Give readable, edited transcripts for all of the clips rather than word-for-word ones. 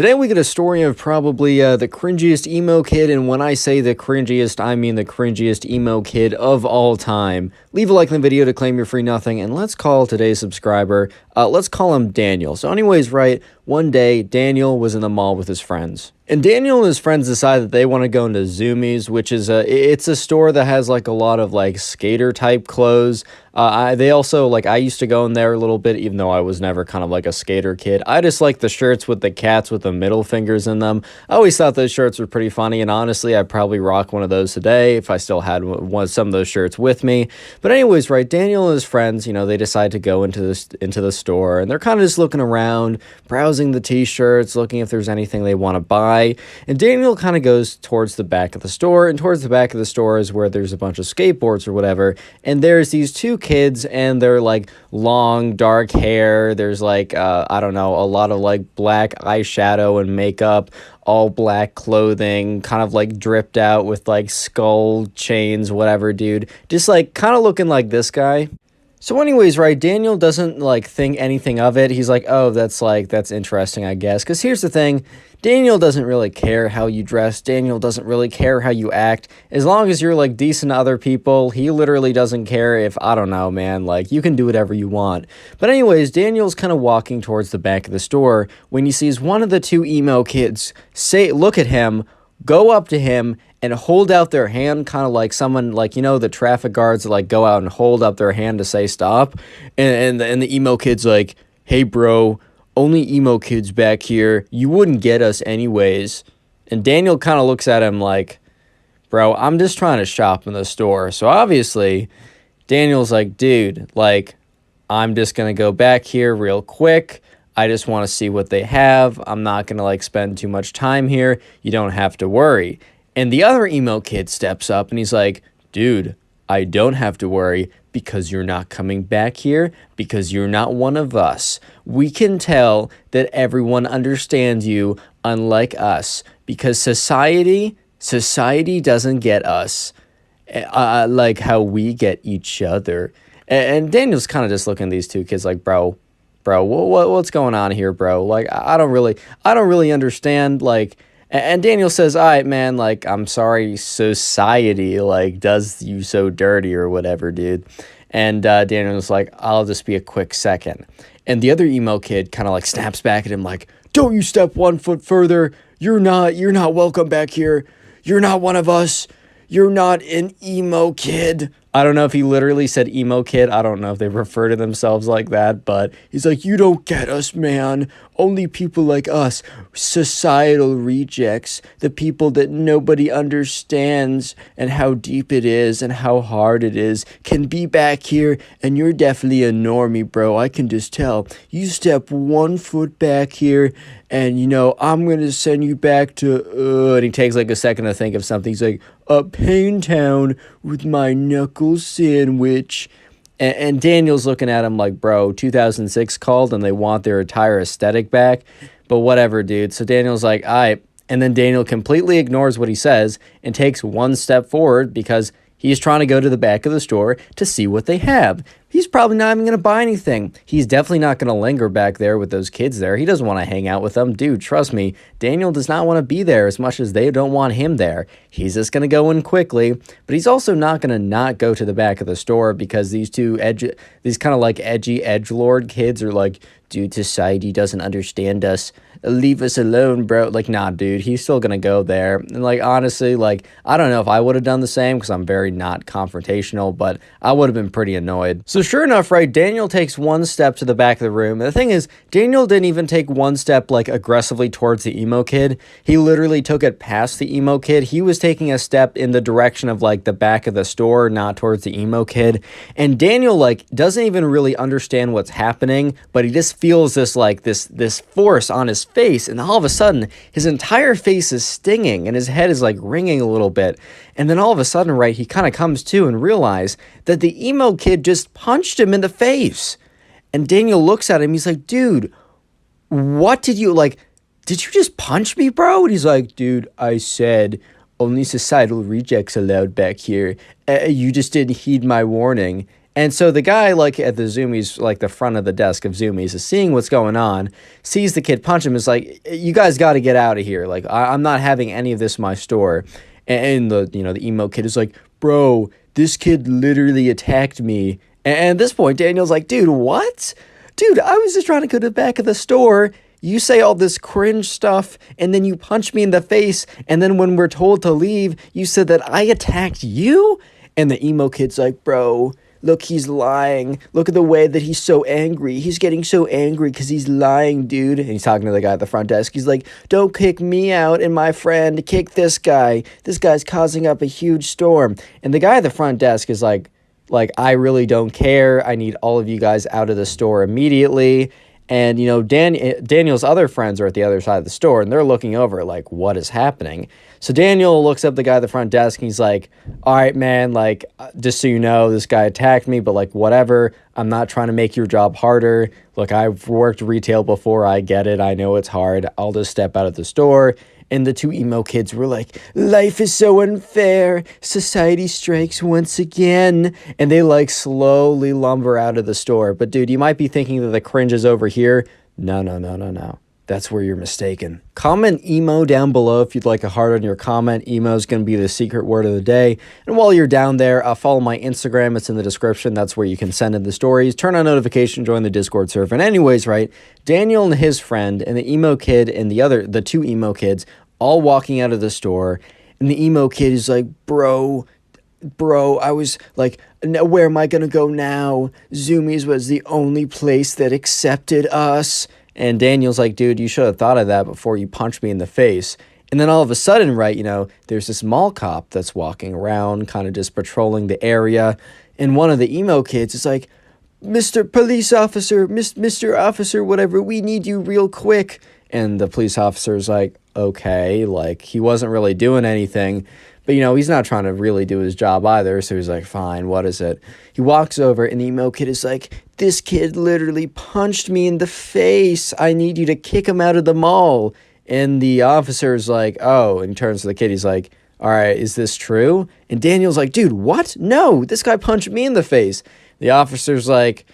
Today we get a story of probably the cringiest emo kid, and when I say the cringiest, I mean the cringiest emo kid of all time. Leave a like in the video to claim your free nothing, and let's call today's subscriber, let's call him Daniel. So anyways, right, one day Daniel was in the mall with his friends. And Daniel and his friends decide that they want to go into Zoomies, which is it's a store that has like a lot of like skater type clothes. They also, like, I used to go in there a little bit, even though I was never kind of like a skater kid. I just like the shirts with the cats with the middle fingers in them. I always thought those shirts were pretty funny, and honestly, I'd probably rock one of those today if I still had some of those shirts with me. But anyways, right, Daniel and his friends, you know, they decide to go into the store, and they're kind of just looking around, browsing the t-shirts, looking if there's anything they want to buy. And Daniel kind of goes towards the back of the store, and towards the back of the store is where there's a bunch of skateboards or whatever, and there's these two kids, and they're like long dark hair. There's like I don't know, a lot of like black eyeshadow and makeup, all black clothing, kind of like dripped out with like skull chains, whatever, dude, just like kind of looking like this guy. So anyways, right, Daniel doesn't like think anything of it. He's like, oh, that's interesting, I guess. Because here's the thing, Daniel doesn't really care how you dress. Daniel doesn't really care how you act. As long as you're like decent to other people, he literally doesn't care if, I don't know, man, like you can do whatever you want. But anyways, Daniel's kind of walking towards the back of the store when he sees one of the two emo kids look at him, go up to him, and hold out their hand, kind of like someone, like, you know, the traffic guards like go out and hold up their hand to say stop, and the emo kid's like, hey bro, only emo kids back here, you wouldn't get us anyways. And Daniel kind of looks at him like, bro, I'm just trying to shop in the store. So obviously Daniel's like, dude, like, I'm just gonna go back here real quick, I just want to see what they have, I'm not gonna like spend too much time here, you don't have to worry. And the other emo kid steps up and he's like, dude, I don't have to worry because you're not coming back here, because you're not one of us. We can tell that everyone understands you, unlike us, because society doesn't get us like how we get each other. And Daniel's kind of just looking at these two kids like, bro, what's going on here, bro? Like, I don't really understand, like. And Daniel says, all right, man, like, I'm sorry society, like, does you so dirty or whatever, dude. And Daniel's like, I'll just be a quick second. And the other emo kid kind of, like, snaps back at him like, don't you step 1 foot further. You're not welcome back here. You're not one of us. You're not an emo kid. I don't know if he literally said emo kid. I don't know if they refer to themselves like that, but he's like, you don't get us, man. Only people like us, societal rejects, the people that nobody understands and how deep it is and how hard it is, can be back here, and you're definitely a normie, bro. I can just tell. You step 1 foot back here, and, you know, I'm going to send you back to, and he takes like a second to think of something. He's like, Pain Town with my knuckle sandwich. And Daniel's looking at him like, bro, 2006 called and they want their entire aesthetic back. But whatever, dude. So Daniel's like, all right. And then Daniel completely ignores what he says and takes one step forward because he's trying to go to the back of the store to see what they have. He's probably not even going to buy anything. He's definitely not going to linger back there with those kids there. He doesn't want to hang out with them. Dude, trust me, Daniel does not want to be there as much as they don't want him there. He's just going to go in quickly, but he's also not going to not go to the back of the store because these these kind of like edgy edgelord kids are like, dude, society doesn't understand us. Leave us alone, bro. Like, nah, dude, he's still gonna go there. And like, honestly, like, I don't know if I would have done the same because I'm very not confrontational, but I would have been pretty annoyed. So sure enough, right, Daniel takes one step to the back of the room. And the thing is, Daniel didn't even take one step like aggressively towards the emo kid. He literally took it past the emo kid. He was taking a step in the direction of like the back of the store, not towards the emo kid. And Daniel like doesn't even really understand what's happening, but he just feels this like this force on his face, and all of a sudden his entire face is stinging and his head is like ringing a little bit. And then all of a sudden, right, he kind of comes to and realize that the emo kid just punched him in the face. And Daniel looks at him, he's like, dude, what did you, like, did you just punch me, bro? And he's like, dude, I said only societal rejects allowed back here. You just didn't heed my warning. And so the guy, like, at the Zoomies, like, the front of the desk of Zoomies is seeing what's going on, sees the kid punch him, is like, you guys got to get out of here. Like, I'm not having any of this in my store. And the, you know, the emo kid is like, bro, this kid literally attacked me. And at this point, Daniel's like, dude, what? Dude, I was just trying to go to the back of the store. You say all this cringe stuff, and then you punch me in the face, and then when we're told to leave, you said that I attacked you? And the emo kid's like, bro, look, he's lying. Look at the way that he's so angry. He's getting so angry because he's lying, dude. And he's talking to the guy at the front desk. He's like, don't kick me out and my friend. Kick this guy. This guy's causing up a huge storm. And the guy at the front desk is like, I really don't care. I need all of you guys out of the store immediately. And, you know, Daniel's other friends are at the other side of the store, and they're looking over, like, what is happening? So Daniel looks up the guy at the front desk, and he's like, all right, man, like, just so you know, this guy attacked me, but, like, whatever. I'm not trying to make your job harder. Look, I've worked retail before. I get it. I know it's hard. I'll just step out of the store. And the two emo kids were like, life is so unfair. Society strikes once again. And they like slowly lumber out of the store. But dude, you might be thinking that the cringe is over here. No. That's where you're mistaken. Comment emo down below if you'd like a heart on your comment. Emo is going to be the secret word of the day. And while you're down there, follow my Instagram. It's in the description. That's where you can send in the stories. Turn on notifications, join the Discord server. And anyways, right, Daniel and his friend and the emo kid and the two emo kids all walking out of the store. And the emo kid is like, bro, I was like, where am I going to go now? Zoomies was the only place that accepted us. And Daniel's like, dude, you should have thought of that before you punched me in the face. And then all of a sudden, right, you know, there's this mall cop that's walking around, kind of just patrolling the area. And one of the emo kids is like, Mr. Police Officer, Mr. Officer, whatever, we need you real quick. And the police officer's like, okay, like, he wasn't really doing anything. But, you know, he's not trying to really do his job either, so he's like, fine, what is it? He walks over, and the emo kid is like, this kid literally punched me in the face. I need you to kick him out of the mall. And the officer's like, oh, and he turns to the kid, he's like, all right, is this true? And Daniel's like, dude, what? No, this guy punched me in the face. The officer's like,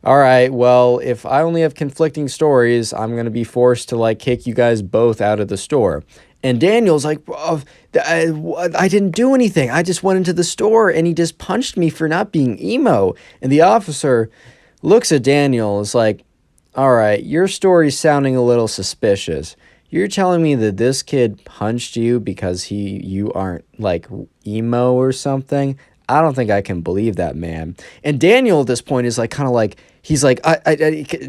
all right, well, if I only have conflicting stories, I'm going to be forced to, like, kick you guys both out of the store. And Daniel's like, oh, I didn't do anything. I just went into the store, and he just punched me for not being emo. And the officer looks at Daniel and is like, all right, your story's sounding a little suspicious. You're telling me that this kid punched you because you aren't, like, emo or something? I don't think I can believe that, man. And Daniel at this point is like, kind of like, he's like,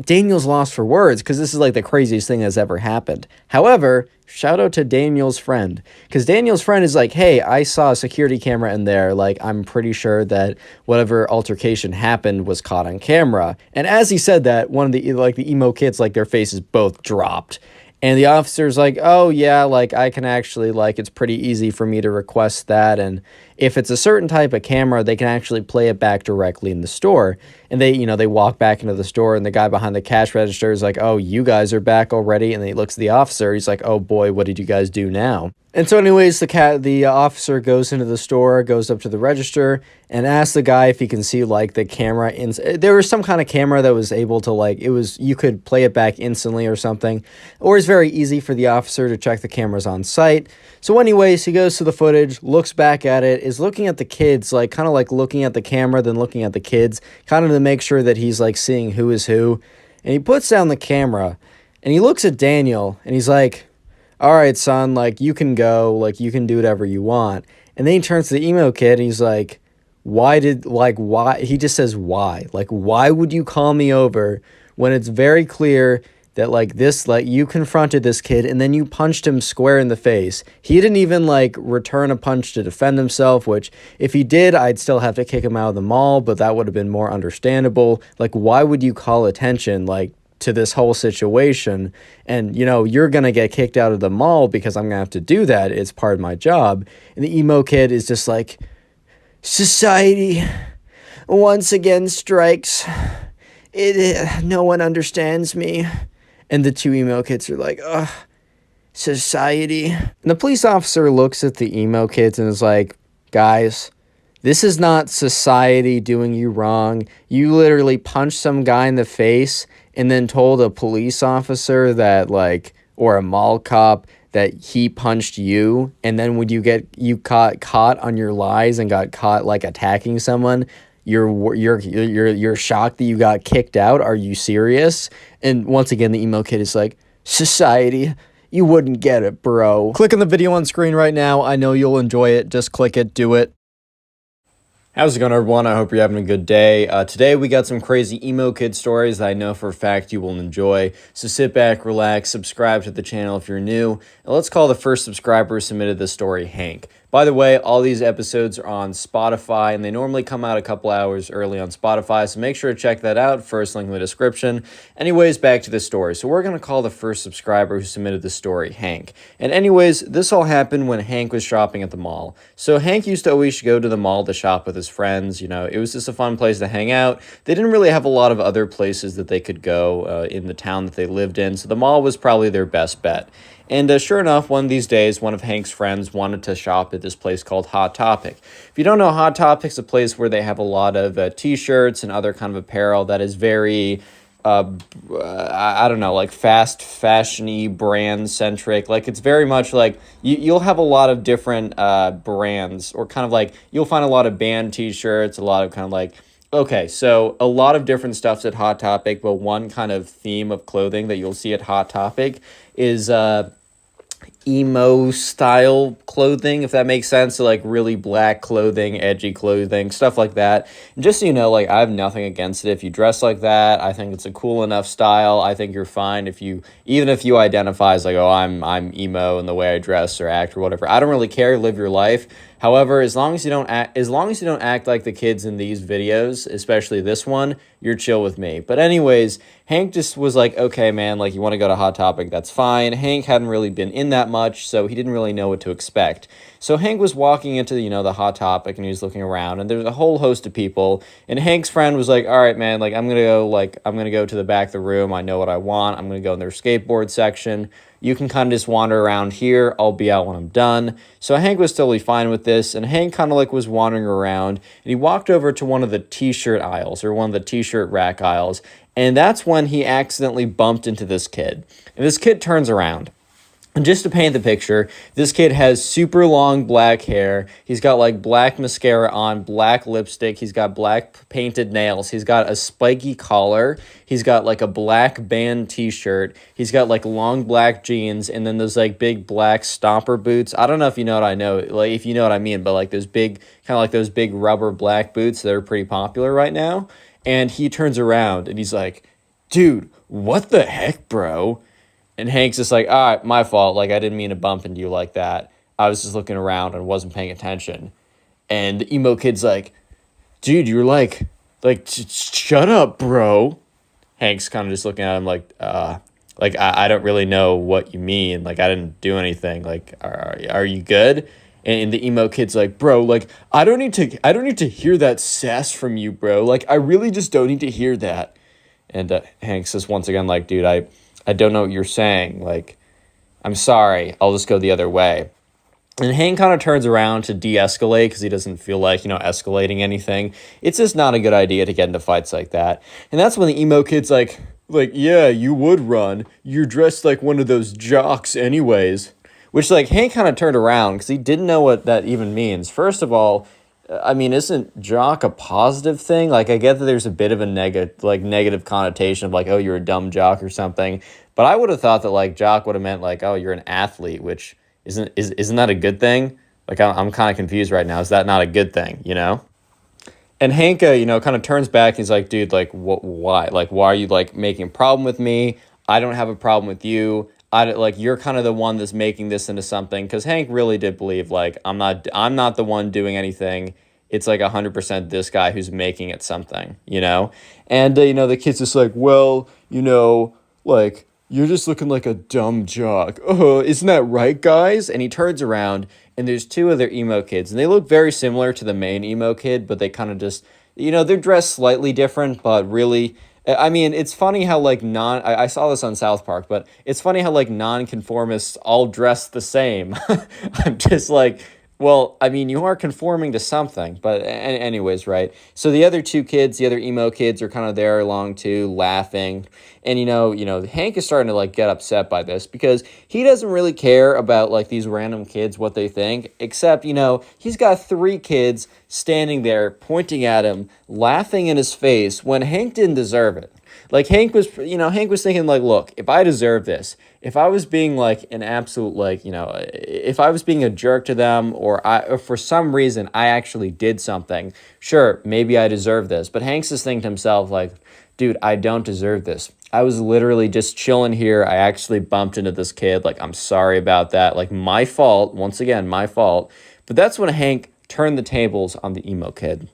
Daniel's lost for words because this is like the craziest thing that's ever happened. However, shout out to Daniel's friend, because Daniel's friend is like, hey, I saw a security camera in there. Like, I'm pretty sure that whatever altercation happened was caught on camera. And as he said that, one of the emo kids, like, their faces both dropped. And the officer's like, oh, yeah, like, I can actually, like, it's pretty easy for me to request that. And if it's a certain type of camera, they can actually play it back directly in the store. And they, you know, they walk back into the store, and the guy behind the cash register is like, oh, you guys are back already? And then he looks at the officer. He's like, oh, boy, what did you guys do now? And so anyways, the officer goes into the store, goes up to the register, and asks the guy if he can see, like, the camera. There was some kind of camera that was able to, like, you could play it back instantly or something. Or it's very easy for the officer to check the cameras on site. So anyways, he goes to the footage, looks back at it, is looking at the kids, like, kind of like looking at the camera, then looking at the kids, kind of to make sure that he's, like, seeing who is who. And he puts down the camera, and he looks at Daniel, and he's like, all right, son, like, you can go, like, you can do whatever you want. And then he turns to the emo kid, and he's like, why? He just says, why? Like, why would you call me over when it's very clear that, like, this, like, you confronted this kid, and then you punched him square in the face. He didn't even, like, return a punch to defend himself, which, if he did, I'd still have to kick him out of the mall, but that would have been more understandable. Like, why would you call attention, like, to this whole situation? And, you know, you're gonna get kicked out of the mall because I'm gonna have to do that. It's part of my job. And the emo kid is just like, society once again strikes. No one understands me. And the two emo kids are like, ugh, society. And the police officer looks at the emo kids and is like, guys, This is not society doing you wrong. You literally punched some guy in the face and then told a police officer that, like, or a mall cop that he punched you. And then when you caught on your lies and got caught, like, attacking someone, you're shocked that you got kicked out. Are you serious? And once again, the emo kid is like, society, you wouldn't get it, bro. Click on the video on screen right now. I know you'll enjoy it. Just click it, do it. How's it going, everyone? I hope you're having a good day. Today we got some crazy emo kid stories that I know for a fact you will enjoy. So sit back, relax, subscribe to the channel if you're new, and let's call the first subscriber who submitted this story Hank. By the way, all these episodes are on Spotify, and they normally come out a couple hours early on Spotify, so make sure to check that out. First link in the description. Anyways, back to the story. So we're going to call the first subscriber who submitted the story Hank. And anyways, this all happened when Hank was shopping at the mall. So Hank used to always go to the mall to shop with his friends. You know, it was just a fun place to hang out. They didn't really have a lot of other places that they could go in the town that they lived in, so the mall was probably their best bet. And sure enough, one of these days, one of Hank's friends wanted to shop at this place called Hot Topic. If you don't know, Hot Topic's a place where they have a lot of t-shirts and other kind of apparel that is very, I don't know, like fast fashion-y, brand-centric. Like, it's very much like, you'll have a lot of different brands, or kind of like, you'll find a lot of band t-shirts, a lot of kind of like, okay, so a lot of different stuff's at Hot Topic, but one kind of theme of clothing that you'll see at Hot Topic is emo style clothing, if that makes sense. So like really black clothing, edgy clothing, stuff like that. And just so you know, like, I have nothing against it if you dress like that. I think it's a cool enough style. I think you're fine if you, even if you identify as like, oh, I'm emo in the way I dress or act or whatever. I don't really care. Live your life. However, as long as you don't act like the kids in these videos, especially this one, you're chill with me. But anyways, Hank just was like, okay, man, like, you want to go to Hot Topic, that's fine. Hank hadn't really been in that much, so he didn't really know what to expect. So Hank was walking into, the Hot Topic, and he was looking around, and there's a whole host of people, and Hank's friend was like, all right, man, like, I'm gonna go to the back of the room. I know what I want. I'm gonna go in their skateboard section. You can kind of just wander around here. I'll be out when I'm done. So Hank was totally fine with this, and Hank kind of like was wandering around, and he walked over to one of the t-shirt aisles, or one of the t-shirt rack aisles, and that's when he accidentally bumped into this kid. And this kid turns around. And just to paint the picture, this kid has super long black hair. He's got like black mascara on, black lipstick. He's got black painted nails. He's got a spiky collar. He's got like a black band t-shirt. He's got like long black jeans, and then those like big black stomper boots. I don't know if you know what I know, like if you know what I mean, but like those big, kind of like those big rubber black boots that are pretty popular right now. And he turns around and he's like, dude, what the heck, bro? And Hank's just like, all right, my fault. Like, I didn't mean to bump into you like that. I was just looking around and wasn't paying attention. And the emo kid's like, dude, you're like, shut up, bro. Hank's kind of just looking at him like, I don't really know what you mean. Like, I didn't do anything. Like, are you good? And the emo kid's like, bro, like, I don't need to hear that sass from you, bro. Like, I really just don't need to hear that. And Hank says once again, like, dude, I don't know what you're saying. Like, I'm sorry. I'll just go the other way. And Hank kind of turns around to de-escalate because he doesn't feel like, escalating anything. It's just not a good idea to get into fights like that. And that's when the emo kid's like, yeah, you would run. You're dressed like one of those jocks anyways. Which, like, Hank kind of turned around because he didn't know what that even means. First of all, I mean, isn't jock a positive thing? Like, I get that there's a bit of a negative connotation of like, oh, you're a dumb jock or something. But I would have thought that like jock would have meant like, oh, you're an athlete, which isn't that a good thing? Like, I'm kind of confused right now. Is that not a good thing? And Hank, kind of turns back and he's like, dude, like, why? Like, why are you like making a problem with me? I don't have a problem with you. You're kind of the one that's making this into something, because Hank really did believe like I'm not the one doing anything. It's like 100% this guy who's making it something, And the kid's just like, well, like, you're just looking like a dumb jock. Oh, isn't that right, guys? And he turns around and there's two other emo kids, and they look very similar to the main emo kid, but they kind of just, they're dressed slightly different, but really, I mean, it's funny how, like, I saw this on South Park, but it's funny how, like, non-conformists all dress the same. I'm just like, Well, I mean, you are conforming to something, but anyways, right? So the other two kids, the other emo kids, are kind of there along too, laughing, and Hank is starting to like get upset by this because he doesn't really care about like these random kids what they think, except he's got three kids standing there pointing at him, laughing in his face when Hank didn't deserve it. Like Hank was thinking like, look, if I deserve this, if I was being like an absolute like, if I was being a jerk to them or for some reason I actually did something, sure, maybe I deserve this. But Hank's just thinking to himself like, dude, I don't deserve this. I was literally just chilling here. I actually bumped into this kid. Like, I'm sorry about that. Like, my fault. Once again, my fault. But that's when Hank turned the tables on the emo kid.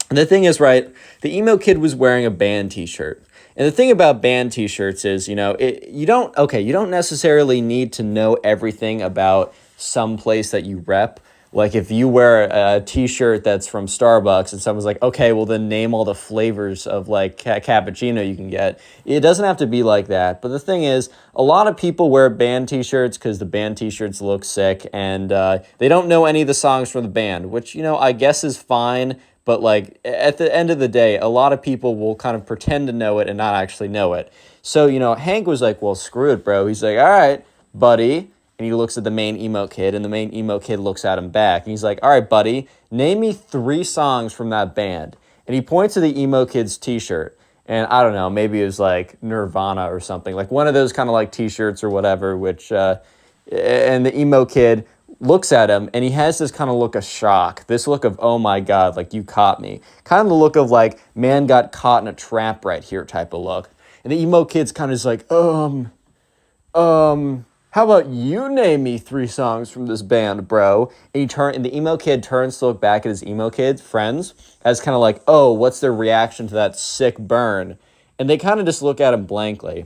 And the thing is, right, the emo kid was wearing a band t-shirt. And the thing about band t-shirts is, you don't necessarily need to know everything about some place that you rep. Like if you wear a t-shirt that's from Starbucks and someone's like, okay, well then name all the flavors of like cappuccino you can get. It doesn't have to be like that. But the thing is, a lot of people wear band t-shirts because the band t-shirts look sick and they don't know any of the songs from the band, which, I guess is fine. But like at the end of the day, a lot of people will kind of pretend to know it and not actually know it. So, Hank was like, well, screw it, bro. He's like, all right, buddy. And he looks at the main emo kid, and the main emo kid looks at him back. And he's like, all right, buddy, name me 3 songs from that band. And he points to the emo kid's t-shirt. And I don't know, maybe it was like Nirvana or something. Like one of those kind of like t-shirts or whatever, which, and the emo kid looks at him, and he has this kind of look of shock. This look of, oh my God, like you caught me. Kind of the look of like, man got caught in a trap right here type of look. And the emo kid's kind of just like, how about you name me 3 songs from this band, bro? And the emo kid turns to look back at his emo kid friends as kind of like, oh, what's their reaction to that sick burn? And they kind of just look at him blankly.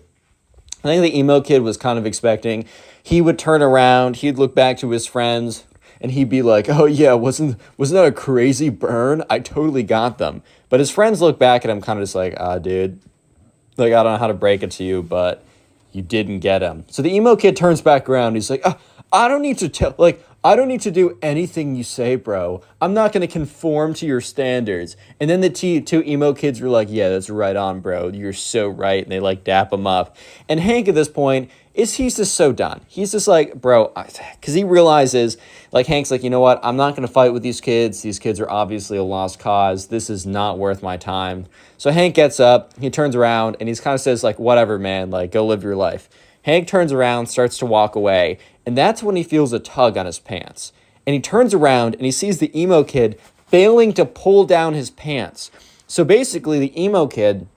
I think the emo kid was kind of expecting he would turn around, he'd look back to his friends, and he'd be like, oh yeah, wasn't that a crazy burn? I totally got them. But his friends look back at him kind of just like, dude, like I don't know how to break it to you, but you didn't get him. So the emo kid turns back around. He's like, I don't need to do anything you say, bro. I'm not going to conform to your standards. And then the 2 emo kids were like, yeah, that's right on, bro. You're so right. And they like dap him up. And Hank at this point he's just so done. He's just like, bro, because he realizes, like Hank's like, you know what? I'm not going to fight with these kids. These kids are obviously a lost cause. This is not worth my time. So Hank gets up, he turns around, and he kind of says like, whatever, man, like go live your life. Hank turns around, starts to walk away, and that's when he feels a tug on his pants. And he turns around and he sees the emo kid failing to pull down his pants. So basically the emo kid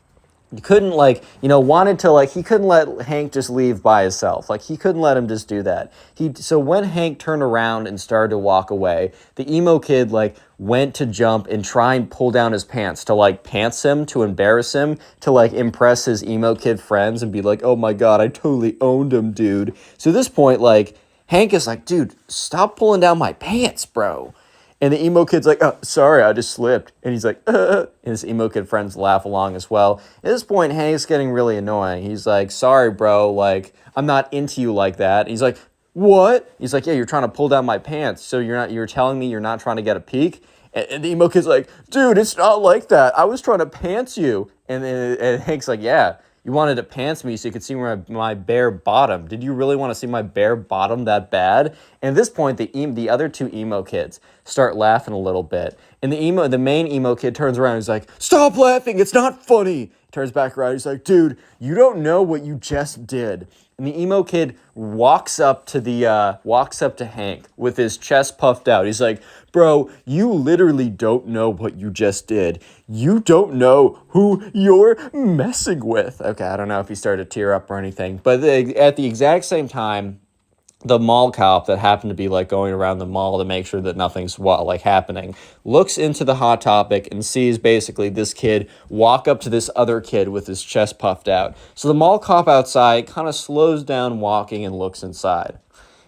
couldn't he couldn't let Hank just leave by himself. Like he couldn't let him just do that. So when Hank turned around and started to walk away, the emo kid like went to jump and try and pull down his pants to like pants him, to embarrass him, to like impress his emo kid friends and be like, oh my God, I totally owned him, dude. So at this point, like Hank is like, dude, stop pulling down my pants, bro. And the emo kid's like, oh, sorry, I just slipped. And he's like, And his emo kid friends laugh along as well. At this point, Hank's getting really annoying. He's like, sorry, bro, like, I'm not into you like that. And he's like, what? He's like, yeah, you're trying to pull down my pants. So you're telling me you're not trying to get a peek? And the emo kid's like, dude, it's not like that. I was trying to pants you. And Hank's like, yeah. You wanted to pants me so you could see my bare bottom. Did you really want to see my bare bottom that bad? And at this point, the other 2 emo kids start laughing a little bit. And the main emo kid turns around and he's like, stop laughing, it's not funny. He turns back around, he's like, dude, you don't know what you just did. And the emo kid walks up to Hank with his chest puffed out. He's like, bro, you literally don't know what you just did. You don't know who you're messing with. Okay, I don't know if he started to tear up or anything. But at the exact same time, the mall cop that happened to be like going around the mall to make sure that nothing's like happening looks into the Hot Topic and sees basically this kid walk up to this other kid with his chest puffed out. So the mall cop outside kind of slows down walking and looks inside.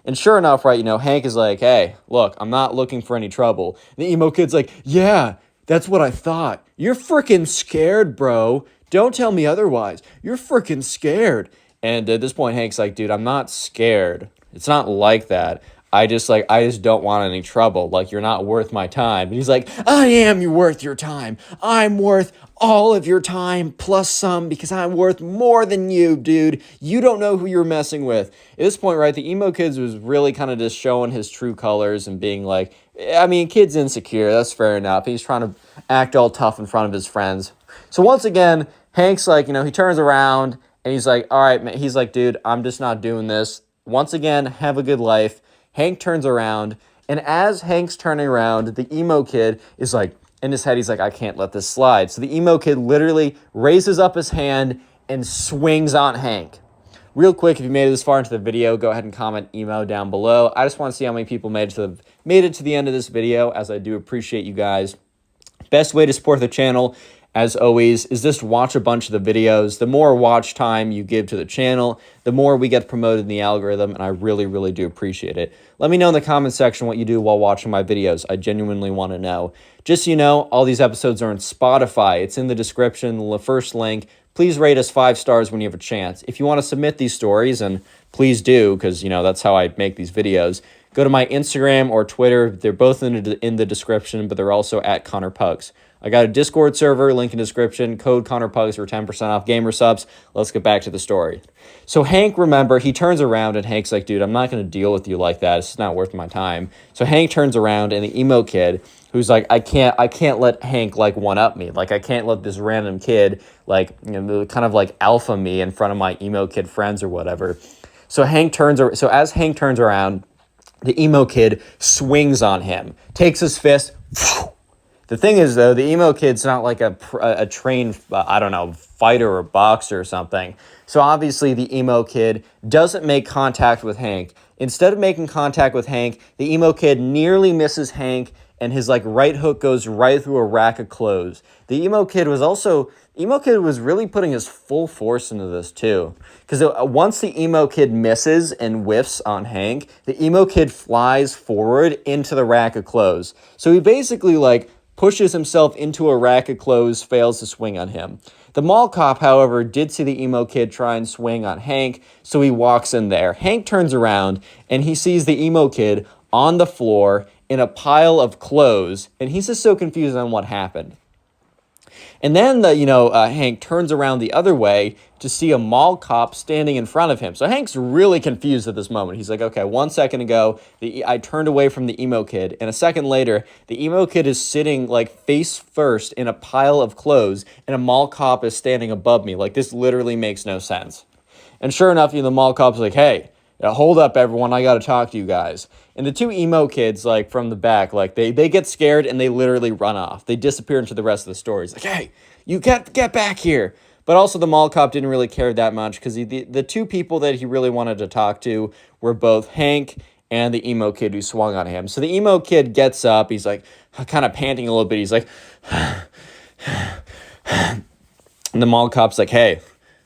And sure enough, right, Hank is like, hey, look, I'm not looking for any trouble. And the emo kid's like, yeah, that's what I thought. You're freaking scared, bro. Don't tell me otherwise. You're freaking scared. And at this point, Hank's like, dude, I'm not scared. It's not like that. I just don't want any trouble. Like, you're not worth my time. And he's like, I am worth your time. I'm worth all of your time plus some because I'm worth more than you, dude. You don't know who you're messing with. At this point, right, the emo kids was really kind of just showing his true colors and being like, I mean, kid's insecure. That's fair enough. He's trying to act all tough in front of his friends. So once again, Hank's like, he turns around and he's like, all right, man. He's like, dude, I'm just not doing this. Once again, have a good life. Hank turns around, and as Hank's turning around, the emo kid is like, in his head, he's like, I can't let this slide. So the emo kid literally raises up his hand and swings on Hank. Real quick, if you made it this far into the video, go ahead and comment emo down below. I just want to see how many people made it to the end of this video, as I do appreciate you guys. Best way to support the channel, as always, is just watch a bunch of the videos. The more watch time you give to the channel, the more we get promoted in the algorithm, and I really, really do appreciate it. Let me know in the comment section what you do while watching my videos. I genuinely want to know. Just so you know, all these episodes are on Spotify. It's in the description, the first link. Please rate us 5 stars when you have a chance. If you want to submit these stories, and please do, because, that's how I make these videos, go to my Instagram or Twitter. They're both in the description, but they're also at Connor Pugs. I got a Discord server, link in description, code ConnorPugs for 10% off gamer subs. Let's get back to the story. So Hank, remember, he turns around and Hank's like, dude, I'm not going to deal with you like that. It's not worth my time. So Hank turns around and the emo kid, who's like, I can't let Hank like one up me. Like, I can't let this random kid like, kind of like alpha me in front of my emo kid friends or whatever. So as Hank turns around, the emo kid swings on him, takes his fist. The thing is, though, the emo kid's not like a trained, I don't know, fighter or boxer or something. So obviously the emo kid doesn't make contact with Hank. Instead of making contact with Hank, the emo kid nearly misses Hank, and his right hook goes right through a rack of clothes. The emo kid was really putting his full force into this too. Because once the emo kid misses and whiffs on Hank, the emo kid flies forward into the rack of clothes. So he basically pushes himself into a rack of clothes, fails to swing on him. The mall cop, however, did see the emo kid try and swing on Hank, so he walks in there. Hank turns around, and he sees the emo kid on the floor in a pile of clothes, and he's just so confused on what happened. And then Hank turns around the other way to see a mall cop standing in front of him. So Hank's really confused at this moment. He's like, okay, 1 second ago, I turned away from the emo kid. And a second later, the emo kid is sitting face first in a pile of clothes, and a mall cop is standing above me. This literally makes no sense. And sure enough, the mall cop's like, hey, hold up, everyone. I got to talk to you guys. And the two emo kids, from the back, they get scared and they literally run off. They disappear into the rest of the story. He's like, hey, you get back here. But also the mall cop didn't really care that much because the two people that he really wanted to talk to were both Hank and the emo kid who swung on him. So the emo kid gets up. He's kind of panting a little bit. He's like, and the mall cop's like, hey,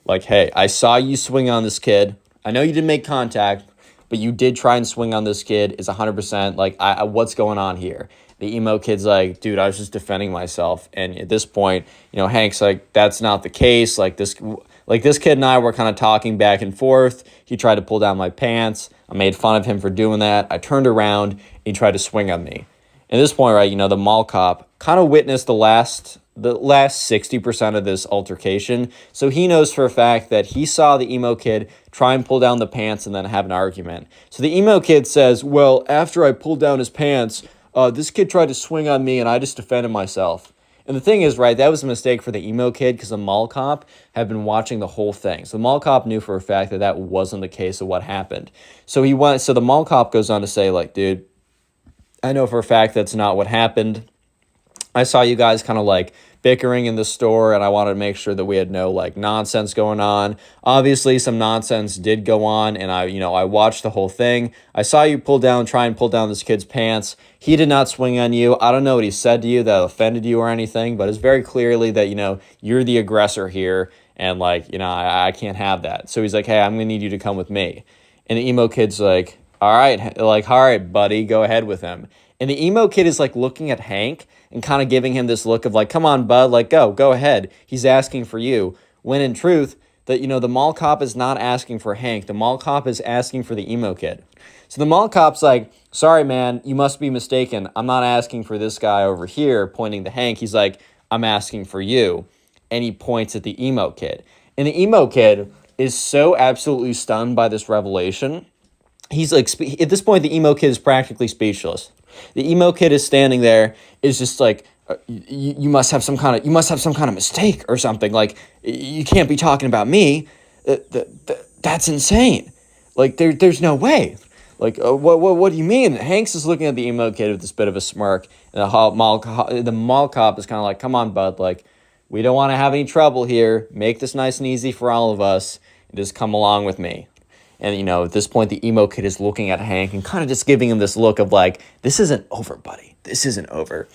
I saw you swing on this kid. I know you didn't make contact, but you did try and swing on this kid. It's 100%. What's going on here? The emo kid's like, dude, I was just defending myself. And at this point, Hank's like, that's not the case. This kid and I were kind of talking back and forth. He tried to pull down my pants. I made fun of him for doing that. I turned around and he tried to swing on me. At this point, right, the mall cop kind of witnessed the last 60% of this altercation. So he knows for a fact that he saw the emo kid try and pull down the pants and then have an argument. So the emo kid says, well, after I pulled down his pants, this kid tried to swing on me and I just defended myself. And the thing is, right, that was a mistake for the emo kid because the mall cop had been watching the whole thing. So the mall cop knew for a fact that that wasn't the case of what happened. So the mall cop goes on to say, dude, I know for a fact that's not what happened. I saw you guys kind of bickering in the store, and I wanted to make sure that we had no nonsense going on. Obviously, some nonsense did go on, and I watched the whole thing. I saw you try and pull down this kid's pants. He did not swing on you. I don't know what he said to you that offended you or anything, but it's very clearly that you're the aggressor here, and I can't have that. So he's like, hey, I'm gonna need you to come with me. And the emo kid's like, all right, buddy, go ahead with him. And the emo kid is looking at Hank and kind of giving him this look of come on, bud, go ahead. He's asking for you. When in truth, that, the mall cop is not asking for Hank. The mall cop is asking for the emo kid. So the mall cop's like, sorry, man, you must be mistaken. I'm not asking for this guy over here, pointing to Hank. He's like, I'm asking for you. And he points at the emo kid. And the emo kid is so absolutely stunned by this revelation. He's like, at this point, the emo kid is practically speechless. The emo kid is standing there, is just like, you must have some kind of mistake or something. Like, you can't be talking about me. That's insane. Like, there's no way. Like, what do you mean? Hanks is looking at the emo kid with this bit of a smirk, and the mall cop is kind of like, come on, bud, like, we don't want to have any trouble here. Make this nice and easy for all of us, and just come along with me. And, at this point, the emo kid is looking at Hank and kind of just giving him this look of like, this isn't over, buddy. This isn't over.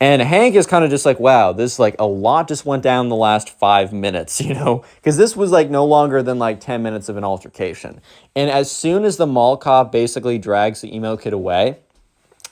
And Hank is kind of just like, wow, this, like, a lot just went down in the last 5 minutes, because this was, like, no longer than, like, 10 minutes of an altercation. And as soon as the mall cop basically drags the emo kid away,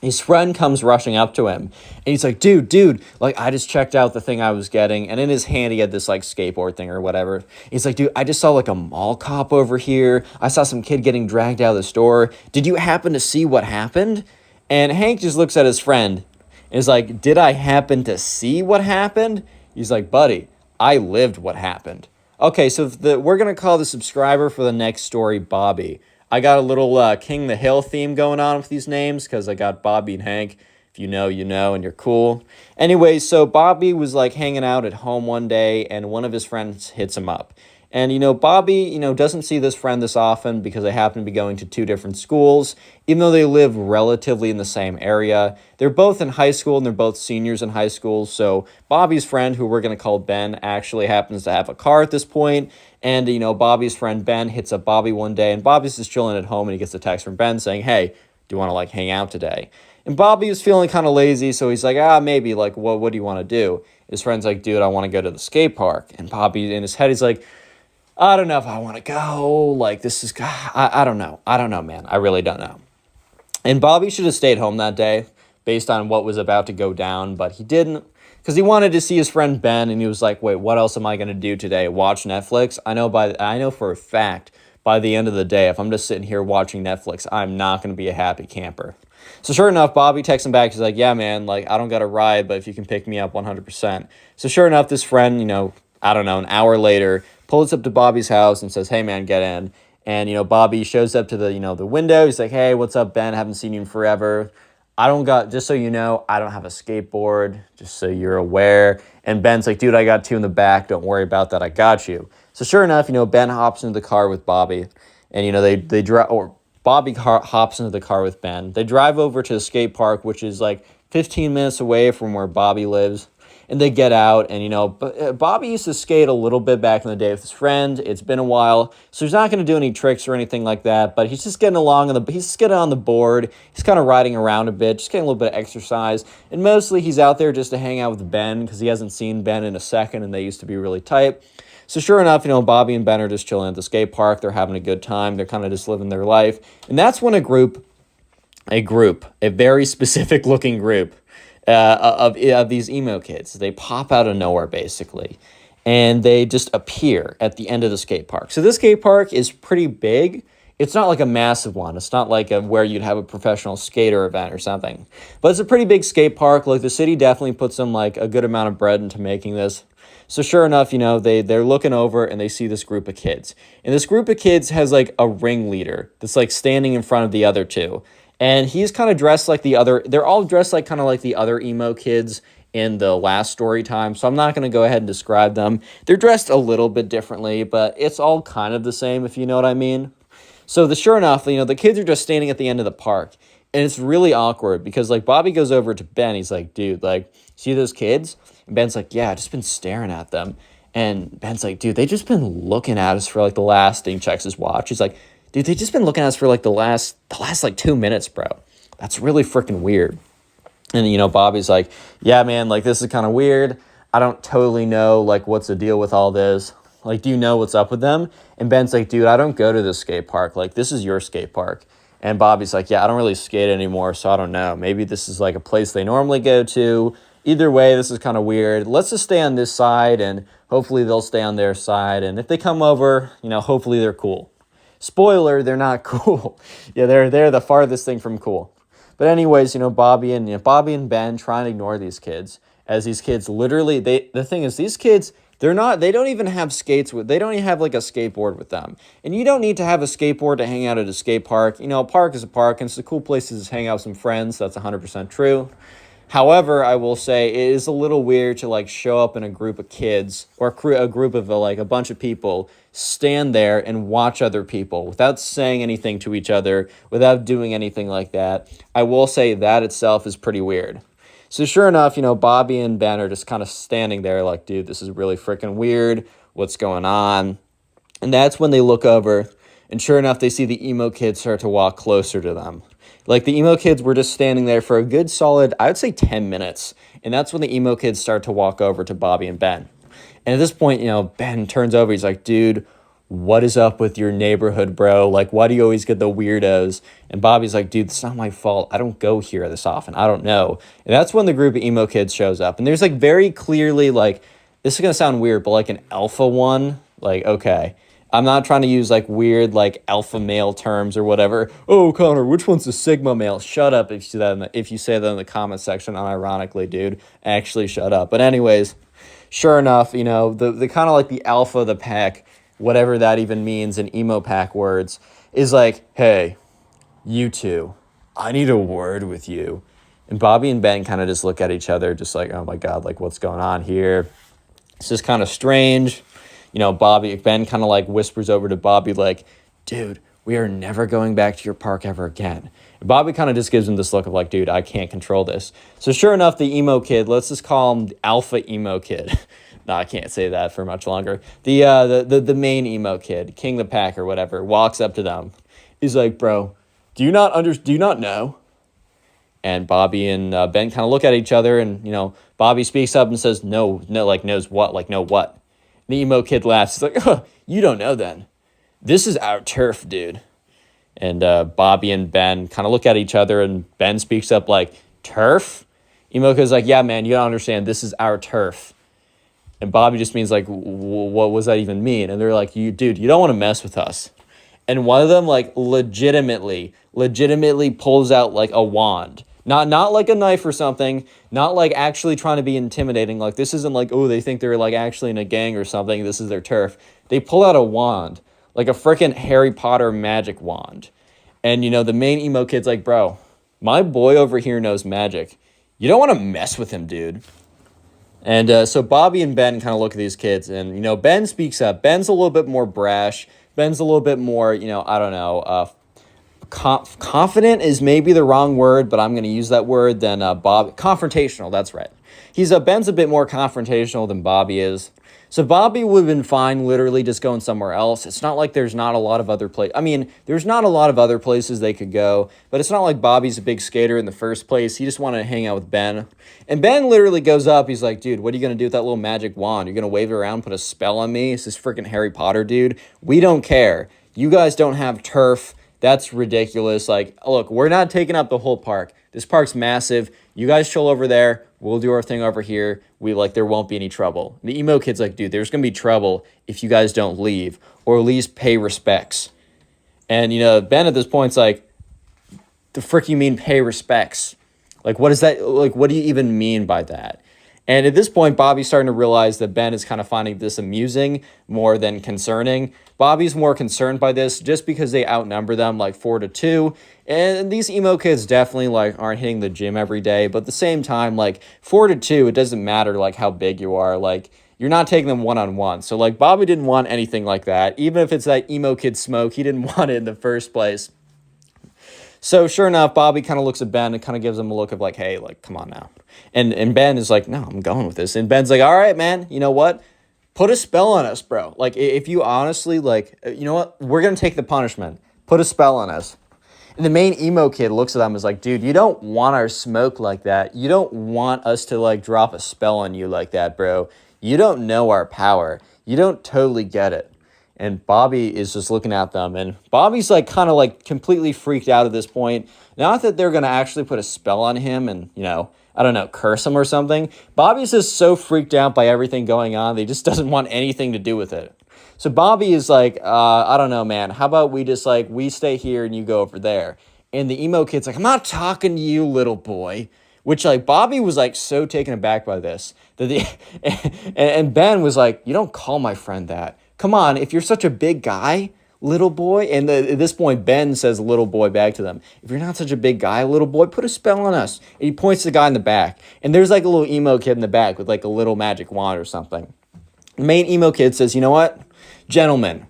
his friend comes rushing up to him, and he's like, dude, like, I just checked out the thing I was getting, and in his hand, he had this, like, skateboard thing or whatever. He's like, dude, I just saw, like, a mall cop over here. I saw some kid getting dragged out of the store. Did you happen to see what happened? And Hank just looks at his friend, and is like, did I happen to see what happened? He's like, buddy, I lived what happened. Okay, so we're going to call the subscriber for the next story Bobby. I got a little King the Hill theme going on with these names because I got Bobby and Hank. If you know, and you're cool. Anyway, so Bobby was like hanging out at home one day, and one of his friends hits him up. And, Bobby, doesn't see this friend this often because they happen to be going to 2 different schools, even though they live relatively in the same area. They're both in high school, and they're both seniors in high school. So Bobby's friend, who we're going to call Ben, actually happens to have a car at this point. And, Bobby's friend Ben hits up Bobby one day, and Bobby's just chilling at home, and he gets a text from Ben saying, hey, do you want to, like, hang out today? And Bobby was feeling kind of lazy, so he's like, maybe, like, what do you want to do? His friend's like, dude, I want to go to the skate park. And Bobby, in his head, he's like, I don't know if I want to go. Like, this is, I don't know. I don't know, man. I really don't know. And Bobby should have stayed home that day based on what was about to go down, but he didn't because he wanted to see his friend Ben, and he was like, wait, what else am I going to do today? Watch Netflix? I know for a fact by the end of the day, if I'm just sitting here watching Netflix, I'm not going to be a happy camper. So sure enough, Bobby texts him back. He's like, yeah, man, like, I don't got a ride, but if you can pick me up 100%. So sure enough, this friend, I don't know, an hour later, pulls up to Bobby's house and says, hey, man, get in. And, Bobby shows up to the window. He's like, hey, what's up, Ben? Haven't seen you in forever. Just so you know, I don't have a skateboard, just so you're aware. And Ben's like, dude, I got 2 in the back. Don't worry about that. I got you. So sure enough, Ben hops into the car with Bobby. And, they drive, or Bobby hops into the car with Ben. They drive over to the skate park, which is like 15 minutes away from where Bobby lives. And they get out, and, Bobby used to skate a little bit back in the day with his friend. It's been a while, so he's not going to do any tricks or anything like that, but he's just getting along, he's just getting on the board. He's kind of riding around a bit, just getting a little bit of exercise, and mostly he's out there just to hang out with Ben because he hasn't seen Ben in a second, and they used to be really tight. So sure enough, Bobby and Ben are just chilling at the skate park. They're having a good time. They're kind of just living their life, and that's when a very specific looking group, of these emo kids. They pop out of nowhere, basically, and they just appear at the end of the skate park. So this skate park is pretty big. It's not like a massive one. It's not like where you'd have a professional skater event or something. But it's a pretty big skate park. Like, the city definitely put some, like, a good amount of bread into making this. So sure enough, they're looking over and they see this group of kids. And this group of kids has, like, a ringleader that's, like, standing in front of the other 2. And he's kind of dressed like they're all dressed like kind of like the other emo kids in the last story time. So I'm not going to go ahead and describe them. They're dressed a little bit differently, but it's all kind of the same, if you know what I mean. So sure enough, the kids are just standing at the end of the park. And it's really awkward because, like, Bobby goes over to Ben. He's like, dude, like, see those kids? And Ben's like, yeah, I've just been staring at them. And Ben's like, dude, they've just been looking at us for, like, the last thing. Checks his watch. He's like, dude, they've just been looking at us for, like, the last like, 2 minutes, bro. That's really freaking weird. And, Bobby's like, yeah, man, like, this is kind of weird. I don't totally know, like, what's the deal with all this. Like, do you know what's up with them? And Ben's like, dude, I don't go to this skate park. Like, this is your skate park. And Bobby's like, yeah, I don't really skate anymore, so I don't know. Maybe this is, like, a place they normally go to. either way, this is kind of weird. Let's just stay on this side, and hopefully they'll stay on their side. And if they come over, hopefully they're cool. Spoiler, they're not cool. Yeah, they're the farthest thing from cool. But anyways, Bobby and Ben try and ignore these kids, as these kids literally, the thing is, these kids, they don't even have they don't even have like a skateboard with them. And you don't need to have a skateboard to hang out at a skate park. A park is a park, and it's a cool place to hang out with some friends. That's 100% true. However, I will say it is a little weird to like show up in a group of kids or a group of like a bunch of people, stand there and watch other people without saying anything to each other, without doing anything like that. I will say that itself is pretty weird. So sure enough, Bobby and Ben are just kind of standing there like, dude, this is really freaking weird. What's going on? And that's when they look over, and sure enough, they see the emo kids start to walk closer to them. Like, the emo kids were just standing there for a good solid, I would say 10 minutes. And that's when the emo kids start to walk over to Bobby and Ben. And at this point, Ben turns over. He's like, dude, what is up with your neighborhood, bro? Like, why do you always get the weirdos? And Bobby's like, dude, it's not my fault. I don't go here this often. I don't know. And that's when the group of emo kids shows up. And there's like very clearly like, this is going to sound weird, but like an alpha one, like, okay. I'm not trying to use like weird like alpha male terms or whatever. Oh, Connor, which one's the sigma male? Shut up if you say that in the comment section unironically, dude. Actually, shut up. But anyways, sure enough, the kind of like the alpha of the pack, whatever that even means in emo pack words, is like, hey, you two, I need a word with you. And Bobby and Ben kind of just look at each other just like, oh my God, like what's going on here? It's just kind of strange. Ben kind of like whispers over to Bobby like, dude, we are never going back to your park ever again. And Bobby kind of just gives him this look of like, dude, I can't control this. So sure enough, the emo kid, let's just call him the alpha emo kid. No, I can't say that for much longer. The main emo kid, King the Pack or whatever, walks up to them. He's like, bro, do you not know? And Bobby and Ben kind of look at each other, and, Bobby speaks up and says, no, like, knows what? Like, no what? The emo kid laughs. He's like, oh, you don't know then. This is our turf, dude. And Bobby and Ben kind of look at each other, and Ben speaks up like, turf? Emo kid's like, yeah, man, you don't understand. This is our turf. And Bobby just means like, what does that even mean? And they're like, dude, you don't want to mess with us. And one of them like legitimately pulls out like a wand. Not like a knife or something, not like actually trying to be intimidating. Like, this isn't like, oh, they think they're like actually in a gang or something. This is their turf. They pull out a wand, like a freaking Harry Potter magic wand. And, the main emo kid's like, bro, my boy over here knows magic. You don't want to mess with him, dude. And so Bobby and Ben kind of look at these kids, and, Ben speaks up. Ben's a little bit more brash. Ben's a little bit more, I don't know, confident is maybe the wrong word, but I'm going to use that word than confrontational. That's right. Ben's a bit more confrontational than Bobby is. So Bobby would have been fine literally just going somewhere else. It's not like there's not a lot of other places. I mean, there's not a lot of other places they could go, but it's not like Bobby's a big skater in the first place. He just wanted to hang out with Ben. And Ben literally goes up. He's like, dude, what are you going to do with that little magic wand? You're going to wave it around, put a spell on me? It's this freaking Harry Potter, dude. We don't care. You guys don't have turf. That's ridiculous. Like, look, we're not taking up the whole park. This park's massive. You guys chill over there. We'll do our thing over here. There won't be any trouble. The emo kid's like, dude, there's going to be trouble if you guys don't leave or at least pay respects. And, Ben at this point's like, the frick you mean pay respects? Like, what is that? Like, what do you even mean by that? And at this point, Bobby's starting to realize that Ben is kind of finding this amusing more than concerning. Bobby's more concerned by this just because they outnumber them like 4-2. And these emo kids definitely like aren't hitting the gym every day. But at the same time, like 4-2, it doesn't matter like how big you are. Like, you're not taking them one-on-one. So like Bobby didn't want anything like that. Even if it's that emo kid smoke, he didn't want it in the first place. So sure enough, Bobby kind of looks at Ben and kind of gives him a look of like, hey, like, come on now. And Ben is like, no, I'm going with this. And Ben's like, all right, man, you know what? Put a spell on us, bro. Like, if you honestly, like, you know what? We're going to take the punishment. Put a spell on us. And the main emo kid looks at them and is like, dude, you don't want our smoke like that. You don't want us to, like, drop a spell on you like that, bro. You don't know our power. You don't totally get it. And Bobby is just looking at them, and Bobby's like kind of like completely freaked out at this point. Not that they're gonna actually put a spell on him and, I don't know, curse him or something. Bobby's just so freaked out by everything going on that he just doesn't want anything to do with it. So Bobby is like, I don't know, man. How about we just like, we stay here and you go over there? And the emo kid's like, I'm not talking to you, little boy. Which, like, Bobby was, like, so taken aback by this. And Ben was like, you don't call my friend that. Come on, if you're such a big guy, little boy. And at this point, Ben says little boy back to them. If you're not such a big guy, little boy, put a spell on us. And he points to the guy in the back. And there's, like, a little emo kid in the back with, like, a little magic wand or something. The main emo kid says, you know what? Gentlemen.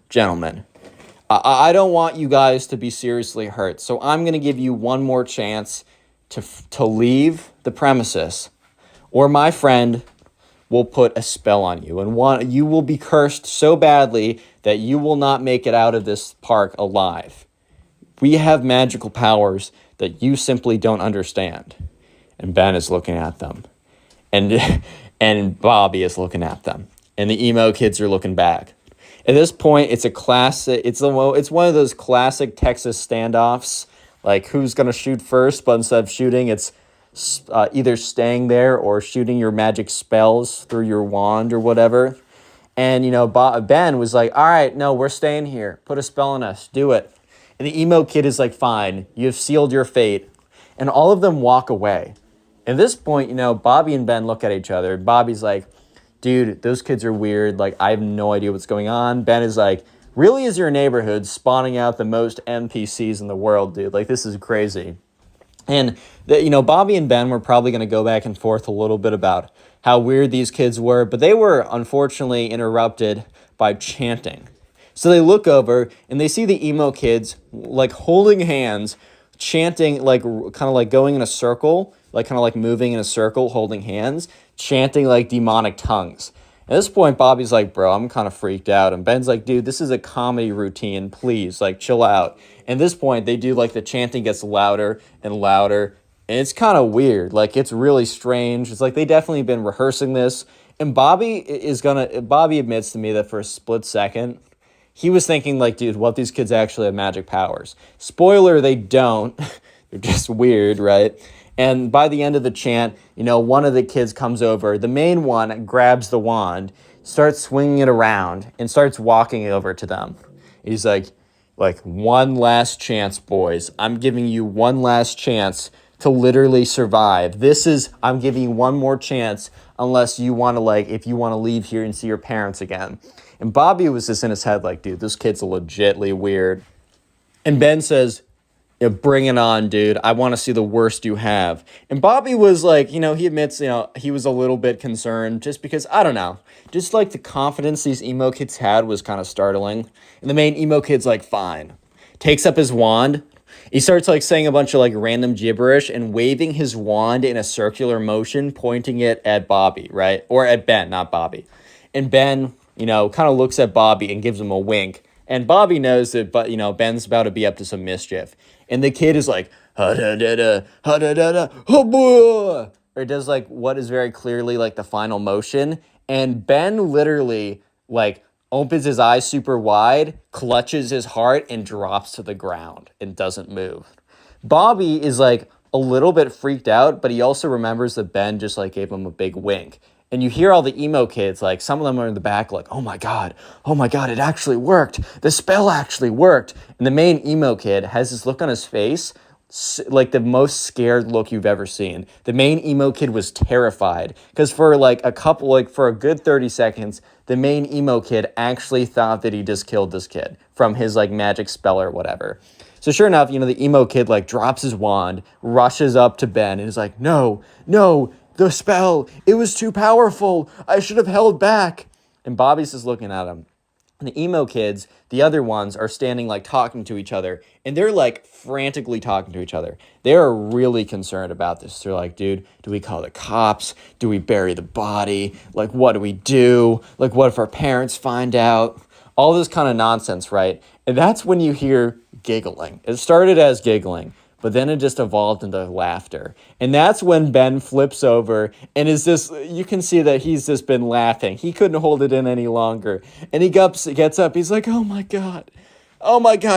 I don't want you guys to be seriously hurt. So I'm going to give you one more chance to leave the premises, or my friend will put a spell on you, and you will be cursed so badly that you will not make it out of this park alive. We have magical powers that you simply don't understand. And Ben is looking at them, and Bobby is looking at them, and the emo kids are looking back. At this point, it's one of those classic Texas standoffs. Like, who's going to shoot first, but instead of shooting, it's either staying there or shooting your magic spells through your wand or whatever. And, Ben was like, all right, no, we're staying here. Put a spell on us. Do it. And the emo kid is like, fine, you have sealed your fate. And all of them walk away. At this point, Bobby and Ben look at each other. Bobby's like, dude, those kids are weird. Like, I have no idea what's going on. Ben is like, really is your neighborhood spawning out the most NPCs in the world, dude? Like, this is crazy. And, Bobby and Ben were probably going to go back and forth a little bit about how weird these kids were, but they were unfortunately interrupted by chanting. So they look over and they see the emo kids, like, holding hands, chanting, like, kind of like going in a circle, like kind of like moving in a circle, holding hands, chanting like demonic tongues. At this point, Bobby's like, bro, I'm kind of freaked out. And Ben's like, dude, this is a comedy routine. Please, like, chill out. And at this point, they do, like, the chanting gets louder and louder. And it's kind of weird. Like, it's really strange. It's like they definitely been rehearsing this. And Bobby admits to me that for a split second, he was thinking, like, dude, what if these kids actually have magic powers? Spoiler, they don't. They're just weird, right? And by the end of the chant, one of the kids comes over. The main one grabs the wand, starts swinging it around, and starts walking over to them. He's like, one last chance, boys. I'm giving you one last chance to literally survive. I'm giving you one more chance unless you want to, if you want to leave here and see your parents again. And Bobby was just in his head like, dude, this kid's legitly weird. And Ben says, bring it on, dude. I want to see the worst you have. And Bobby was like, he admits, he was a little bit concerned just because, I don't know, just like the confidence these emo kids had was kind of startling. And the main emo kid's like, fine. Takes up his wand. He starts like saying a bunch of like random gibberish and waving his wand in a circular motion, pointing it at Bobby, right? Or at Ben, not Bobby. And Ben, kind of looks at Bobby and gives him a wink. And Bobby knows that, but Ben's about to be up to some mischief. And the kid is like, ha-da-da-da, ha-da-da-da, ha-boah, or does like what is very clearly like the final motion. And Ben literally like opens his eyes super wide, clutches his heart, and drops to the ground and doesn't move. Bobby is like a little bit freaked out, but he also remembers that Ben just like gave him a big wink. And you hear all the emo kids, like some of them are in the back like, oh my God, it actually worked. The spell actually worked. And the main emo kid has this look on his face, like the most scared look you've ever seen. The main emo kid was terrified because for a good 30 seconds, the main emo kid actually thought that he just killed this kid from his like magic spell or whatever. So sure enough, the emo kid like drops his wand, rushes up to Ben and is like, no, the spell, it was too powerful. I should have held back. And Bobby's just looking at him. And the emo kids, the other ones, are standing like talking to each other. And they're like frantically talking to each other. They're really concerned about this. They're like, dude, do we call the cops? Do we bury the body? Like, what do we do? Like, what if our parents find out? All this kind of nonsense, right? And that's when you hear giggling. It started as giggling. but then it just evolved into laughter. And that's when Ben flips over and is just, you can see that he's just been laughing. He couldn't hold it in any longer. And he gets up, he's like, oh my God,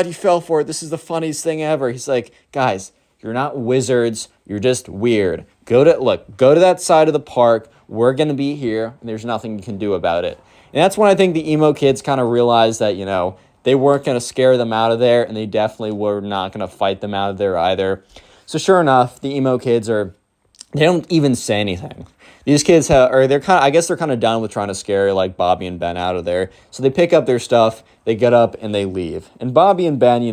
you fell for it. This is the funniest thing ever. He's like, guys, you're not wizards, you're just weird. Go to that side of the park. We're going to be here, and there's nothing you can do about it. And that's when I think the emo kids kind of realized that, they weren't going to scare them out of there, and they definitely were not going to fight them out of there either. So sure enough, the emo kids they don't even say anything. These kids they're kind of done with trying to scare like Bobby and Ben out of there. So they pick up their stuff, they get up, and they leave. And Bobby and Ben,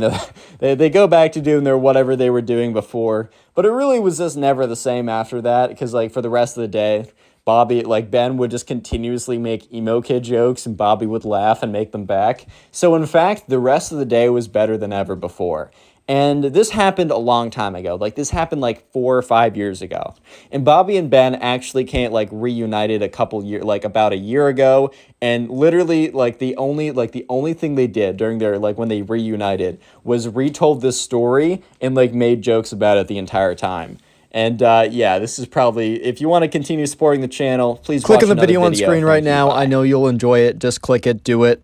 they go back to doing their whatever they were doing before. But it really was just never the same after that, because like for the rest of the day, Ben would just continuously make emo kid jokes, and Bobby would laugh and make them back. So in fact, the rest of the day was better than ever before. And this happened a long time ago. Like this happened like 4 or 5 years ago. And Bobby and Ben actually reunited about a year ago. And literally the only thing they did during their when they reunited was retold this story and made jokes about it the entire time. And this is probably, if you want to continue supporting the channel, please click on the video on screen right now. I know you'll enjoy it. Just click it, do it.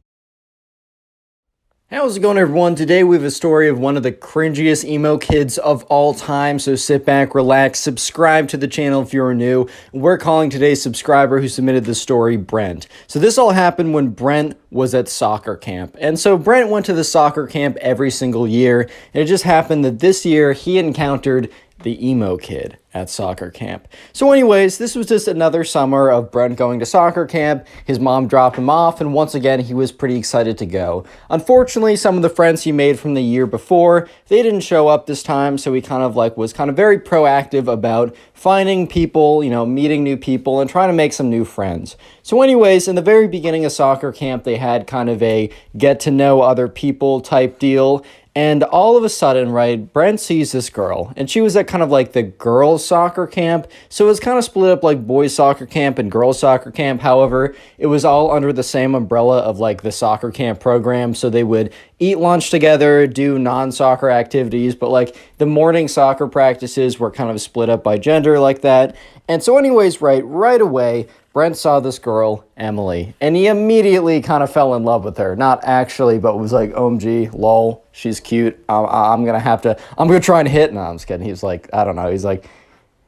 How's it going, everyone? Today we have a story of one of the cringiest emo kids of all time. So sit back, relax, subscribe to the channel if you're new. We're calling today's subscriber who submitted the story Brent. So this all happened when Brent was at soccer camp. And so Brent went to the soccer camp every single year. And it just happened that this year he encountered the emo kid at soccer camp. So anyways, this was just another summer of Brent going to soccer camp. His mom dropped him off, and once again, he was pretty excited to go. Unfortunately, some of the friends he made from the year before, they didn't show up this time, so he was very proactive about finding people, meeting new people, and trying to make some new friends. So anyways, in the very beginning of soccer camp, they had kind of a get to know other people type deal. And all of a sudden, right, Brent sees this girl, and she was at kind of the girls' soccer camp. So it was kind of split up like boys' soccer camp and girls' soccer camp. However, it was all under the same umbrella of the soccer camp program. So they would eat lunch together, do non-soccer activities, but the morning soccer practices were kind of split up by gender like that. And so anyways, right away, Brent saw this girl, Emily, and he immediately kind of fell in love with her. Not actually, but was like, OMG, lol, she's cute. I'm going to try and hit. No, I'm just kidding. He's like, I don't know.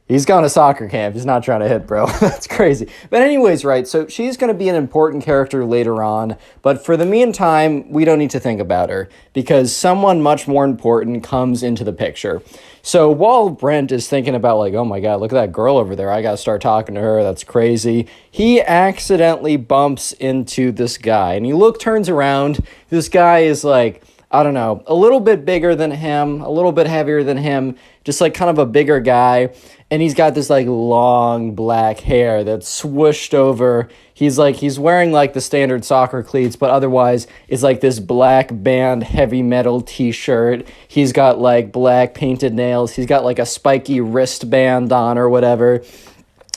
He's going to soccer camp. He's not trying to hit, bro. That's crazy. But anyways, right, so she's going to be an important character later on. But for the meantime, we don't need to think about her because someone much more important comes into the picture. So while Brent is thinking about oh my God, look at that girl over there. I got to start talking to her. That's crazy. He accidentally bumps into this guy. And he turns around. This guy is I don't know, a little bit bigger than him, a little bit heavier than him, just kind of a bigger guy. And he's got this long black hair that's swooshed over. He's wearing the standard soccer cleats, but otherwise it's this black band heavy metal t-shirt. He's got black painted nails. He's got a spiky wristband on or whatever.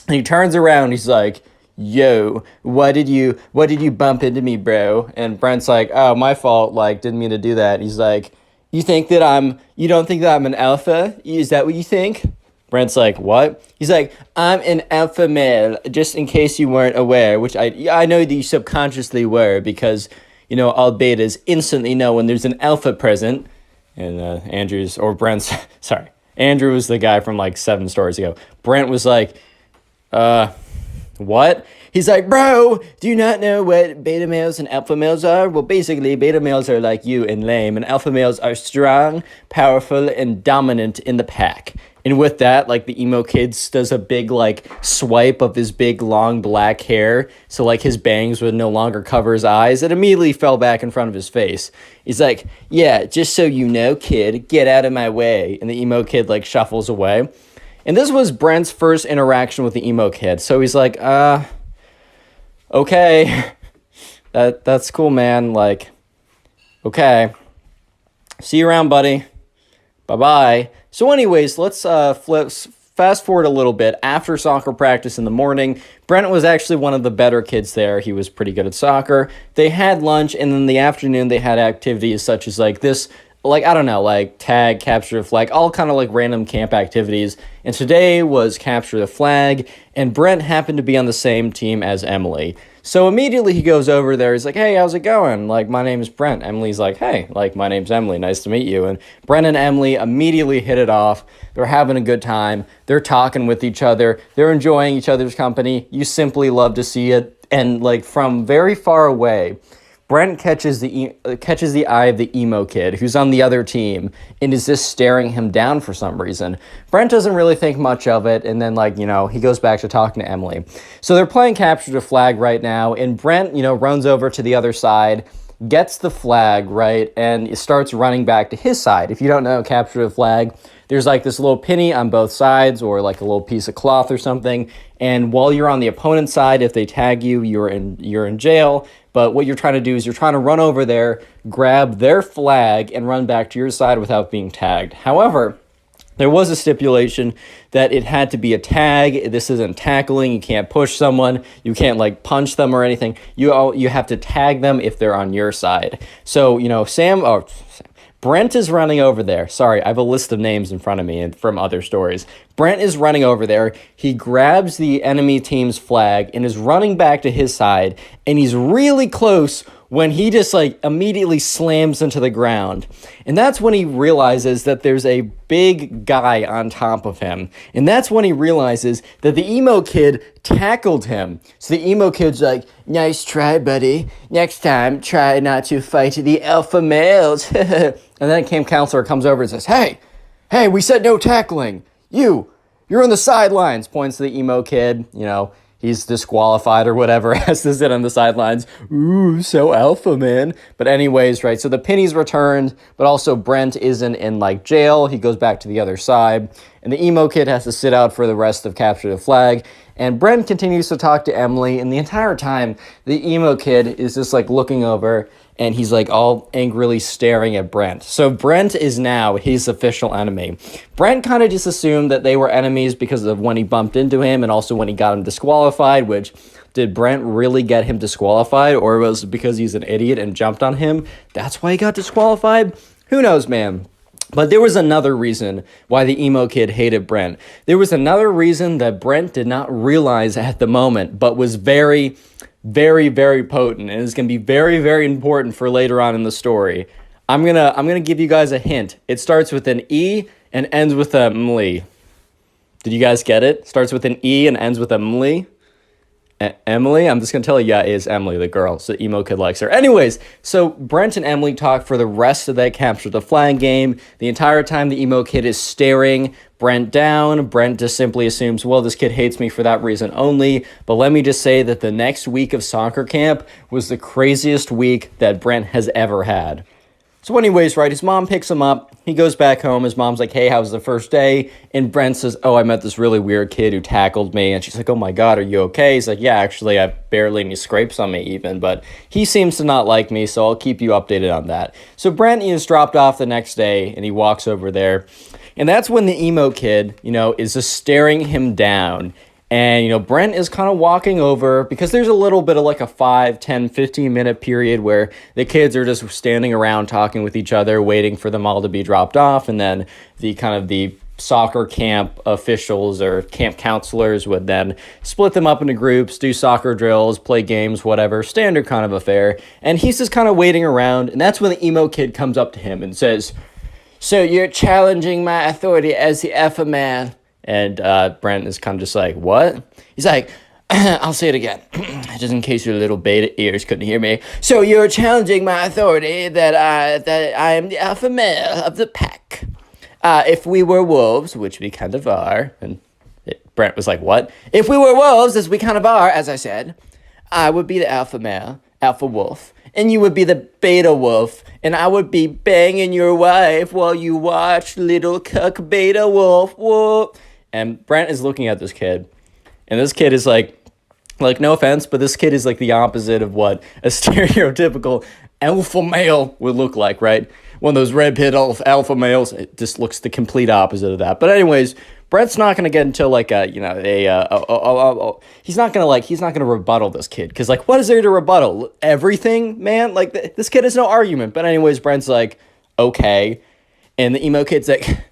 And he turns around, he's like, yo, what did you bump into me, bro? And Brent's like, oh, my fault, didn't mean to do that. He's like, you don't think that I'm an alpha? Is that what you think? Brent's like, what? He's like, I'm an alpha male, just in case you weren't aware, which I know that you subconsciously were, because, all betas instantly know when there's an alpha present. And Andrew was the guy from 7 stories ago. Brent was like, what? He's like, bro, do you not know what beta males and alpha males are? Well, basically, beta males are like you and lame, and alpha males are strong, powerful, and dominant in the pack. And with that, the emo kid does a big, swipe of his big, long, black hair. So, his bangs would no longer cover his eyes. It immediately fell back in front of his face. He's like, yeah, just so you know, kid, get out of my way. And the emo kid, shuffles away. And this was Brent's first interaction with the emo kid. So he's like, okay, that's cool, man. Okay, see you around, buddy. Bye-bye. So anyways, let's fast forward a little bit. After soccer practice in the morning, Brent was actually one of the better kids there. He was pretty good at soccer. They had lunch, and in the afternoon, they had activities such as this like, I don't know, like tag, capture the flag, all kind of like random camp activities. And today was capture the flag, and Brent happened to be on the same team as Emily. So immediately he goes over there. He's like, hey, how's it going? Like, my name is Brent. Emily's like, hey, like, my name's Emily. Nice to meet you. And Brent and Emily immediately hit it off. They're having a good time. They're talking with each other. They're enjoying each other's company. You simply love to see it. And like from very far away, Brent catches the eye of the emo kid who's on the other team and is just staring him down for some reason. Brent doesn't really think much of it, and then, like, he goes back to talking to Emily. So they're playing capture the flag right now, and Brent, runs over to the other side, gets the flag, right, and starts running back to his side. If you don't know capture the flag, there's like this little penny on both sides, or like a little piece of cloth or something, and while you're on the opponent's side, if they tag you, you're in jail. But what you're trying to do is you're trying to run over there, grab their flag, and run back to your side without being tagged. However, there was a stipulation that it had to be a tag. This isn't tackling. You can't push someone. You can't like punch them or anything. You have to tag them if they're on your side. So, Brent is running over there. Sorry, I have a list of names in front of me and from other stories. Brent is running over there. He grabs the enemy team's flag and is running back to his side, and he's really close when he just like immediately slams into the ground. And that's when he realizes that there's a big guy on top of him. And that's when he realizes that the emo kid tackled him. So the emo kid's like, nice try, buddy. Next time, try not to fight the alpha males. And then camp counselor comes over and says, hey, we said no tackling. You're on the sidelines, points to the emo kid, he's disqualified or whatever, has to sit on the sidelines. Ooh, so alpha, man. But anyways, right, so the penny's returned, but also Brent isn't in, like, jail. He goes back to the other side, and the emo kid has to sit out for the rest of capture the flag. And Brent continues to talk to Emily, and the entire time, the emo kid is just, like, looking over, and he's like all angrily staring at Brent. So Brent is now his official enemy. Brent kind of just assumed that they were enemies because of when he bumped into him and also when he got him disqualified, which, did Brent really get him disqualified, or was it because he's an idiot and jumped on him? That's why he got disqualified? Who knows, man? But there was another reason why the emo kid hated Brent. There was another reason that Brent did not realize at the moment, but was very, very, very potent, and is going to be very, very important for later on in the story. I'm gonna give you guys a hint. It starts with an E and ends with a mly. Did you guys get it? Starts with an E and ends with a mly. Emily, I'm just going to tell you, yeah, it is Emily, the girl, so emo kid likes her. Anyways, so Brent and Emily talk for the rest of that capture the flag game. The entire time the emo kid is staring Brent down. Brent just simply assumes, well, this kid hates me for that reason only. But let me just say that the next week of soccer camp was the craziest week that Brent has ever had. So anyways, right, his mom picks him up. He goes back home. His mom's like, hey, how was the first day? And Brent says, oh, I met this really weird kid who tackled me. And she's like, oh my God, are you okay? He's like, yeah, actually, I have barely any scrapes on me even. But he seems to not like me, so I'll keep you updated on that. So Brent is dropped off the next day, and he walks over there. And that's when the emo kid, is just staring him down. And, Brent is kind of walking over because there's a little bit of like a 5, 10, 15-minute period where the kids are just standing around talking with each other, waiting for them all to be dropped off. And then the soccer camp officials or camp counselors would then split them up into groups, do soccer drills, play games, whatever, standard kind of affair. And he's just kind of waiting around. And that's when the emo kid comes up to him and says, so you're challenging my authority as the alpha man. And Brent is kind of just like, what? He's like, I'll say it again, just in case your little beta ears couldn't hear me. So you're challenging my authority that I am the alpha male of the pack. If we were wolves, which we kind of are, and Brent was like, what? If we were wolves, as we kind of are, as I said, I would be the alpha male, alpha wolf, and you would be the beta wolf, and I would be banging your wife while you watch little cuck beta wolf. Whoa. And Brent is looking at this kid, and this kid is like, no offense, but this kid is like the opposite of what a stereotypical alpha male would look like, right? One of those red pit alpha males. It just looks the complete opposite of that. But anyways, Brent's not gonna get into like he's not gonna rebuttal this kid, because like, what is there to rebuttal? Everything, man. Like this kid has no argument. But anyways, Brent's like, okay. And the emo kid's like,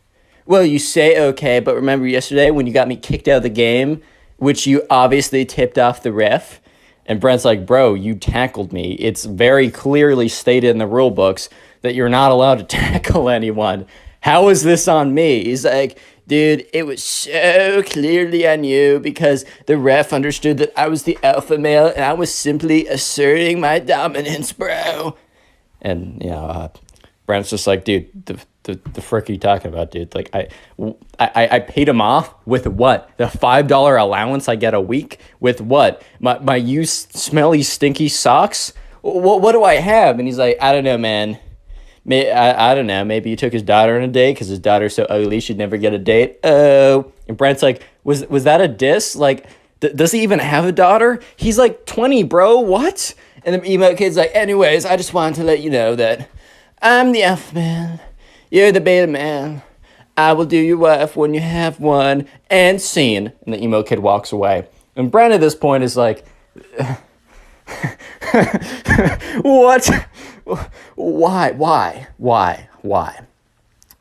well, you say okay, but remember yesterday when you got me kicked out of the game, which you obviously tipped off the ref? And Brent's like, bro, you tackled me. It's very clearly stated in the rule books that you're not allowed to tackle anyone. How is this on me? He's like, dude, it was so clearly on you because the ref understood that I was the alpha male and I was simply asserting my dominance, bro. And, Brent's just like, dude, the frick are you talking about, dude? Like, I paid him off with what? The $5 allowance I get a week? With what? My used smelly, stinky socks? What do I have? And he's like, I don't know, man. I don't know. Maybe he took his daughter on a date because his daughter's so ugly she'd never get a date. Oh. And Brent's like, was that a diss? Like, does he even have a daughter? He's like 20, bro. What? And the emo kid's like, anyways, I just wanted to let you know that I'm the alpha man. You're the beta man. I will do your wife when you have one. And scene. And the emo kid walks away. And Brent at this point is like, what? Why?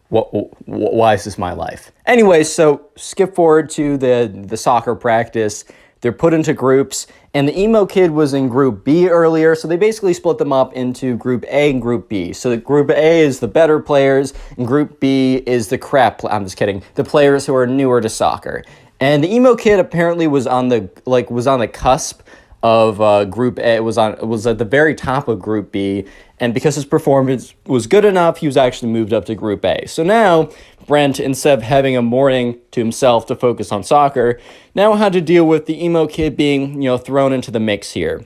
Why is this my life? Anyway, so skip forward to the soccer practice. They're put into groups, and the emo kid was in Group B earlier, so they basically split them up into Group A and Group B. So Group A is the better players, and Group B is the I'm just kidding, the players who are newer to soccer. And the emo kid apparently was on the cusp of Group A. It was at the very top of Group B, and because his performance was good enough, he was actually moved up to Group A. So now Brent, instead of having a morning to himself to focus on soccer, now had to deal with the emo kid being, thrown into the mix here.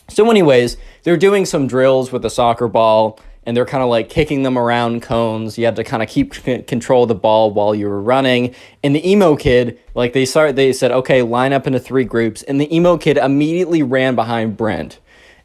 So anyways, they're doing some drills with the soccer ball, and they're kind of like kicking them around cones. You had to kind of keep control of the ball while you were running. And the emo kid, like they said, okay, line up into 3 groups. And the emo kid immediately ran behind Brent.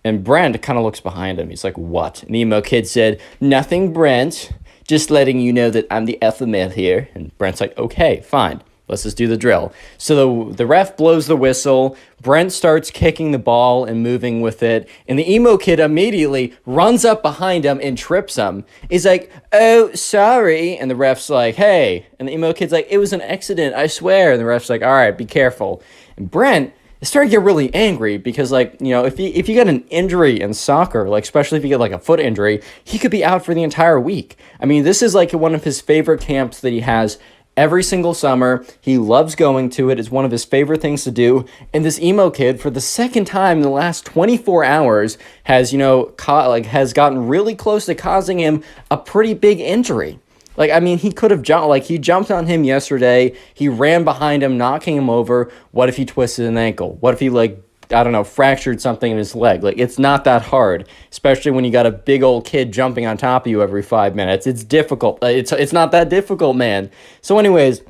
And Brent kind of looks behind him. He's like, what? And the emo kid said, nothing, Brent. Just letting you know that I'm the alpha male here. And Brent's like, okay, fine. Let's just do the drill. So the ref blows the whistle. Brent starts kicking the ball and moving with it. And the emo kid immediately runs up behind him and trips him. He's like, oh, sorry. And the ref's like, hey. And the emo kid's like, it was an accident, I swear. And the ref's like, all right, be careful. And Brent is starting to get really angry because, if you get an injury in soccer, especially if you get a foot injury, he could be out for the entire week. I mean, this is one of his favorite camps that he has every single summer. He loves going to it. It's one of his favorite things to do. And this emo kid, for the second time in the last 24 hours, has, has gotten really close to causing him a pretty big injury. He could have jumped, he jumped on him yesterday. He ran behind him, knocking him over. What if he twisted an ankle? What if he, fractured something in his leg? It's not that hard, especially when you got a big old kid jumping on top of you every 5 minutes. It's difficult. It's not that difficult, man. So anyways,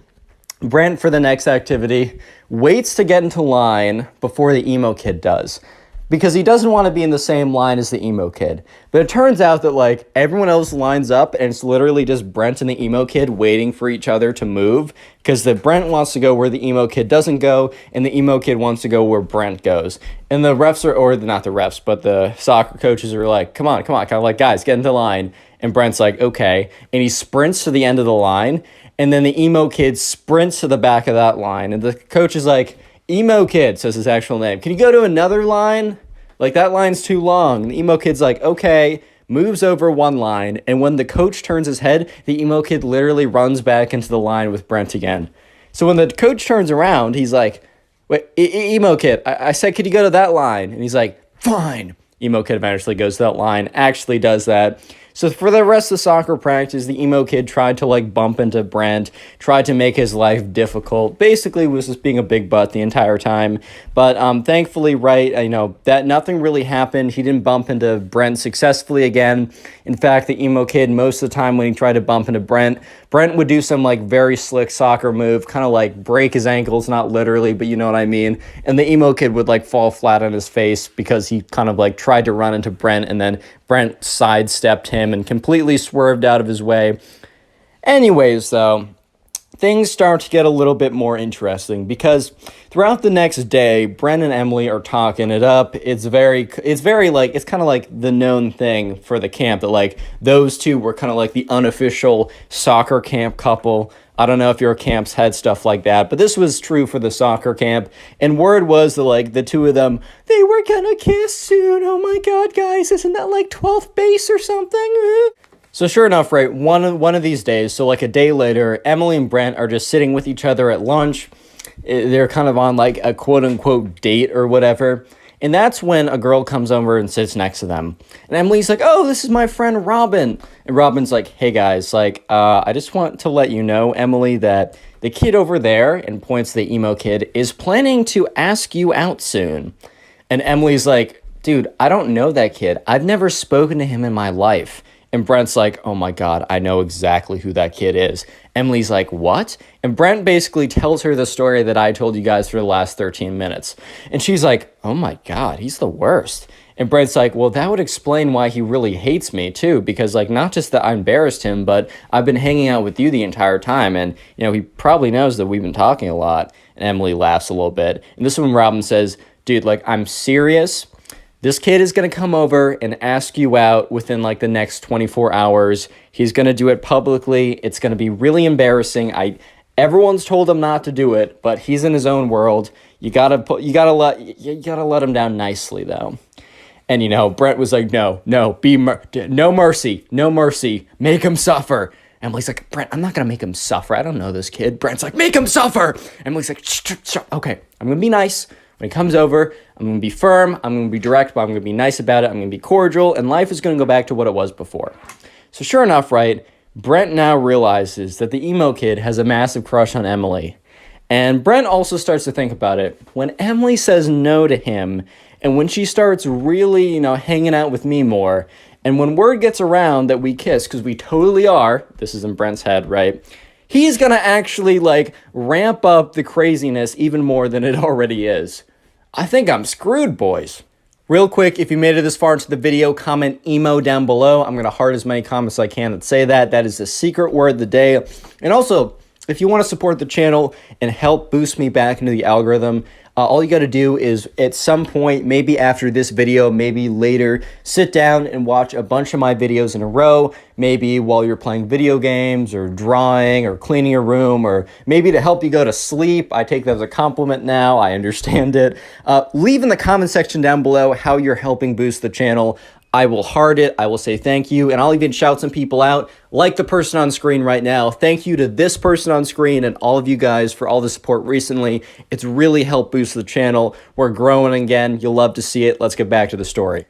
Brent, for the next activity, waits to get into line before the emo kid does, because he doesn't want to be in the same line as the emo kid. But it turns out that, everyone else lines up, and it's literally just Brent and the emo kid waiting for each other to move, because the Brent wants to go where the emo kid doesn't go, and the emo kid wants to go where Brent goes. And the refs not the refs, but the soccer coaches are like, come on, kind of like, guys, get into line. And Brent's like, okay. And he sprints to the end of the line, and then the emo kid sprints to the back of that line. And the coach is like, emo kid, says his actual name, can you go to another line? That line's too long. And the emo kid's like, okay, moves over one line. And when the coach turns his head, the emo kid literally runs back into the line with Brent again. So when the coach turns around, he's like, wait, emo kid, I said, could you go to that line? And he's like, fine. Emo kid eventually goes to that line, actually does that. So for the rest of the soccer practice, the emo kid tried to bump into Brent, tried to make his life difficult, basically was just being a big butt the entire time. But thankfully, that nothing really happened. He didn't bump into Brent successfully again. In fact, the emo kid, most of the time when he tried to bump into Brent would do some very slick soccer move, kind of break his ankles, not literally, but you know what I mean. And the emo kid would fall flat on his face because he kind of tried to run into Brent, and then Brent sidestepped him and completely swerved out of his way. Anyways, though, things start to get a little bit more interesting because throughout the next day, Brent and Emily are talking it up. It's kind of like the known thing for the camp that like those two were kind of like the unofficial soccer camp couple. I don't know if your camps had stuff like that, but this was true for the soccer camp. And word was that like the two of them, they were gonna kiss soon. Oh my God, guys, isn't that like 12th base or something? So sure enough, right, one of these days, so like a day later, Emily and Brent are just sitting with each other at lunch. They're kind of on like a quote-unquote date or whatever. And that's when a girl comes over and sits next to them. And Emily's like, oh, this is my friend Robin. And Robin's like, hey guys, like, I just want to let you know, Emily, that the kid over there, and points to the emo kid, is planning to ask you out soon. And Emily's like, dude, I don't know that kid. I've never spoken to him in my life. And Brent's like, oh my God, I know exactly who that kid is. Emily's like, what? And Brent basically tells her the story that I told you guys for the last 13 minutes. And she's like, oh my God, he's the worst. And Brent's like, well, that would explain why he really hates me too. Because like, not just that I embarrassed him, but I've been hanging out with you the entire time. And, you know, he probably knows that we've been talking a lot. And Emily laughs a little bit. And this is when Robin says, dude, like, I'm serious. This kid is going to come over and ask you out within like the next 24 hours. He's going to do it publicly. It's going to be really embarrassing. Everyone's told him not to do it, but he's in his own world. You got to let him down nicely though. And you know, Brent was like, no mercy. Make him suffer. Emily's like, Brent, I'm not going to make him suffer. I don't know this kid. Brent's like, make him suffer. Emily's like, shh. Okay, I'm going to be nice. When he comes over, I'm going to be firm, I'm going to be direct, but I'm going to be nice about it, I'm going to be cordial, and life is going to go back to what it was before. So sure enough, right, Brent now realizes that the emo kid has a massive crush on Emily. And Brent also starts to think about it. When Emily says no to him, and when she starts really, you know, hanging out with me more, and when word gets around that we kiss, because we totally are, this is in Brent's head, right, he's going to actually, like, ramp up the craziness even more than it already is. I think I'm screwed, boys. Real quick, if you made it this far into the video, comment emo down below. I'm going to heart as many comments as I can that say that. That is the secret word of the day. And also, if you want to support the channel and help boost me back into the algorithm, all you got to do is at some point, maybe after this video, maybe later, sit down and watch a bunch of my videos in a row, maybe while you're playing video games or drawing or cleaning your room, or maybe to help you go to sleep. I take that as a compliment now. I understand it. Leave in the comment section down below how you're helping boost the channel. I will heart it, I will say thank you, and I'll even shout some people out, like the person on screen right now. Thank you to this person on screen and all of you guys for all the support recently. It's really helped boost the channel. We're growing again. You'll love to see it. Let's get back to the story.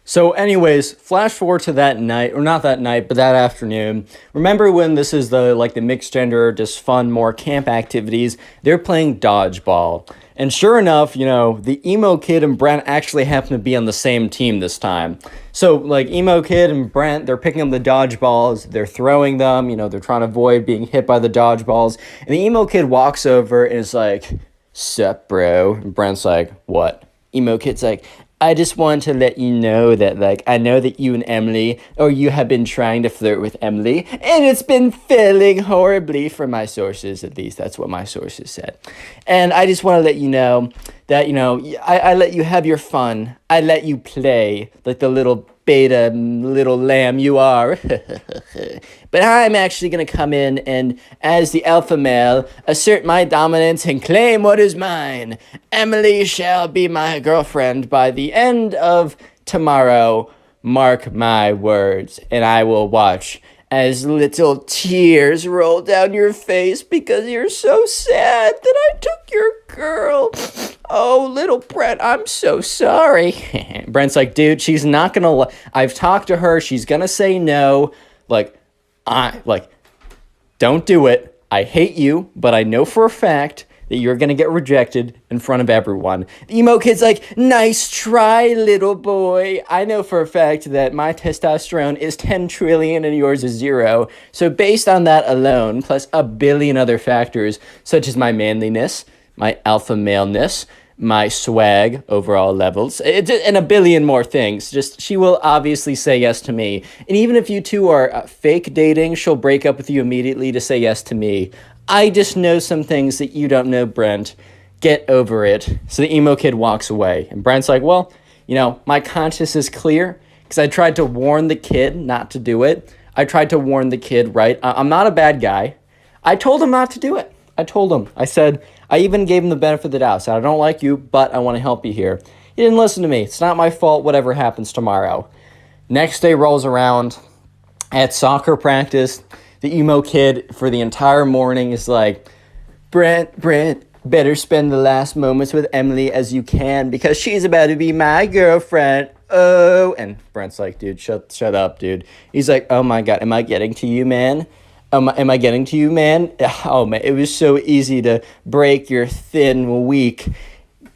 So anyways, flash forward to that night, or not that night, but that afternoon. Remember when this is the mixed gender, just fun, more camp activities, they're playing dodgeball. And sure enough, you know, the emo kid and Brent actually happen to be on the same team this time. So, like, emo kid and Brent, they're picking up the dodgeballs, they're throwing them, you know, they're trying to avoid being hit by the dodgeballs. And the emo kid walks over and is like, sup, bro? And Brent's like, what? Emo kid's like, I just want to let you know that, like, I know that you and Emily, or you have been trying to flirt with Emily, and it's been failing horribly from my sources, at least that's what my sources said. And I just want to let you know that, you know, I let you have your fun. I let you play like the little beta little lamb you are. But I'm actually going to come in and, as the alpha male, assert my dominance and claim what is mine. Emily shall be my girlfriend by the end of tomorrow. Mark my words, and I will watch as little tears roll down your face because you're so sad that I took your girl. Oh, little Brent, I'm so sorry. Brent's like, dude, she's not gonna, I've talked to her, she's gonna say no. Don't do it. I hate you, but I know for a fact that you're gonna get rejected in front of everyone. The emo kid's like, nice try, little boy. I know for a fact that my testosterone is 10 trillion and yours is 0. So based on that alone, plus a billion other factors, such as my manliness, my alpha maleness, my swag, overall levels, and a billion more things. Just, she will obviously say yes to me. And even if you two are fake dating, she'll break up with you immediately to say yes to me. I just know some things that you don't know, Brent. Get over it. So the emo kid walks away. And Brent's like, well, my conscience is clear because I tried to warn the kid not to do it. I tried to warn the kid, right? I'm not a bad guy. I told him not to do it. I told him. I said, I even gave him the benefit of the doubt. I said, I don't like you, but I want to help you here. He didn't listen to me. It's not my fault, whatever happens tomorrow. Next day rolls around. At soccer practice, the emo kid for the entire morning is like, Brent, better spend the last moments with Emily as you can because she's about to be my girlfriend. Oh, and Brent's like, dude, shut up, dude. He's like, oh my God, am I getting to you, man? Am I getting to you, man? Oh man, it was so easy to break your thin, weak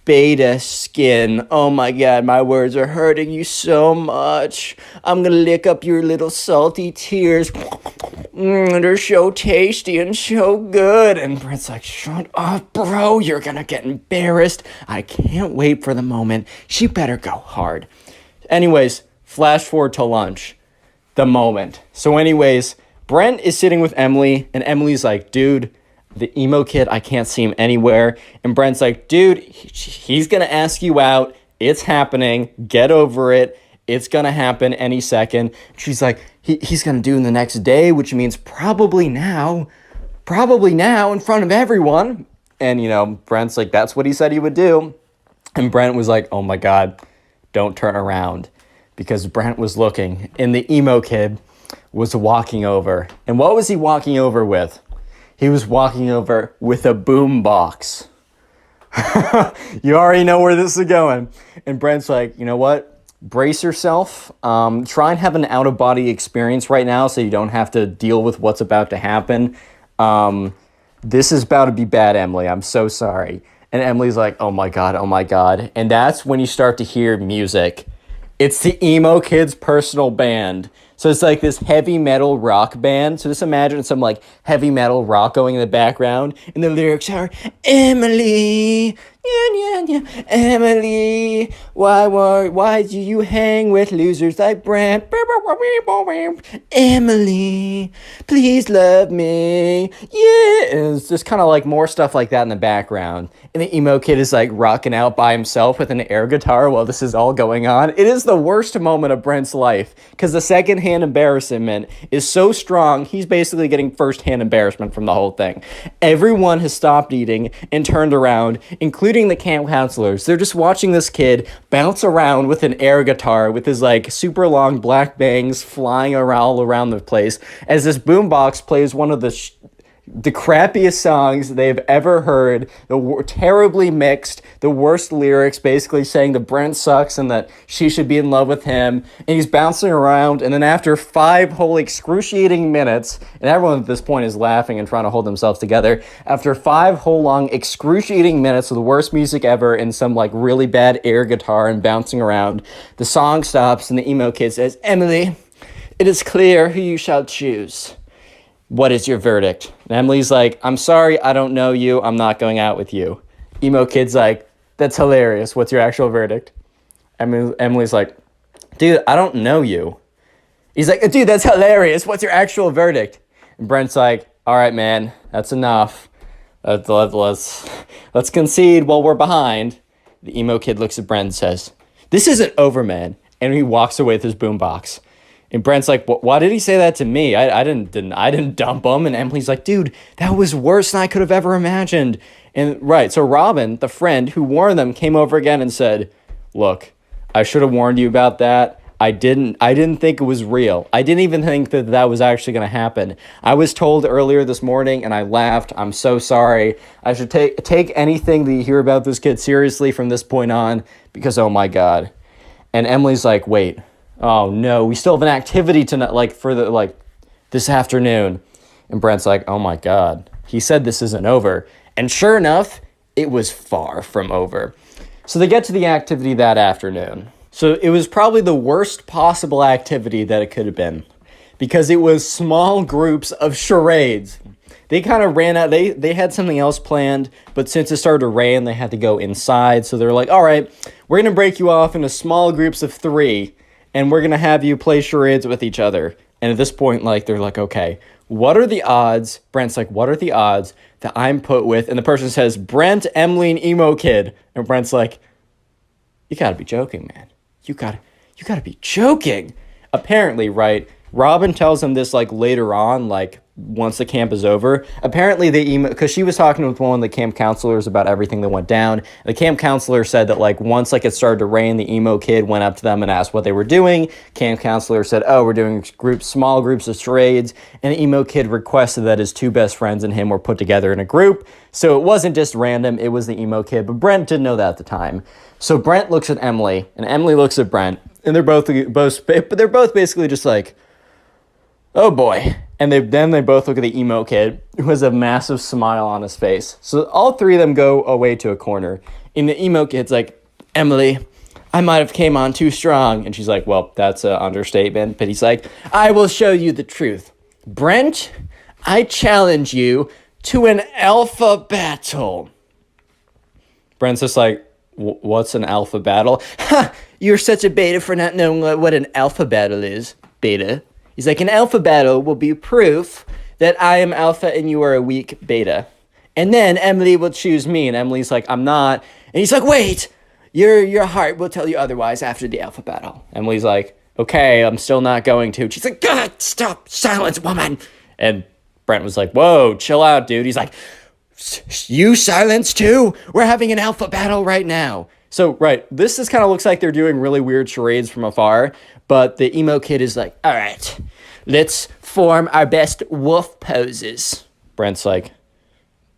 beta skin. Oh my God, my words are hurting you so much. I'm gonna lick up your little salty tears. They're so tasty and so good. And Brent's like, shut up, bro. You're gonna get embarrassed. I can't wait for the moment. She better go hard. Anyways, flash forward to lunch. The moment. So anyways, Brent is sitting with Emily, and Emily's like, dude, the emo kid, I can't see him anywhere. And Brent's like, dude, he's going to ask you out. It's happening. Get over it. It's going to happen any second. She's like, he's going to do it the next day, which means probably now in front of everyone. And, Brent's like, that's what he said he would do. And Brent was like, oh my God, don't turn around. Because Brent was looking, and the emo kid was walking over. And what was he walking over with? He was walking over with a boom box. You already know where this is going. And Brent's like, you know what? Brace yourself. Try and have an out-of-body experience right now so you don't have to deal with what's about to happen. This is about to be bad, Emily. I'm so sorry. And Emily's like, oh my God, oh my God. And that's when you start to hear music. It's the emo kid's personal band. So it's like this heavy metal rock band. So just imagine some like heavy metal rock going in the background. And the lyrics are, Emily, Emily, why do you hang with losers like Brent? Emily, please love me. Yeah. And it's just kind of like more stuff like that in the background. And the emo kid is like rocking out by himself with an air guitar while this is all going on. It is the worst moment of Brent's life because the secondhand embarrassment is so strong, he's basically getting firsthand embarrassment from the whole thing. Everyone has stopped eating and turned around, including the camp counselors. They're just watching this kid bounce around with an air guitar with his like super long black bangs flying all around the place as this boombox plays one of the crappiest songs they've ever heard, terribly mixed, the worst lyrics, basically saying that Brent sucks and that she should be in love with him, and he's bouncing around, and then after 5 whole excruciating minutes, and everyone at this point is laughing and trying to hold themselves together, after 5 whole long excruciating minutes of the worst music ever and some like really bad air guitar and bouncing around, the song stops and the emo kid says, Emily, it is clear who you shall choose. What is your verdict? And Emily's like, I'm sorry, I don't know you. I'm not going out with you. Emo kid's like, that's hilarious. What's your actual verdict? Emily's like, dude, I don't know you. He's like, dude, that's hilarious. What's your actual verdict? And Brent's like, all right, man, that's enough. Let's concede while we're behind. The emo kid looks at Brent and says, this isn't over, man. And he walks away with his boombox. And Brent's like, why did he say that to me? I didn't dump him. And Emily's like, dude, that was worse than I could have ever imagined. And right, so Robin, the friend who warned them, came over again and said, look, I should have warned you about that. I didn't think it was real. I didn't even think that was actually going to happen. I was told earlier this morning and I laughed. I'm so sorry. I should take anything that you hear about this kid seriously from this point on because, oh my God. And Emily's like, wait. Oh no, we still have an activity tonight, this afternoon. And Brent's like, oh my God, he said this isn't over. And sure enough, it was far from over. So they get to the activity that afternoon. So it was probably the worst possible activity that it could have been because it was small groups of charades. They kind of ran out. They had something else planned, but since it started to rain, they had to go inside. So they're like, all right, we're going to break you off into small groups of 3. And we're going to have you play charades with each other. And at this point, they're like, okay, what are the odds? Brent's like, what are the odds that I'm put with? And the person says, Brent, Emily, and emo kid. And Brent's like, you gotta be joking, man. You gotta be joking. Apparently, right, Robin tells him this, like, later on, like, once the camp is over. Apparently, because she was talking with one of the camp counselors about everything that went down. The camp counselor said that, like, once, like, it started to rain, the emo kid went up to them and asked what they were doing. Camp counselor said, oh, we're doing small groups of charades. And the emo kid requested that his two best friends and him were put together in a group. So it wasn't just random, it was the emo kid. But Brent didn't know that at the time. So Brent looks at Emily, and Emily looks at Brent. And they're both basically just like, oh boy. And then they both look at the emo kid, who has a massive smile on his face. So all three of them go away to a corner. And the emo kid's like, Emily, I might have came on too strong. And she's like, well, that's an understatement. But he's like, I will show you the truth. Brent, I challenge you to an alpha battle. Brent's just like, what's an alpha battle? Ha! You're such a beta for not knowing what an alpha battle is. Beta. He's like, an alpha battle will be proof that I am alpha and you are a weak beta. And then Emily will choose me. And Emily's like, I'm not. And he's like, wait, your heart will tell you otherwise after the alpha battle. Emily's like, okay, I'm still not going to. She's like, God, stop, silence, woman. And Brent was like, whoa, chill out, dude. He's like, you silence too? We're having an alpha battle right now. So, right, this just kind of looks like they're doing really weird charades from afar, but the emo kid is like, all right, let's form our best wolf poses. Brent's like,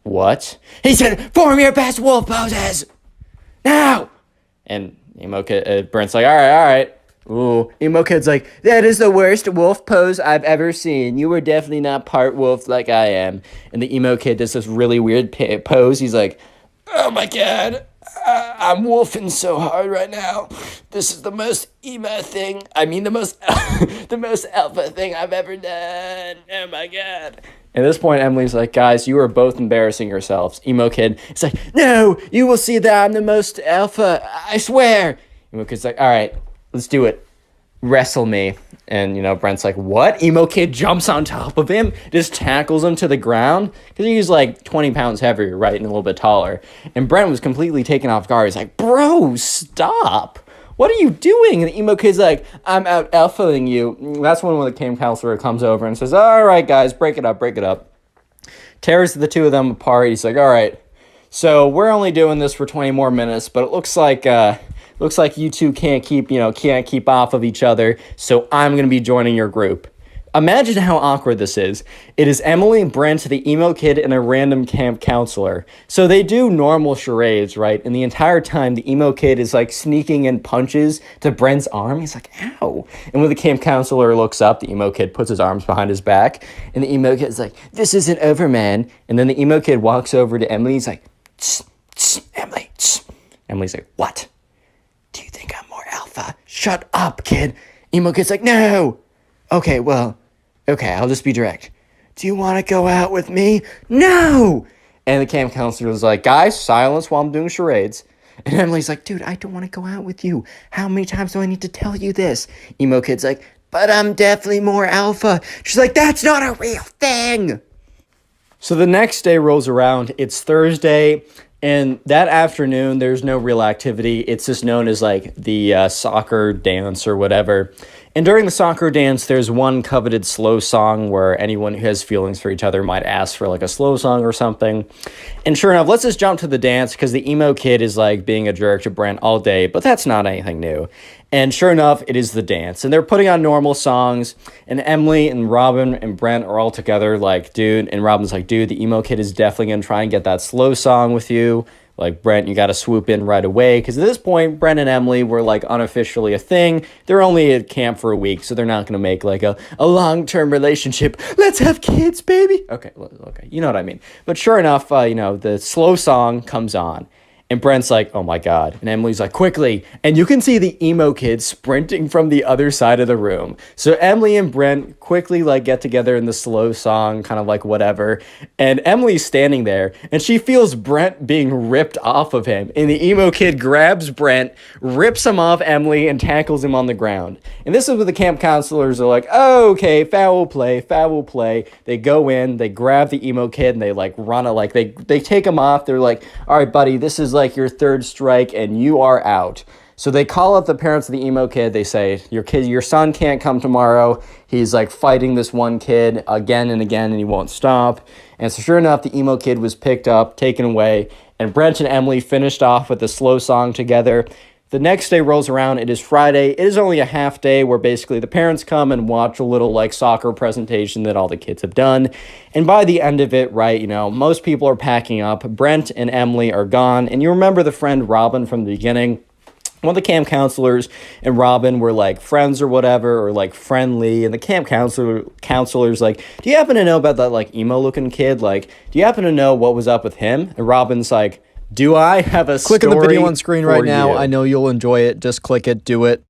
what? He said, form your best wolf poses, now! And emo kid, Brent's like, all right. Ooh, emo kid's like, that is the worst wolf pose I've ever seen. You were definitely not part wolf like I am. And the emo kid does this really weird pose. He's like, oh my God. I'm wolfing so hard right now. This is the most emo thing. I mean, the most alpha thing I've ever done. Oh my God. At this point, Emily's like, guys, you are both embarrassing yourselves. Emo kid, it's like, no, you will see that I'm the most alpha. I swear. Emo kid's like, all right, let's do it. Wrestle me. And, Brent's like, what? Emo kid jumps on top of him, just tackles him to the ground. Because he's like 20 pounds heavier, right? And a little bit taller. And Brent was completely taken off guard. He's like, bro, stop. What are you doing? And the emo kid's like, I'm out alphaing you. That's when the camp counselor comes over and says, all right, guys, break it up. Tears the two of them apart. He's like, all right, so we're only doing this for 20 more minutes, but it looks like you two can't keep off of each other, so I'm going to be joining your group. Imagine how awkward this is. It is Emily, Brent, the emo kid, and a random camp counselor. So they do normal charades, right? And the entire time, the emo kid is like sneaking in punches to Brent's arm. He's like, ow. And when the camp counselor looks up, the emo kid puts his arms behind his back. And the emo kid's like, this isn't over, man. And then the emo kid walks over to Emily. He's like, tss, tss, Emily, tss. Emily's like, what? Do you think I'm more alpha? Shut up, kid. Emo kid's like, no. Okay, I'll just be direct. Do you want to go out with me? No! And the camp counselor was like, guys, silence while I'm doing charades. And Emily's like, dude, I don't want to go out with you. How many times do I need to tell you this? Emo kid's like, but I'm definitely more alpha. She's like, that's not a real thing. So the next day rolls around. It's Thursday. And that afternoon, there's no real activity. It's just known as like the soccer dance or whatever. And during the soccer dance, there's one coveted slow song where anyone who has feelings for each other might ask for like a slow song or something. And sure enough, let's just jump to the dance because the emo kid is like being a jerk to Brent all day, but that's not anything new. And sure enough, it is the dance. And they're putting on normal songs. And Emily and Robin and Brent are all together like, dude. And Robin's like, dude, the emo kid is definitely going to try and get that slow song with you. Like, Brent, you got to swoop in right away. Because at this point, Brent and Emily were, like, unofficially a thing. They're only at camp for a week, so they're not going to make, like, a long-term relationship. Let's have kids, baby. Okay, you know what I mean. But sure enough, the slow song comes on. And Brent's like, oh my God. And Emily's like, quickly. And you can see the emo kid sprinting from the other side of the room. So Emily and Brent quickly like get together in the slow song, kind of like whatever. And Emily's standing there and she feels Brent being ripped off of him. And the emo kid grabs Brent, rips him off Emily, and tackles him on the ground. And this is where the camp counselors are like, oh, okay, foul play, foul play. They go in, they grab the emo kid, and they like run a like they take him off. They're like, all right, buddy, this is like your third strike and you are out. So they call up the parents of the emo kid. They say, your son can't come tomorrow. He's like fighting this one kid again and again and he won't stop. And so sure enough, the emo kid was picked up, taken away, and Brent and Emily finished off with a slow song together. The next day rolls around. It is Friday. It is only a half day where basically the parents come and watch a little like soccer presentation that all the kids have done. And by the end of it, right, most people are packing up. Brent and Emily are gone. And you remember the friend Robin from the beginning? One of the camp counselors and Robin were like friends or whatever, or like friendly. And the camp counselor's like, do you happen to know about that like emo looking kid? Like, do you happen to know what was up with him? And Robin's like, do I have a Click story on the video on screen right now. you? I know you'll enjoy it. Just click it. Do it.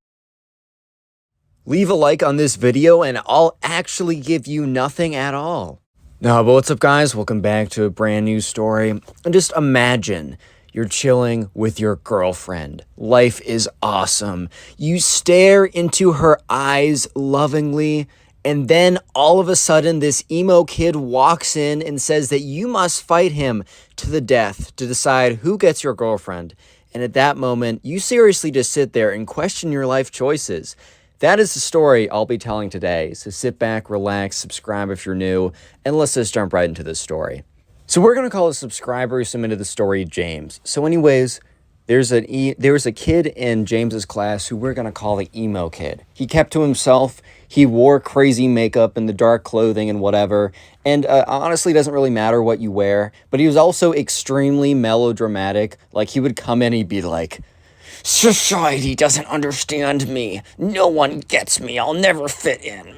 Leave a like on this video and I'll actually give you nothing at all. No, but what's up, guys? Welcome back to a brand new story. And just imagine you're chilling with your girlfriend. Life is awesome. You stare into her eyes lovingly, and then all of a sudden this emo kid walks in and says that you must fight him to the death to decide who gets your girlfriend. And at that moment, you seriously just sit there and question your life choices. That is the story I'll be telling today. So sit back, relax, subscribe if you're new, and let's just jump right into this story. So we're going to call a subscriber who submitted the story James. So anyways, there was a kid in James's class who we're going to call the emo kid. He kept to himself. He wore crazy makeup and the dark clothing and whatever. And honestly, it doesn't really matter what you wear. But he was also extremely melodramatic. Like, he would come in, he'd be like, society doesn't understand me. No one gets me. I'll never fit in.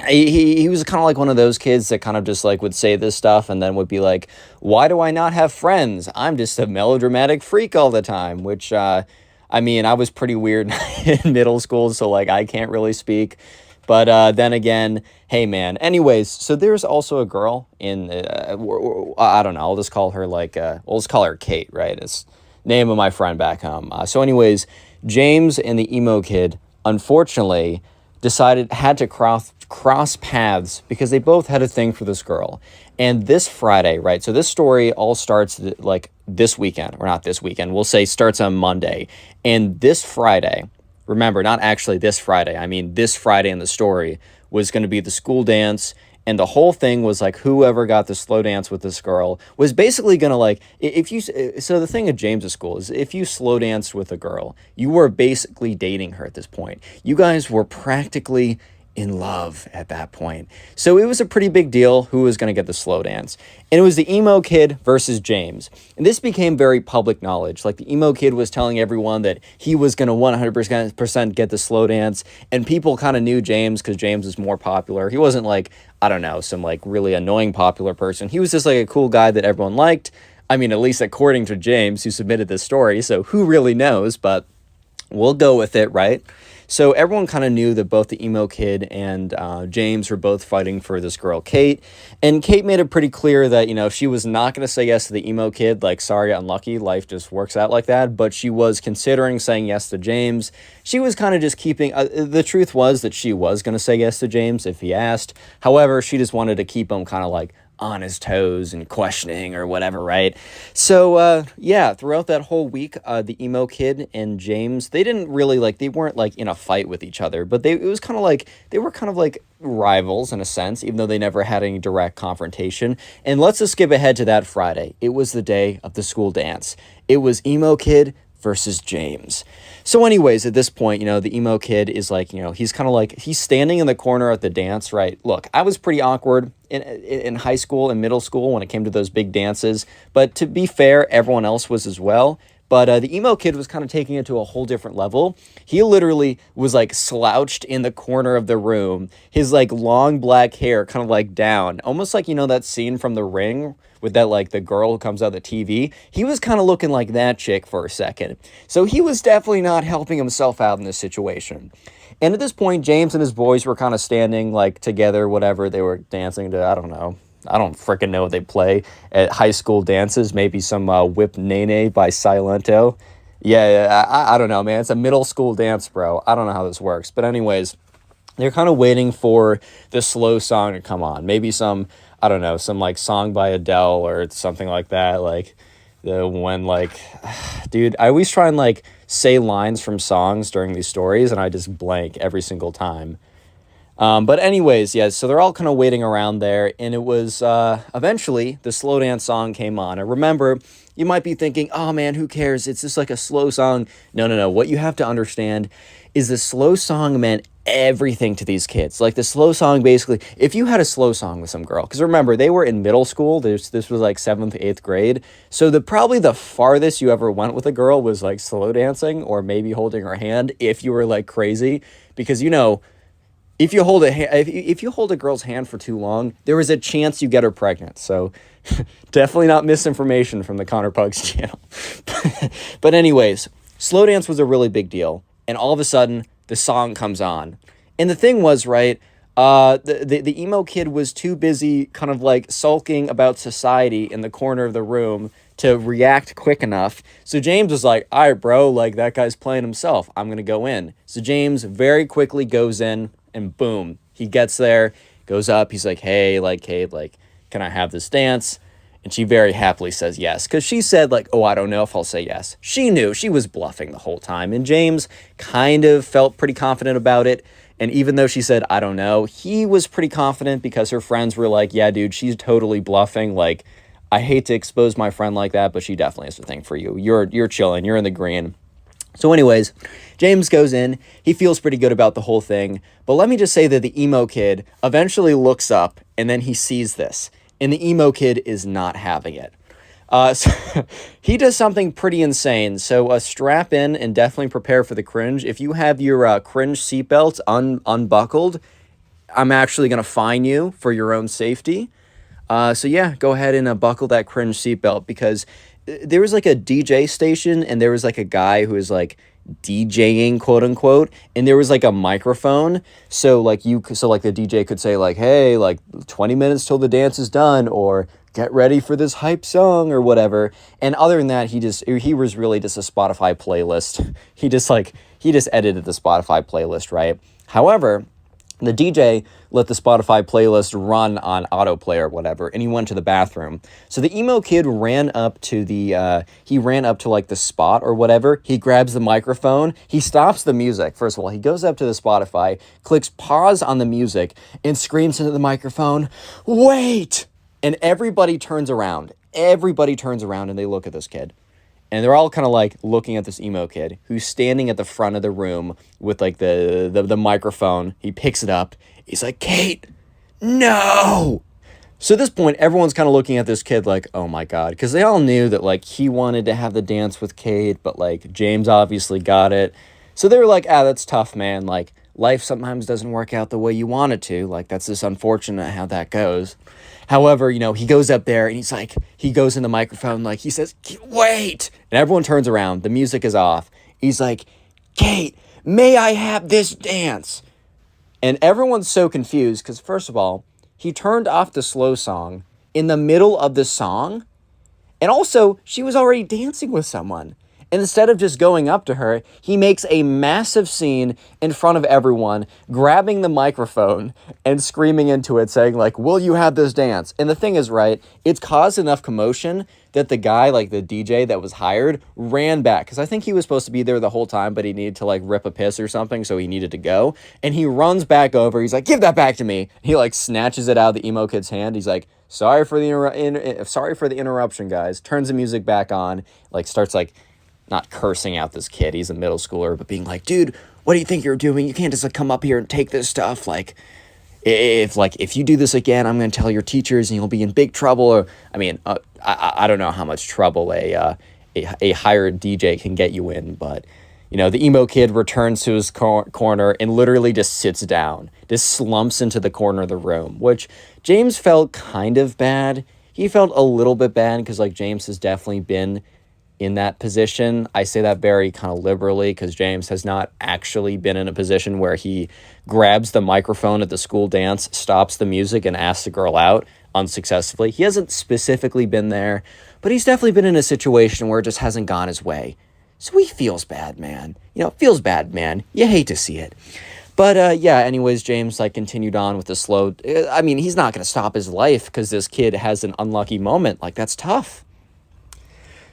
He was kind of like one of those kids that kind of just like would say this stuff and then would be like, why do I not have friends? I'm just a melodramatic freak all the time, which, I was pretty weird in middle school, so like I can't really speak. But then again, hey man. Anyways, so there's also a girl in, I don't know, I'll just call her like, we'll just call her Kate, right? It's name of my friend back home. So anyways, James and the emo kid, unfortunately, had to cross paths because they both had a thing for this girl. And this Friday, right? So this story all starts like this weekend, or not this weekend, we'll say starts on Monday. And this Friday, remember, not actually this Friday, I mean this Friday in the story, was going to be the school dance. And the whole thing was like whoever got the slow dance with this girl was basically going to like, so the thing at James's school is if you slow danced with a girl, you were basically dating her at this point. You guys were practically in love at that point. So it was a pretty big deal who was going to get the slow dance. And it was the emo kid versus James. And this became very public knowledge. Like the emo kid was telling everyone that he was going to 100% get the slow dance. And people kind of knew James because James was more popular. He wasn't like, I don't know, some like really annoying popular person. He was just like a cool guy that everyone liked. I mean, at least according to James, who submitted this story. So who really knows? But we'll go with it, right? So everyone kind of knew that both the emo kid and James were both fighting for this girl, Kate. And Kate made it pretty clear that, if she was not going to say yes to the emo kid, like, sorry, unlucky, life just works out like that. But she was considering saying yes to James. She was kind of just keeping, the truth was that she was going to say yes to James if he asked. However, she just wanted to keep him kind of like on his toes and questioning or whatever, right? So, yeah, throughout that whole week, the emo kid and James, they weren't like in a fight with each other, but they were kind of like rivals in a sense, even though they never had any direct confrontation. And let's just skip ahead to that Friday. It was the day of the school dance. It was emo kid versus James. So anyways, at this point, the emo kid is like, he's kind of like, he's standing in the corner at the dance, right? Look, I was pretty awkward in high school and middle school when it came to those big dances. But to be fair, everyone else was as well. But the emo kid was kind of taking it to a whole different level. He literally was like slouched in the corner of the room. His like long black hair kind of like down. Almost like, that scene from The Ring with that, like, the girl who comes out of the TV. He was kind of looking like that chick for a second. So he was definitely not helping himself out in this situation. And at this point, James and his boys were kind of standing, like, together, whatever. They were dancing to, I don't know. I don't freaking know what they play at high school dances. Maybe some Whip Nene by Silento. Yeah, I don't know, man. It's a middle school dance, bro. I don't know how this works. But anyways, they're kind of waiting for the slow song to come on. Maybe some, I don't know, some like song by Adele or something like that. Like the one like, dude, I always try and like say lines from songs during these stories and I just blank every single time. But anyways, yeah, so they're all kind of waiting around there, and it was eventually the slow dance song came on. And remember, you might be thinking, oh man, who cares? It's just like a slow song. No. What you have to understand is the slow song meant everything to these kids. Like the slow song, basically, if you had a slow song with some girl, because remember, they were in middle school. This was like 7th, 8th grade. So probably the farthest you ever went with a girl was like slow dancing or maybe holding her hand if you were like crazy, because if you hold if you hold a girl's hand for too long, there is a chance you get her pregnant. So definitely not misinformation from the Connor Pugs channel. But anyways, slow dance was a really big deal. And all of a sudden, the song comes on. And the thing was, right, the emo kid was too busy kind of like sulking about society in the corner of the room to react quick enough. So James was like, all right, bro, like that guy's playing himself. I'm going to go in. So James very quickly goes in. And boom, he gets there, goes up. He's like, hey, like, Kate, like, can I have this dance? And she very happily says yes. Because she said, like, oh, I don't know if I'll say yes. She knew. She was bluffing the whole time. And James kind of felt pretty confident about it. And even though she said, I don't know, he was pretty confident because her friends were like, yeah, dude, she's totally bluffing. Like, I hate to expose my friend like that, but she definitely has a thing for you. You're chilling. You're in the green. So anyways, James goes in. He feels pretty good about the whole thing. But let me just say that the emo kid eventually looks up and then he sees this. And the emo kid is not having it. So he does something pretty insane. So strap in and definitely prepare for the cringe. If you have your cringe seatbelt unbuckled, I'm actually going to fine you for your own safety. So yeah, go ahead and buckle that cringe seatbelt, because there was like a DJ station and there was like a guy who was like DJing, quote unquote, and there was like a microphone. So like the DJ could say like, hey, like 20 minutes till the dance is done, or get ready for this hype song or whatever. And other than that, he was really just a Spotify playlist. He just edited the Spotify playlist, right? However, the DJ let the Spotify playlist run on autoplay or whatever, and he went to the bathroom. So the emo kid ran up to like the spot or whatever. He grabs the microphone. He stops the music. First of all, he goes up to the Spotify, clicks pause on the music, and screams into the microphone, "Wait!" And everybody turns around. Everybody turns around and they look at this kid. And they're all kind of like looking at this emo kid who's standing at the front of the room with like the microphone. He picks it up. He's like, Kate, no. So at this point, everyone's kind of looking at this kid like, oh my God. Because they all knew that like he wanted to have the dance with Kate, but like James obviously got it. So they were like, that's tough, man. Like life sometimes doesn't work out the way you want it to. Like that's just unfortunate how that goes. However, he goes up there and he's like, he goes in the microphone, like he says, wait. And everyone turns around. The music is off. He's like, Kate, may I have this dance? And everyone's so confused because, first of all, he turned off the slow song in the middle of the song. And also, she was already dancing with someone. And instead of just going up to her, he makes a massive scene in front of everyone, grabbing the microphone and screaming into it, saying like, will you have this dance? And the thing is, right, it's caused enough commotion that the guy, like the DJ that was hired, ran back. Because I think he was supposed to be there the whole time, but he needed to like rip a piss or something, so he needed to go. And he runs back over. He's like, give that back to me. He like snatches it out of the emo kid's hand. He's like, sorry for the interruption, guys. Turns the music back on, like starts like, not cursing out this kid, he's a middle schooler, but being like, dude, what do you think you're doing? You can't just like come up here and take this stuff. Like, if you do this again, I'm going to tell your teachers and you'll be in big trouble. Or, I mean, I don't know how much trouble a hired DJ can get you in, but, the emo kid returns to his corner and literally just sits down, just slumps into the corner of the room, which James felt kind of bad he felt a little bit bad because, like, James has definitely been in that position. I say that very kind of liberally because James has not actually been in a position where he grabs the microphone at the school dance, stops the music, and asks the girl out unsuccessfully. He hasn't specifically been there, but he's definitely been in a situation where it just hasn't gone his way. So he feels bad, man. You know, feels bad, man. You hate to see it. But yeah, anyways, James like continued on with the slow. I mean, he's not going to stop his life because this kid has an unlucky moment. Like, that's tough.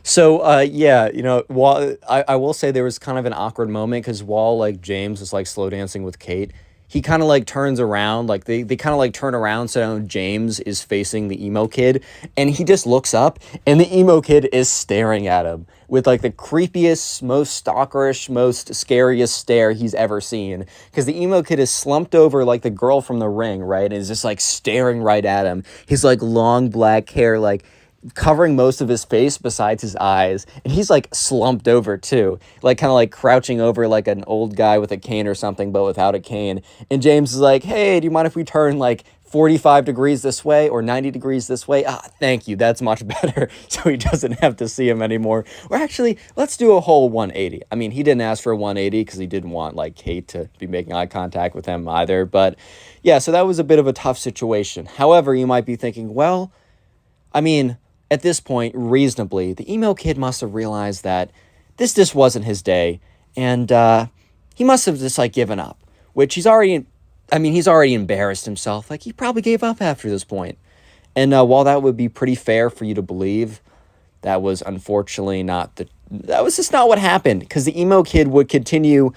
So, yeah, you know, while I will say there was kind of an awkward moment because while, like, James is, like, slow dancing with Kate, he kind of, like, turns around, like, they kind of, like, turn around so James is facing the emo kid, and he just looks up, and the emo kid is staring at him with, like, the creepiest, most stalkerish, most scariest stare he's ever seen, because the emo kid is slumped over, like, the girl from The Ring, right, and is just, like, staring right at him. His, like, long black hair, like, covering most of his face besides his eyes, and he's like slumped over too, like kind of like crouching over like an old guy with a cane or something but without a cane. And James is like, hey, do you mind if we turn like 45 degrees this way or 90 degrees this way? Thank you, that's much better. So he doesn't have to see him anymore. Or actually, let's do a whole 180. I mean, he didn't ask for a 180 because he didn't want like Kate to be making eye contact with him either. But yeah, so that was a bit of a tough situation. However, you might be thinking, well, I mean, at this point, reasonably, the emo kid must have realized that this just wasn't his day, and he must have just, like, given up, which he's already embarrassed himself. Like, he probably gave up after this point. And while that would be pretty fair for you to believe, that was unfortunately that was just not what happened, because the emo kid would continue.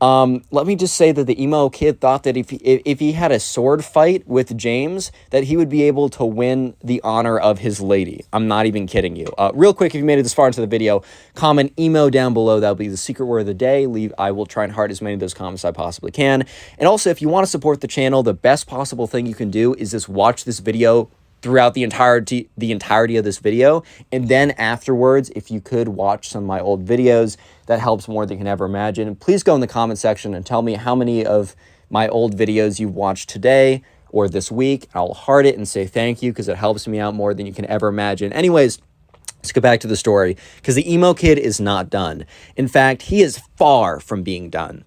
Let me just say that the emo kid thought that if he had a sword fight with James, that he would be able to win the honor of his lady. I'm not even kidding you. Real quick, if you made it this far into the video, comment emo down below. That'll be the secret word of the day. I will try and heart as many of those comments as I possibly can. And also, if you want to support the channel, the best possible thing you can do is just watch this video throughout the entirety of this video, and then afterwards, if you could watch some of my old videos, that helps more than you can ever imagine. Please go in the comment section and tell me how many of my old videos you've watched today or this week. I'll heart it and say thank you because it helps me out more than you can ever imagine. Anyways, let's go back to the story, because the emo kid is not done. In fact, he is far from being done.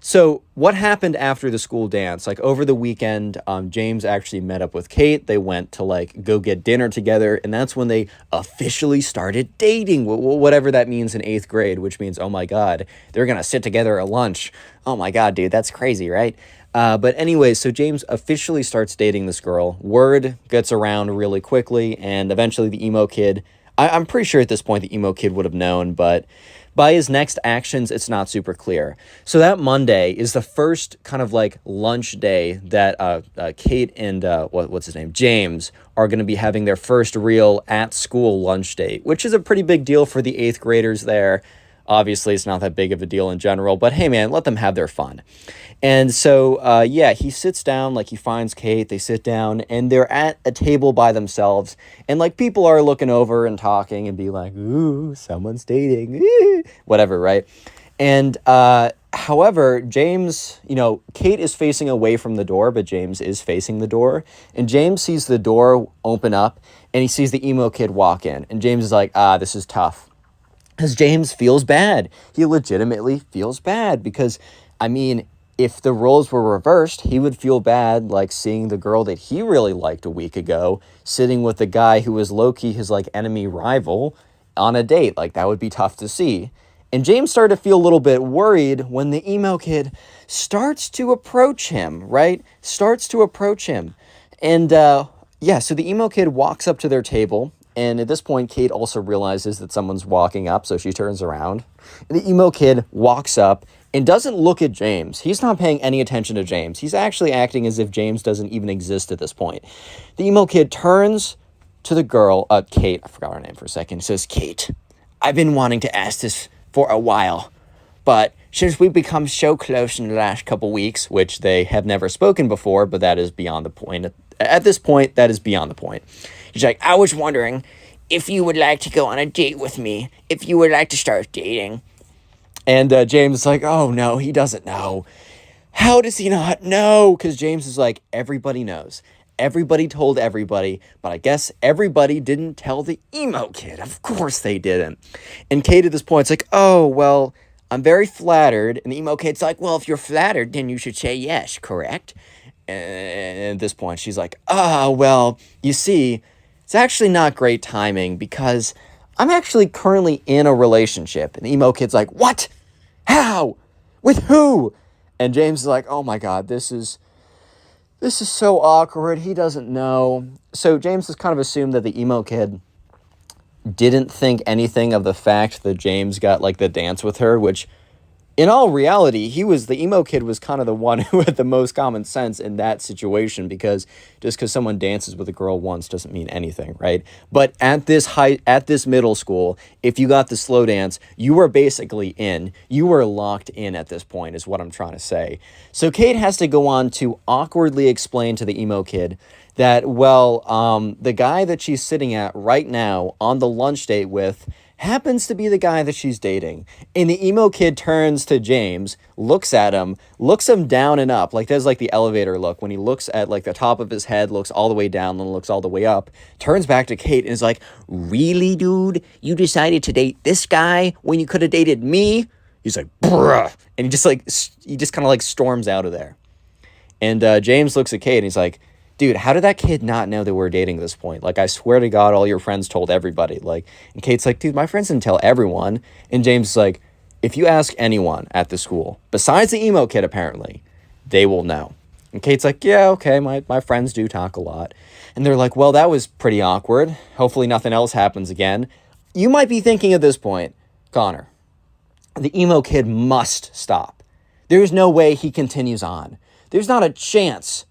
So what happened after the school dance? Like, over the weekend, James actually met up with Kate. They went to, like, go get dinner together, and that's when they officially started dating, whatever that means in 8th grade, which means, oh my god, they're gonna sit together at lunch. Oh my god, dude, that's crazy, right? But anyway, so James officially starts dating this girl. Word gets around really quickly, and eventually the emo kid, I'm pretty sure at this point the emo kid would have known, but by his next actions, it's not super clear. So that Monday is the first kind of like lunch day that Kate and what's his name, James, are going to be having their first real at-school lunch date, which is a pretty big deal for the 8th graders there. Obviously, it's not that big of a deal in general, but hey, man, let them have their fun. And so, yeah, he sits down, like, he finds Kate, they sit down, and they're at a table by themselves, and, like, people are looking over and talking and be like, ooh, someone's dating, whatever, right? And, however, James, you know, Kate is facing away from the door, but James is facing the door, and James sees the door open up, and he sees the emo kid walk in, and James is like, this is tough. Because James feels bad. He legitimately feels bad because, I mean, if the roles were reversed, he would feel bad, like, seeing the girl that he really liked a week ago sitting with the guy who was low-key his, like, enemy rival on a date. Like, that would be tough to see. And James started to feel a little bit worried when the emo kid starts to approach him, right? Starts to approach him. And, yeah, so the emo kid walks up to their table. And at this point, Kate also realizes that someone's walking up, so she turns around. And the emo kid walks up and doesn't look at James. He's not paying any attention to James. He's actually acting as if James doesn't even exist at this point. The emo kid turns to the girl, Kate, I forgot her name for a second, says, Kate, I've been wanting to ask this for a while, but since we've become so close in the last couple weeks, which they have never spoken before, but that is beyond the point. At this point, that is beyond the point. He's like, I was wondering if you would like to go on a date with me, if you would like to start dating. And James is like, oh, no, he doesn't know. How does he not know? Because James is like, everybody knows. Everybody told everybody, but I guess everybody didn't tell the emo kid. Of course they didn't. And Kate at this point is like, oh, well, I'm very flattered. And the emo kid's like, well, if you're flattered, then you should say yes, correct? And at this point, she's like, well, you see, it's actually not great timing because I'm actually currently in a relationship. And the emo kid's like, what? How? With who? And James is like, oh my God, this is so awkward. He doesn't know. So James has kind of assumed that the emo kid didn't think anything of the fact that James got like the dance with her, which in all reality, the emo kid was kind of the one who had the most common sense in that situation, because just because someone dances with a girl once doesn't mean anything, right? But at this middle school, if you got the slow dance, you were basically in. You were locked in at this point, is what I'm trying to say. So Kate has to go on to awkwardly explain to the emo kid that, well, the guy that she's sitting at right now on the lunch date with happens to be the guy that she's dating. And the emo kid turns to James, looks at him, looks him down and up, like does like the elevator look when he looks at like the top of his head, looks all the way down, then looks all the way up, turns back to Kate and is like, really, dude? You decided to date this guy when you could have dated me? He's like, bruh. And he just kind of like storms out of there. And James looks at Kate and he's like, dude, how did that kid not know that we're dating at this point? Like, I swear to God, all your friends told everybody. Like, and Kate's like, dude, my friends didn't tell everyone. And James is like, if you ask anyone at the school, besides the emo kid, apparently, they will know. And Kate's like, yeah, okay, my friends do talk a lot. And they're like, well, that was pretty awkward. Hopefully nothing else happens again. You might be thinking at this point, Connor, the emo kid must stop. There's no way he continues on. There's not a chance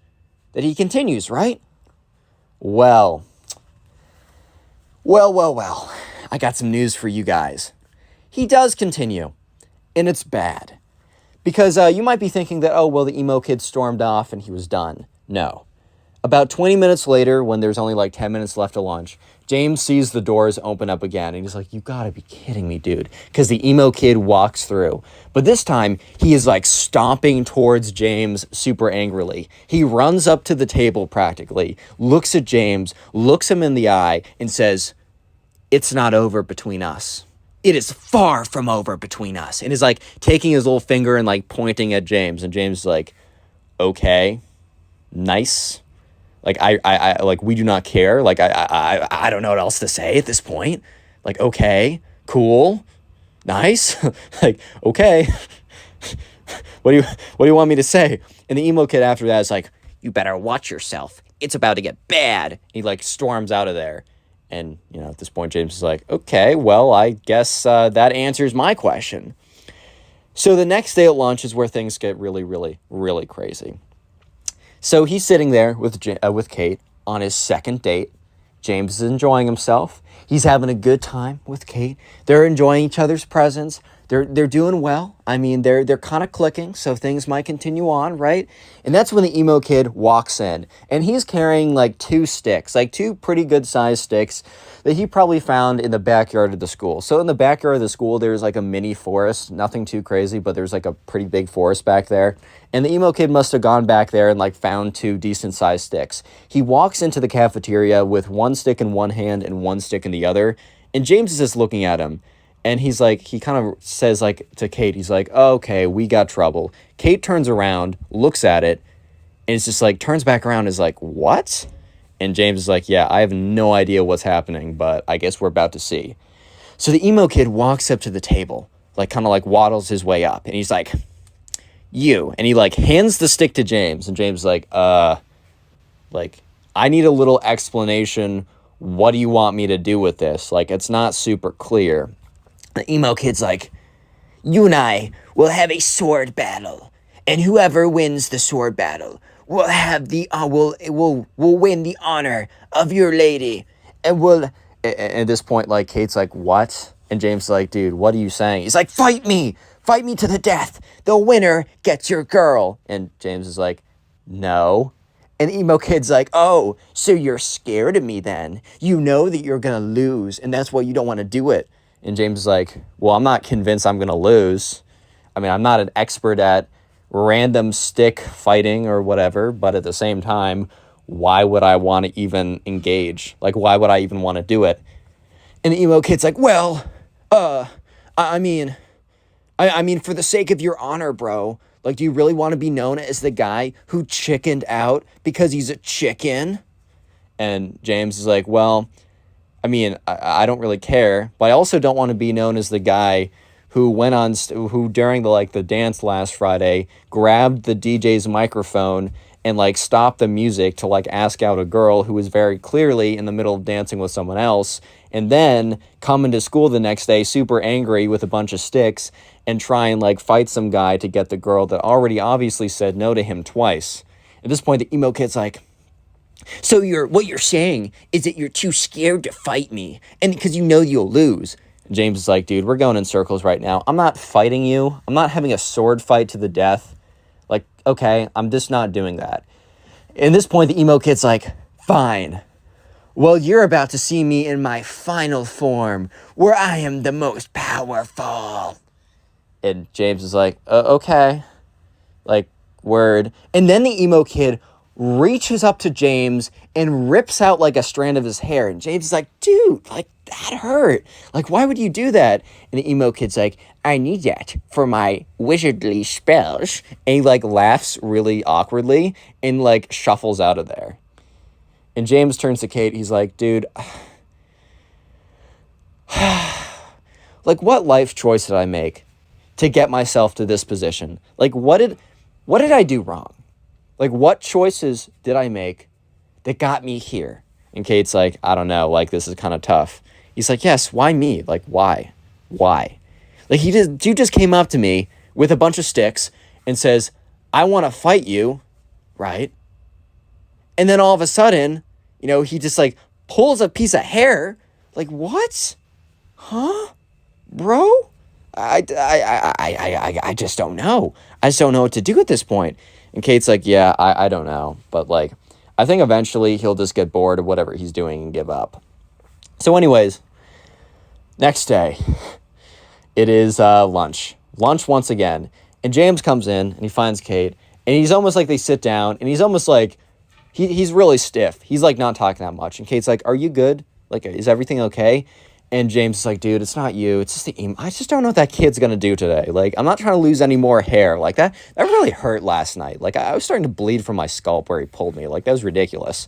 that he continues, right? Well. I got some news for you guys. He does continue, and it's bad. Because you might be thinking that, oh, well, the emo kid stormed off and he was done. No. About 20 minutes later, when there's only like 10 minutes left of lunch, James sees the doors open up again, and he's like, you gotta be kidding me, dude. Because the emo kid walks through. But this time, he is like stomping towards James super angrily. He runs up to the table practically, looks at James, looks him in the eye, and says, it's not over between us. It is far from over between us. And is like taking his little finger and like pointing at James. And James is like, okay, nice. Like, I like, we do not care. Like, I don't know what else to say at this point. Like, okay, cool, nice. Like, okay, what do you want me to say? And the emo kid after that is like, you better watch yourself. It's about to get bad. He like storms out of there. And, you know, at this point, James is like, okay, well, I guess that answers my question. So the next day at lunch is where things get really, really, really crazy. So he's sitting there with Kate on his second date. James is enjoying himself. He's having a good time with Kate. They're enjoying each other's presence. They're doing well. I mean, they're kind of clicking, so things might continue on, right? And that's when the emo kid walks in, and he's carrying like two sticks, like two pretty good sized sticks that he probably found in the backyard of the school. So in the backyard of the school, there's like a mini forest, nothing too crazy, but there's like a pretty big forest back there. And the emo kid must have gone back there and like found two decent sized sticks. He walks into the cafeteria with one stick in one hand and one stick in the other, and James is just looking at him. And he's like, he kind of says like to Kate, he's like, oh, okay, we got trouble. Kate turns around, looks at it, and it's just like, turns back around and is like, what? And James is like, yeah, I have no idea what's happening, but I guess we're about to see. So the emo kid walks up to the table, like kind of like waddles his way up, and he's like, you. And he like hands the stick to James, and James is like, I need a little explanation. What do you want me to do with this? Like, it's not super clear. The emo kid's like, you and I will have a sword battle, and whoever wins the sword battle will have will win the honor of your lady, and will. At this point, like Kate's like, what? And James is like, dude, what are you saying? He's like, fight me to the death. The winner gets your girl. And James is like, no. And the emo kid's like, oh, so you're scared of me then? You know that you're gonna lose, and that's why you don't want to do it. And James is like, well, I'm not convinced I'm going to lose. I mean, I'm not an expert at random stick fighting or whatever, but at the same time, why would I want to even engage? Like, why would I even want to do it? And the emo kid's like, well, I mean, for the sake of your honor, bro, like, do you really want to be known as the guy who chickened out because he's a chicken? And James is like, well, I mean, I don't really care, but I also don't want to be known as the guy who went on, who during the dance last Friday grabbed the DJ's microphone and like stopped the music to like ask out a girl who was very clearly in the middle of dancing with someone else, and then come into school the next day super angry with a bunch of sticks and try and like fight some guy to get the girl that already obviously said no to him twice. At this point, the emo kid's like, so what you're saying is that you're too scared to fight me, and because you know you'll lose. James is like, dude, we're going in circles right now. I'm not fighting you. I'm not having a sword fight to the death. Like, okay, I'm just not doing that. At this point, the emo kid's like, fine. Well, you're about to see me in my final form, where I am the most powerful. And James is like, okay. Like, word. And then the emo kid reaches up to James and rips out like a strand of his hair. And James is like, dude, like, that hurt. Like, why would you do that? And the emo kid's like, I need that for my wizardly spells. And he like laughs really awkwardly and like shuffles out of there. And James turns to Kate. He's like, dude, like, what life choice did I make to get myself to this position? Like, what did I do wrong? Like, what choices did I make that got me here? And Kate's like, I don't know. Like, this is kind of tough. He's like, yes, why me? Like, why? Why? Like, you just came up to me with a bunch of sticks and says, I want to fight you, right? And then all of a sudden, you know, he just like pulls a piece of hair. Like, what? Huh? Bro? I just don't know. I just don't know what to do at this point. And Kate's like, yeah, I don't know. But like, I think eventually he'll just get bored of whatever he's doing and give up. So anyways, next day, it is lunch. Lunch once again. And James comes in and he finds Kate. And he's almost like they sit down. And he's almost like, he's really stiff. He's like not talking that much. And Kate's like, are you good? Like, is everything okay? And James is like, dude, it's not you. It's just the emo. I just don't know what that kid's going to do today. Like, I'm not trying to lose any more hair. Like, that really hurt last night. Like, I was starting to bleed from my scalp where he pulled me. Like, that was ridiculous.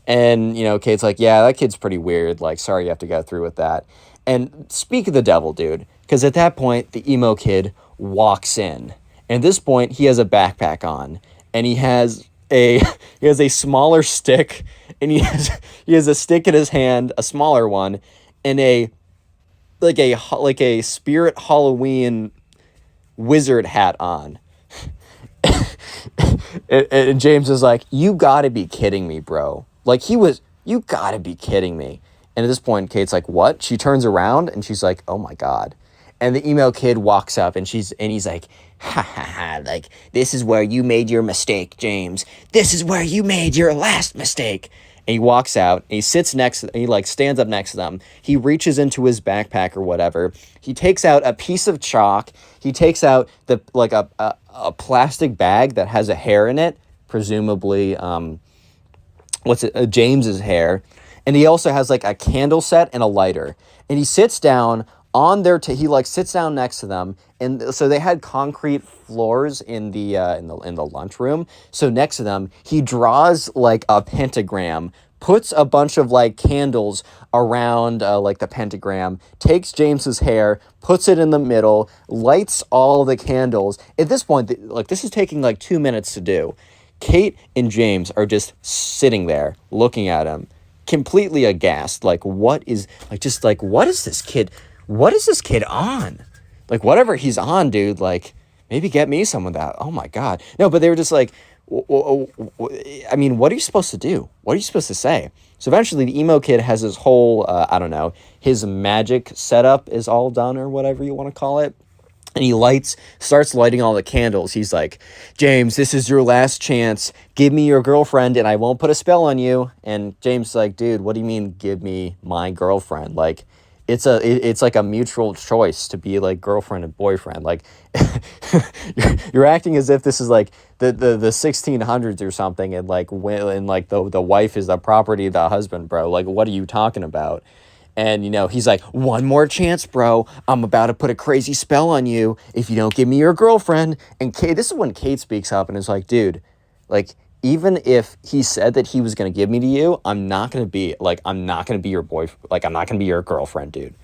And, you know, Kate's like, yeah, that kid's pretty weird. Like, sorry you have to go through with that. And speak of the devil, dude. Because at that point, the emo kid walks in. And at this point, he has a backpack on. And he has a smaller stick. And he has a stick in his hand, a smaller one. And a spirit Halloween wizard hat on. and James is like, you gotta be kidding me, bro. Like, you gotta be kidding me. And at this point, Kate's like, what? She turns around and she's like, oh my God. And the emo kid walks up and he's like, ha ha ha, like, this is where you made your mistake, James. This is where you made your last mistake. And he walks out, and he sits next, and he like stands up next to them. He reaches into his backpack or whatever. He takes out a piece of chalk. He takes out a plastic bag that has a hair in it, presumably James's hair. And he also has like a candle set and a lighter. And he sits down on their he like sits down next to them, and so they had concrete floors in the lunchroom. So next to them, he draws like a pentagram, puts a bunch of like candles around like the pentagram, takes James's hair, puts it in the middle, lights all the candles. At this point, like, this is taking like 2 minutes to do. Kate and James are just sitting there looking at him, completely aghast. Like, what is this kid? What is this kid on? Like, whatever he's on, dude, like, maybe get me some of that. Oh my God. No, but they were just like, I mean, what are you supposed to do? What are you supposed to say? So eventually the emo kid has his whole, I don't know, his magic setup is all done or whatever you want to call it. And he starts lighting all the candles. He's like, James, this is your last chance. Give me your girlfriend and I won't put a spell on you. And James is like, dude, what do you mean give me my girlfriend? Like, it's like a mutual choice to be like girlfriend and boyfriend. Like you're acting as if this is like the 1600s or something, and like when like the wife is the property of the husband, bro. Like, what are you talking about? And, he's like, one more chance, bro. I'm about to put a crazy spell on you if you don't give me your girlfriend. And Kate, this is when Kate speaks up and is like, dude, like, even if he said that he was going to give me to you, I'm not going to be your boyfriend. Like, I'm not going to be your girlfriend, dude.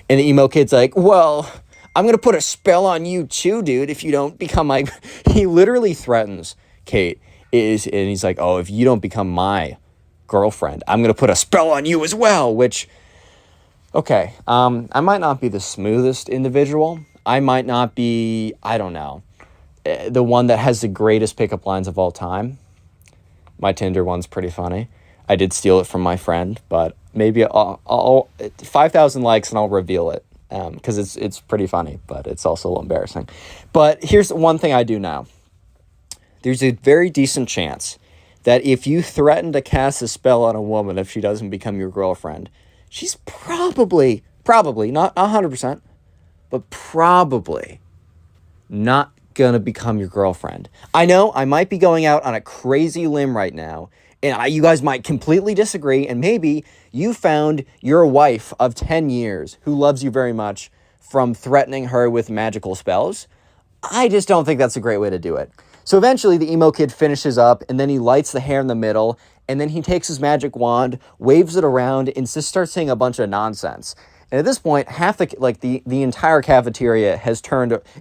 And the emo kid's like, well, I'm going to put a spell on you too, dude, if you don't become my... He literally threatens Kate. And he's like, oh, if you don't become my girlfriend, I'm going to put a spell on you as well, which... Okay, I might not be the smoothest individual. I might not be, I don't know, the one that has the greatest pickup lines of all time. My Tinder one's pretty funny. I did steal it from my friend, but maybe I'll 5,000 likes and I'll reveal it, because it's pretty funny, but it's also a little embarrassing. But here's one thing I do know. There's a very decent chance that if you threaten to cast a spell on a woman if she doesn't become your girlfriend, she's probably, not 100%, but probably not going to become your girlfriend. I know I might be going out on a crazy limb right now, and you guys might completely disagree, and maybe you found your wife of 10 years who loves you very much from threatening her with magical spells. I just don't think that's a great way to do it. So eventually the emo kid finishes up, and then he lights the hair in the middle, and then he takes his magic wand, waves it around, and just starts saying a bunch of nonsense. And at this point, half the entire cafeteria has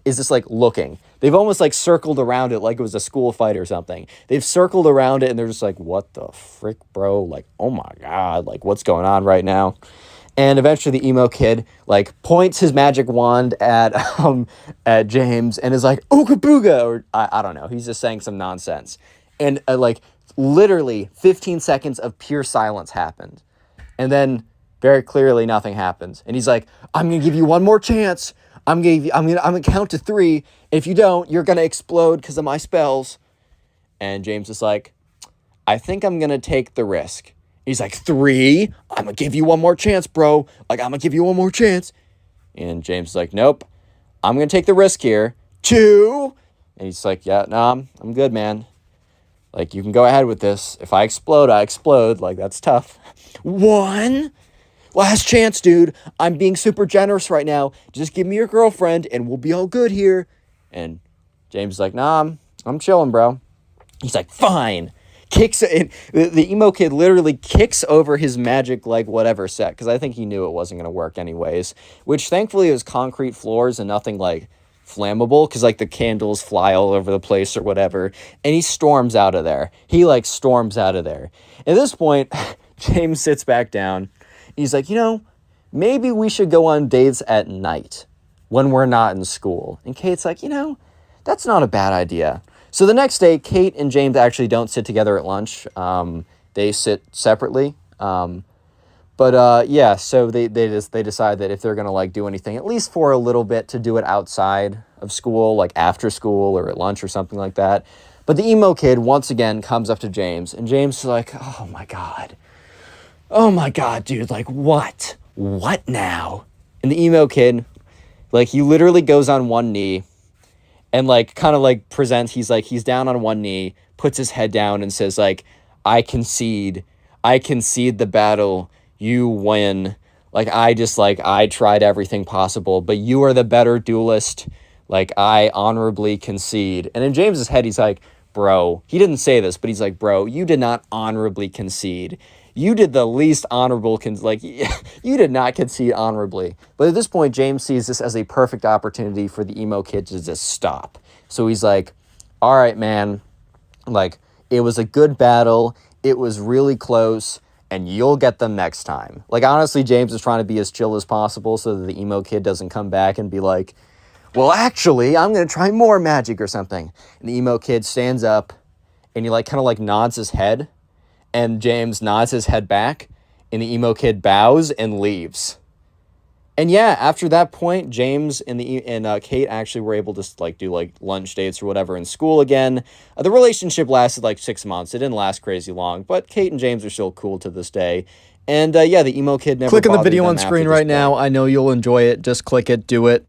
is just like looking. They've almost like circled around it like it was a school fight or something. They've circled around it, and they're just like, what the frick, bro? Like, oh my God, like what's going on right now? And eventually the emo kid like points his magic wand at James and is like, ooga booga, or I don't know. He's just saying some nonsense. And like literally 15 seconds of pure silence happened. And then very clearly nothing happens. And he's like, I'm going to give you one more chance. I'm going to count to 3. If you don't, you're going to explode because of my spells. And James is like, I think I'm going to take the risk. He's like, 3? I'm going to give you one more chance, bro. Like, I'm going to give you one more chance. And James is like, nope. I'm going to take the risk here. 2? And he's like, yeah, no, I'm good, man. Like, you can go ahead with this. If I explode, I explode. Like, that's tough. 1? Last chance, dude. I'm being super generous right now. Just give me your girlfriend, and we'll be all good here. And James is like, nah, I'm chilling, bro. He's like, fine. Kicks it. The emo kid literally kicks over his magic, like, whatever set, because I think he knew it wasn't going to work anyways, which thankfully it was concrete floors and nothing, like, flammable, because, like, the candles fly all over the place or whatever, and he storms out of there. He, like, storms out of there. At this point, James sits back down. He's like, maybe we should go on dates at night when we're not in school. And Kate's like, that's not a bad idea. So the next day, Kate and James actually don't sit together at lunch. They sit separately. So they decide that if they're going to like do anything, at least for a little bit, to do it outside of school, like after school or at lunch or something like that. But the emo kid once again comes up to James, and James is like, oh my God, dude, like what? What now? And the emo kid, like, he literally goes on one knee and like kind of like presents, he's down on one knee, puts his head down and says like, I concede the battle, you win. Like, I tried everything possible, but you are the better duelist. Like, I honorably concede. And in James's head, he's like, bro, he didn't say this, but he's like, bro, you did not honorably concede. You did the least honorable, you did not concede honorably. But at this point, James sees this as a perfect opportunity for the emo kid to just stop. So he's like, all right, man, like, it was a good battle. It was really close, and you'll get them next time. Like, honestly, James is trying to be as chill as possible so that the emo kid doesn't come back and be like, well, actually, I'm going to try more magic or something. And the emo kid stands up, and he like kind of like nods his head. And James nods his head back, and the emo kid bows and leaves. And yeah, after that point, James and Kate actually were able to like do like lunch dates or whatever in school again. The relationship lasted like 6 months. It didn't last crazy long, but Kate and James are still cool to this day. And yeah, the emo kid never Click on the bothered video them on after screen this right point. now. I know you'll enjoy it. Just click it. Do it.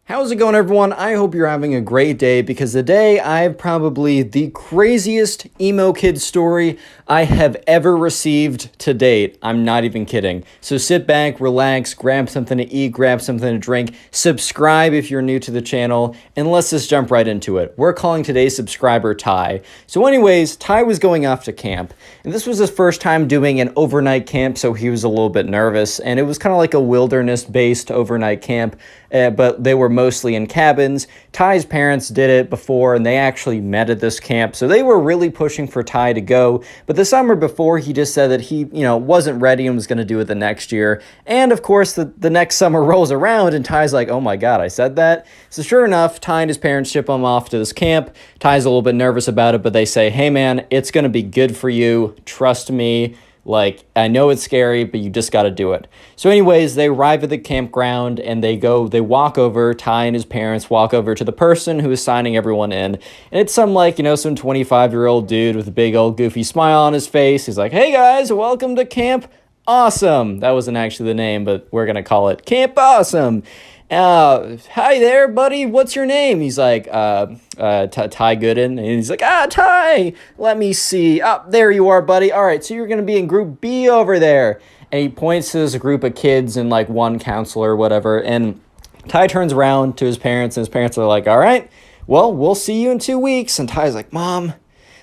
How's it going, everyone? I hope you're having a great day, because today I have probably the craziest emo kid story I have ever received to date. I'm not even kidding. So sit back, relax, grab something to eat, grab something to drink, subscribe if you're new to the channel, and let's just jump right into it. We're calling today's subscriber Ty. So anyways, Ty was going off to camp, and this was his first time doing an overnight camp, so he was a little bit nervous, and it was kind of like a wilderness-based overnight camp, but they were mostly in cabins. Ty's parents did it before, and they actually met at this camp, so they were really pushing for Ty to go. But the summer before, he just said that he, wasn't ready and was going to do it the next year. And of course, the next summer rolls around, and Ty's like, oh my god, I said that? So sure enough, Ty and his parents ship him off to this camp. Ty's a little bit nervous about it, but they say, hey man, it's going to be good for you. Trust me. Like, I know it's scary, but you just got to do it. So anyways, they arrive at the campground, and they walk over, Ty and his parents walk over to the person who is signing everyone in. And it's some 25-year-old dude with a big old goofy smile on his face. He's like, hey guys, welcome to Camp Awesome. That wasn't actually the name, but we're going to call it Camp Awesome. Hi there, buddy. What's your name? He's like, Ty Gooden. And he's like, Ty, let me see. There you are, buddy. All right, so you're going to be in group B over there. And he points to this group of kids and one counselor or whatever. And Ty turns around to his parents, and his parents are like, all right, well, we'll see you in 2 weeks. And Ty's like, Mom,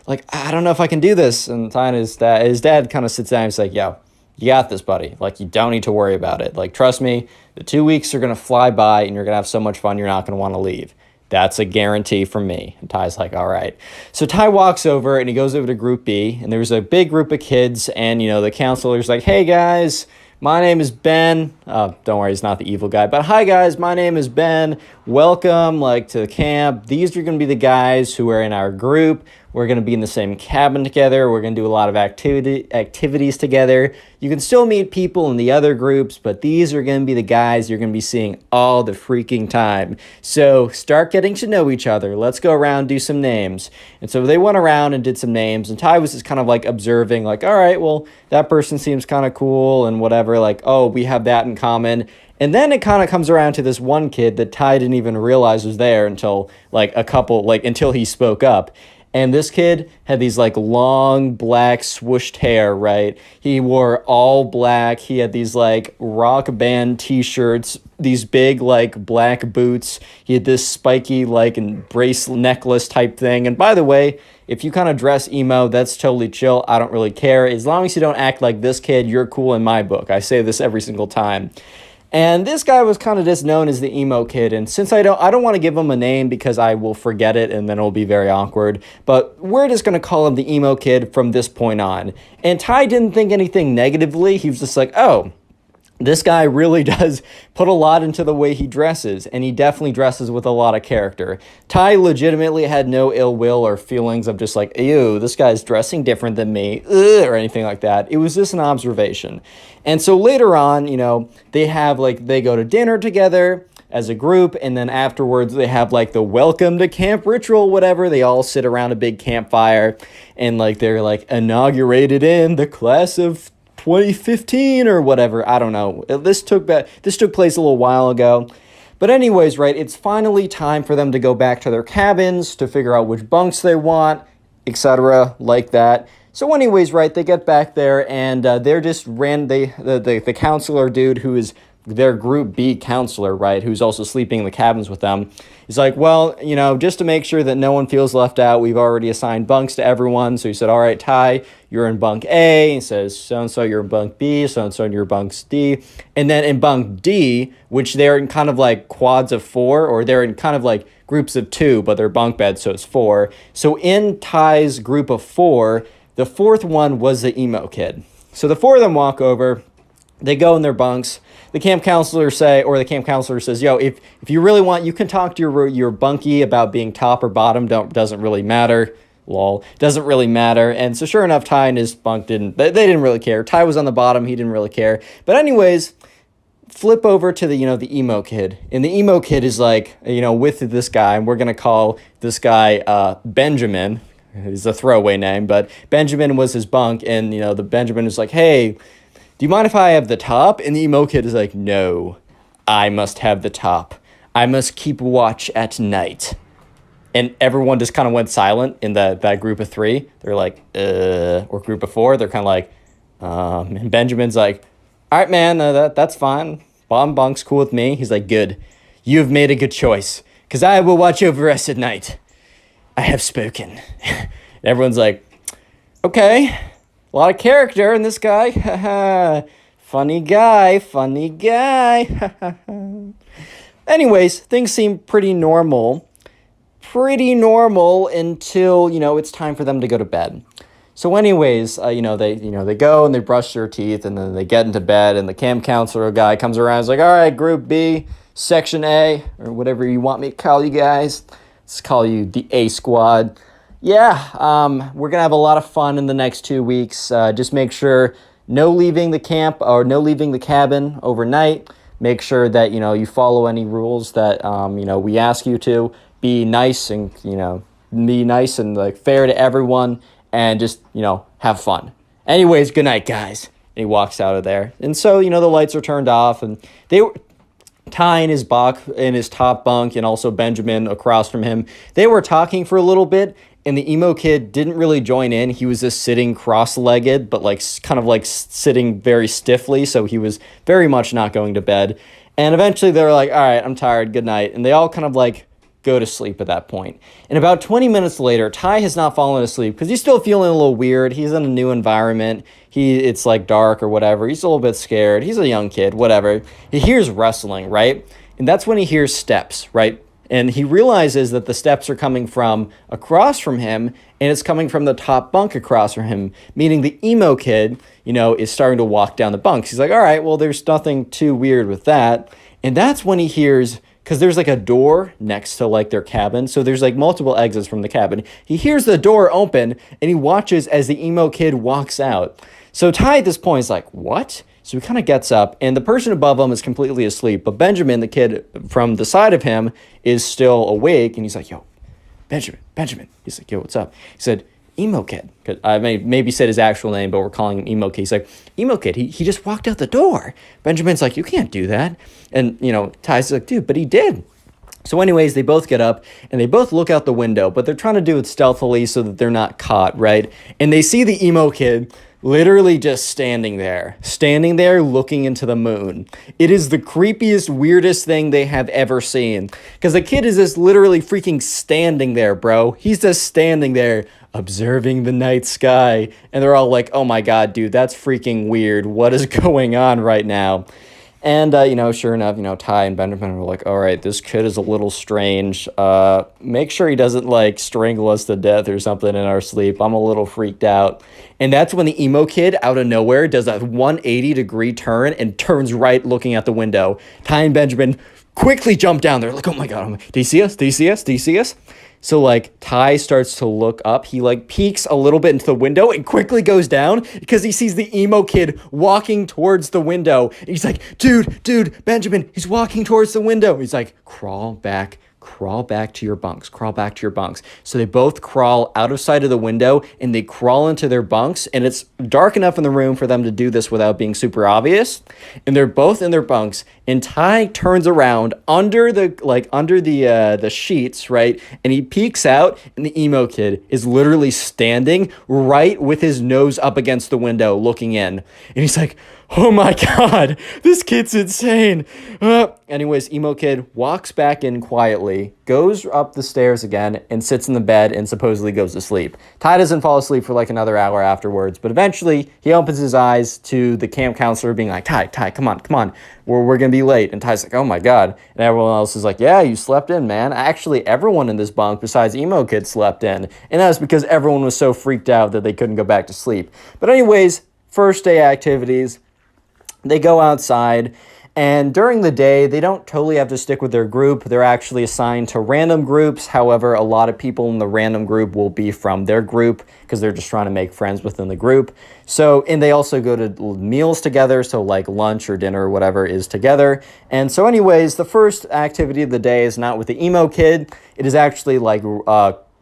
I don't know if I can do this. And Ty and his dad kind of sits down and he's like, yo, you got this, buddy. You don't need to worry about it. Trust me, the 2 weeks are going to fly by, and you're going to have so much fun, you're not going to want to leave. That's a guarantee from me. And Ty's like, all right. So Ty walks over, and he goes over to Group B, and there's a big group of kids, and, the counselor's like, hey, guys, my name is Ben. Don't worry, he's not the evil guy. But hi, guys, my name is Ben. Welcome, to the camp. These are going to be the guys who are in our group. We're going to be in the same cabin together. We're going to do a lot of activities together. You can still meet people in the other groups, but these are going to be the guys you're going to be seeing all the freaking time. So start getting to know each other. Let's go around, do some names. And so they went around and did some names, and Ty was just kind of observing, all right, well, that person seems kind of cool and whatever, oh, we have that in common. And then it kind of comes around to this one kid that Ty didn't even realize was there until until he spoke up. And this kid had these long black swooshed hair, right? He wore all black. He had these rock band t-shirts, these big black boots. He had this spiky bracelet necklace type thing. And by the way, if you kind of dress emo, that's totally chill. I don't really care. As long as you don't act like this kid, you're cool in my book. I say this every single time. And this guy was kind of just known as the emo kid, and since I don't want to give him a name because I will forget it and then it'll be very awkward, but we're just going to call him the emo kid from this point on. And Ty didn't think anything negatively. He was just like, oh, this guy really does put a lot into the way he dresses, and he definitely dresses with a lot of character. Ty legitimately had no ill will or feelings of just ew, this guy's dressing different than me, or anything like that. It was just an observation. And so later on, they have they go to dinner together as a group, and then afterwards they have the welcome to camp ritual, whatever. They all sit around a big campfire, and they're inaugurated in the class of 2015 or whatever. I don't know. This took place a little while ago. But anyways, right, it's finally time for them to go back to their cabins to figure out which bunks they want, etc., like that. So anyways, right, they get back there, and they're just the counselor dude who is their group B counselor, right, who's also sleeping in the cabins with them. He's like, well, just to make sure that no one feels left out, we've already assigned bunks to everyone. So he said, all right, Ty, you're in bunk A. He says, so-and-so, you're in bunk B. So-and-so, you're in bunk D. And then in bunk D, which they're in kind of quads of 4, or they're in kind of groups of 2, but they're bunk beds, so it's 4. So in Ty's group of 4, the 4th one was the emo kid. So the 4 of them walk over. They go in their bunks. The camp counselor says, yo, if you really want, you can talk to your bunkie about being top or bottom. Doesn't really matter. Lol. Doesn't really matter. And so sure enough, Ty and his bunk they didn't really care. Ty was on the bottom. He didn't really care. But anyways, flip over to the emo kid. And the emo kid is with this guy, and we're going to call this guy Benjamin. It's a throwaway name, but Benjamin was his bunk, and, the Benjamin is like, hey, do you mind if I have the top? And the emo kid is like, no, I must have the top. I must keep watch at night. And everyone just kind of went silent in that group of three. They're like, or group of four. They're kind of like, and Benjamin's like, all right, man, that's fine. Bottom bunk's cool with me. He's like, good. You have made a good choice, because I will watch over us at night. I have spoken. Everyone's like, okay, a lot of character in this guy. Funny guy. Anyways, things seem pretty normal until, it's time for them to go to bed. So anyways, they go and they brush their teeth, and then they get into bed, and the camp counselor guy comes around and is like, all right, group B, section A, or whatever you want me to call you guys. Let's call you the A squad. Yeah, we're going to have a lot of fun in the next 2 weeks. Just make sure no leaving the camp or no leaving the cabin overnight. Make sure that, you follow any rules that, we ask you to. Be nice and, like fair to everyone, and just, have fun. Anyways, good night, guys. And he walks out of there. And so, the lights are turned off, and they were Ty in his top bunk, and also Benjamin across from him. They were talking for a little bit, and the emo kid didn't really join in. He was just sitting cross-legged, but kind of sitting very stiffly, so he was very much not going to bed. And eventually they were like, all right, I'm tired, good night. And they all kind of go to sleep at that point. And about 20 minutes later, Ty has not fallen asleep because he's still feeling a little weird. He's in a new environment. It's dark or whatever. He's a little bit scared. He's a young kid, whatever. He hears rustling, right? And that's when he hears steps, right? And he realizes that the steps are coming from across from him, and it's coming from the top bunk across from him, meaning the emo kid, is starting to walk down the bunks. He's like, all right, well, there's nothing too weird with that. And that's when he hears, because there's a door next to their cabin, so there's multiple exits from the cabin. He hears the door open, and he watches as the emo kid walks out. So Ty at this point is like, what? So he kind of gets up, and the person above him is completely asleep, but Benjamin, the kid from the side of him, is still awake, and he's like, yo, Benjamin. He's like, yo, what's up? He said, emo kid. Cause I maybe said his actual name, but we're calling him emo kid. He's like, emo kid, he just walked out the door. Benjamin's like, you can't do that. And, Ty's like, dude, but he did. So anyways, they both get up, and they both look out the window, but they're trying to do it stealthily so that they're not caught, right? And they see the emo kid literally just standing there looking into the moon. It is the creepiest, weirdest thing they have ever seen. Because the kid is just literally freaking standing there, bro. He's just standing there observing the night sky. And they're all like, oh my god, dude, that's freaking weird. What is going on right now? And, sure enough, Ty and Benjamin were like, all right, this kid is a little strange. Make sure he doesn't, strangle us to death or something in our sleep. I'm a little freaked out. And that's when the emo kid, out of nowhere, does a 180-degree turn and turns right looking at the window. Ty and Benjamin quickly jump down there, like, oh my god, do you see us? Do you see us? Do you see us? So, Ty starts to look up. He, peeks a little bit into the window and quickly goes down because he sees the emo kid walking towards the window. And he's like, dude, Benjamin, he's walking towards the window. He's like, crawl back to your bunks. So they both crawl out of sight of the window, and they crawl into their bunks, and it's dark enough in the room for them to do this without being super obvious. And they're both in their bunks, and Ty turns around under the sheets, right? And he peeks out, and the emo kid is literally standing right with his nose up against the window looking in. And he's like, oh my god, this kid's insane. Anyways, emo kid walks back in quietly, goes up the stairs again, and sits in the bed and supposedly goes to sleep. Ty doesn't fall asleep for another hour afterwards, but eventually he opens his eyes to the camp counselor being like, Ty, come on, we're gonna be late. And Ty's like, oh my god. And everyone else is like, yeah, you slept in, man. Actually, everyone in this bunk besides emo kid slept in. And that's because everyone was so freaked out that they couldn't go back to sleep. But anyways, first day activities. They go outside, and during the day, they don't totally have to stick with their group. They're actually assigned to random groups. However, a lot of people in the random group will be from their group because they're just trying to make friends within the group. So, and they also go to meals together, so lunch or dinner or whatever is together. And so anyways, the first activity of the day is not with the emo kid. It is actually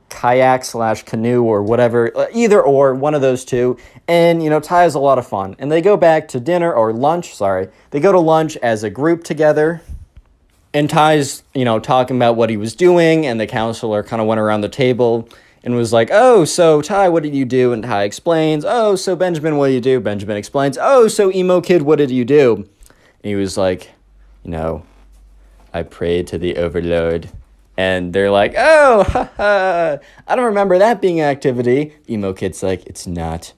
kayak / canoe or whatever, either or, one of those two. And, you know, Ty has a lot of fun. And they go back to dinner or lunch, sorry. They go to lunch as a group together. And Ty's, you know, talking about what he was doing, and the counselor kind of went around the table and was like, oh, so Ty, what did you do? And Ty explains, oh, so Benjamin, what did you do? Benjamin explains, oh, so emo kid, what did you do? And he was like, you know, I prayed to the overlord. And they're like, oh, haha, I don't remember that being an activity. Emo kid's like, it's not,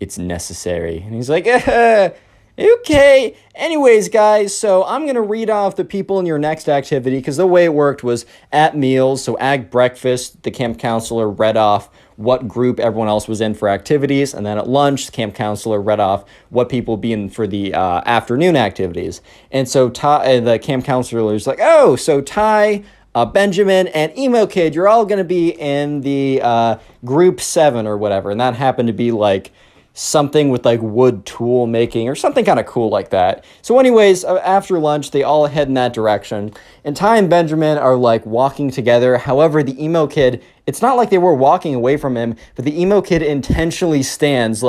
it's necessary. And he's like, okay. Anyways, guys, so I'm going to read off the people in your next activity, because the way it worked was at meals. So at breakfast, the camp counselor read off what group everyone else was in for activities. And then at lunch, the camp counselor read off what people be in for the afternoon activities. And so the camp counselor was like, oh, so Ty, Benjamin, and emo kid, you're all going to be in the group 7 or whatever. And that happened to be like something with like wood tool making or something kind of cool like that. So anyways, after lunch, they all head in that direction. And Ty and Benjamin are like walking together. However, the emo kid, it's not like they were walking away from him, but the emo kid intentionally stands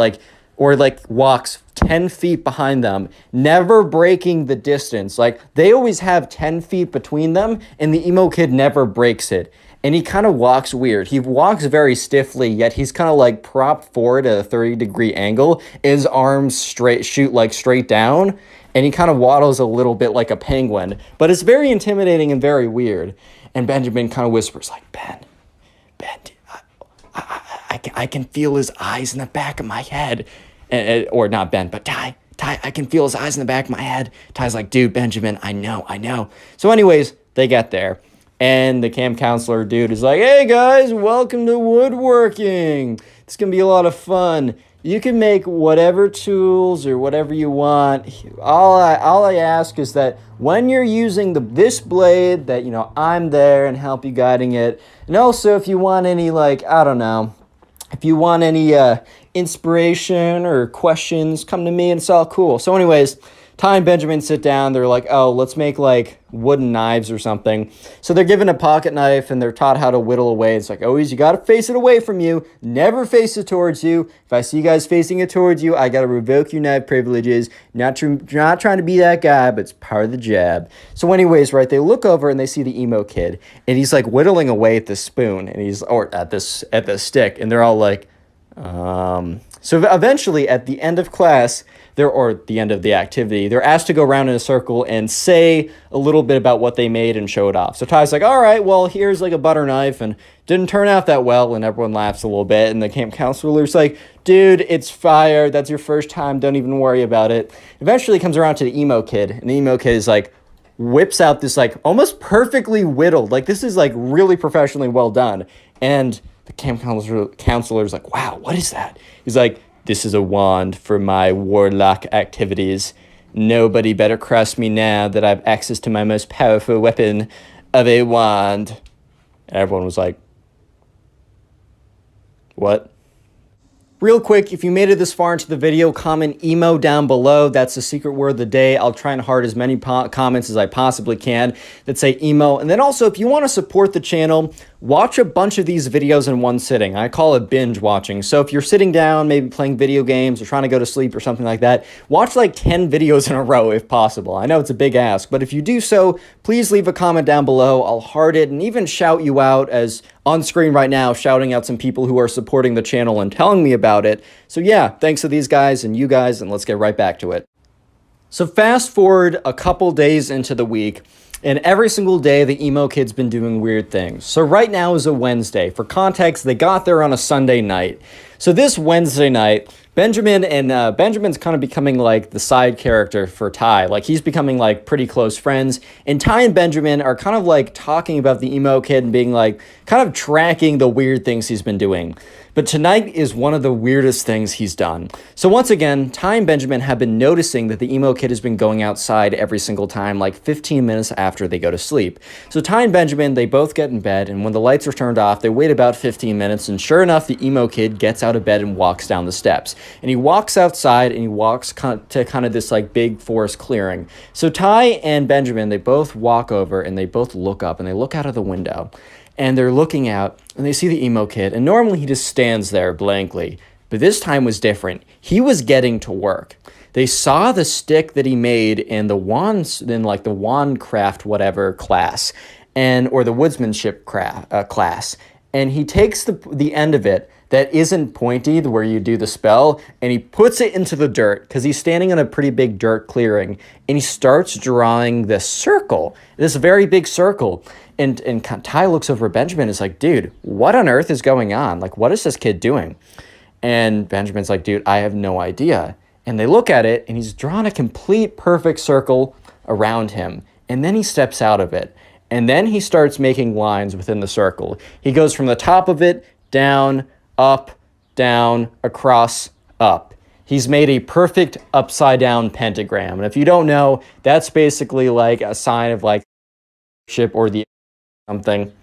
or walks 10 feet behind them, never breaking the distance. Like, they always have 10 feet between them, and the emo kid never breaks it. And he kind of walks weird. He walks very stiffly, yet he's kind of like propped forward at a 30-degree angle. His arms shoot straight down, and he kind of waddles a little bit like a penguin. But it's very intimidating and very weird. And Benjamin kind of whispers like, Ben, I can feel his eyes in the back of my head. Or not Ben, but Ty, I can feel his eyes in the back of my head. Ty's like, dude, Benjamin, I know. So anyways, they get there. And the camp counselor dude is like, hey guys, welcome to woodworking. It's going to be a lot of fun. You can make whatever tools or whatever you want. All I ask is that when you're using this blade, that, you know, I'm there and help you guiding it. And also if you want any, if you want any inspiration or questions, come to me and it's all cool. So anyways, Ty and Benjamin sit down. They're like, oh, let's make wooden knives or something. So they're given a pocket knife and they're taught how to whittle away. It's like, always, you got to face it away from you. Never face it towards you. If I see you guys facing it towards you, I got to revoke your knife privileges. Not trying to be that guy, but it's part of the job. So anyways, right, they look over and they see the emo kid. And he's like whittling away at the spoon. And at the stick. And they're all like, So eventually at the end of class, the end of the activity, they're asked to go around in a circle and say a little bit about what they made and show it off. So Ty's like, all right, well, here's a butter knife, and didn't turn out that well, and everyone laughs a little bit, and the camp counselor's like, dude, it's fire, that's your first time, don't even worry about it. Eventually comes around to the emo kid, and the emo kid is whips out this almost perfectly whittled, this is really professionally well done, and the camp counselor's like, wow, what is that? He's like, this is a wand for my warlock activities. Nobody better cross me now that I have access to my most powerful weapon of a wand. And everyone was like, what? Real quick, if you made it this far into the video, comment emo down below. That's the secret word of the day. I'll try and heart as many comments as I possibly can that say emo. And then also, if you want to support the channel, watch a bunch of these videos in one sitting. I call it binge watching. So if you're sitting down, maybe playing video games or trying to go to sleep or something like that, watch 10 videos in a row if possible. I know it's a big ask, but if you do so, please leave a comment down below. I'll heart it and even shout you out, as on screen right now, shouting out some people who are supporting the channel and telling me about it. So yeah, thanks to these guys and you guys, and let's get right back to it. So fast forward a couple days into the week, and every single day, the emo kid's been doing weird things. So right now is a Wednesday. For context, they got there on a Sunday night. So this Wednesday night, Benjamin's kind of becoming the side character for Ty. He's becoming pretty close friends. And Ty and Benjamin are kind of talking about the emo kid and being kind of tracking the weird things he's been doing. But tonight is one of the weirdest things he's done. So once again, Ty and Benjamin have been noticing that the emo kid has been going outside every single time, like 15 minutes after they go to sleep. So Ty and Benjamin, they both get in bed, and when the lights are turned off, they wait about 15 minutes, and sure enough, the emo kid gets out of bed and walks down the steps. And he walks outside, and he walks to kind of this like big forest clearing. So Ty and Benjamin, they both walk over, and they both look up, and they look out of the window. And they're looking out, and they see the emo kid, and normally he just stands there blankly. But this time was different. He was getting to work. They saw the stick that he made in the wands, in like the wand craft whatever class, or the woodsmanship class. And he takes the end of it that isn't pointy, where you do the spell, and he puts it into the dirt, because he's standing on a pretty big dirt clearing, and he starts drawing this circle, this very big circle. And Ty looks over at Benjamin and is like, dude, what on earth is going on? Like, what is this kid doing? And Benjamin's like, dude, I have no idea. And they look at it, and he's drawn a complete perfect circle around him. And then he steps out of it. And then he starts making lines within the circle. He goes from the top of it, down, up, down, across, up. He's made a perfect upside-down pentagram. And if you don't know, that's basically like a sign of like ship or the something.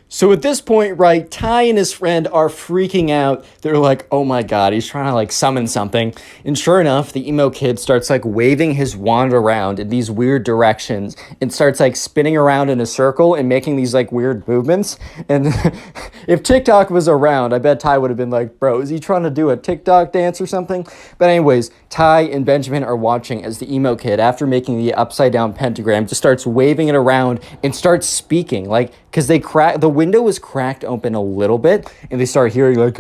So at this point, right, Ty and his friend are freaking out. They're like, oh my god, he's trying to like summon something. And sure enough, the emo kid starts like waving his wand around in these weird directions and starts like spinning around in a circle and making these like weird movements. And if TikTok was around, I bet Ty would have been like, bro, is he trying to do a TikTok dance or something? But anyways, Ty and Benjamin are watching as the emo kid, after making the upside down pentagram, just starts waving it around and starts speaking, like, because the window was cracked open a little bit, and they start hearing like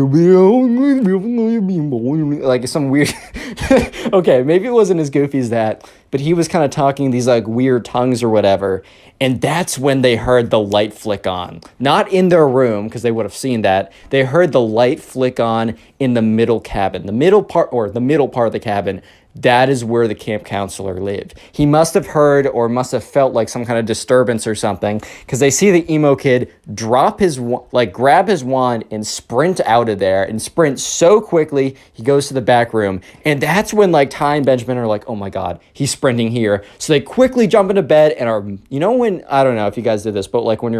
some weird okay, maybe it wasn't as goofy as that, but he was kind of talking these like weird tongues or whatever. And that's when they heard the light flick on. Not in their room, because they would have seen that. They heard the light flick on in the middle cabin. The middle part of the cabin. That is where the camp counselor lived. He must have heard or must have felt like some kind of disturbance or something, because they see the emo kid grab his wand and sprint out of there, and sprint so quickly he goes to the back room. And that's when like Ty and Benjamin are like, oh my god, he's sprinting here. So they quickly jump into bed and are, you know, when, I don't know if you guys did this, but like when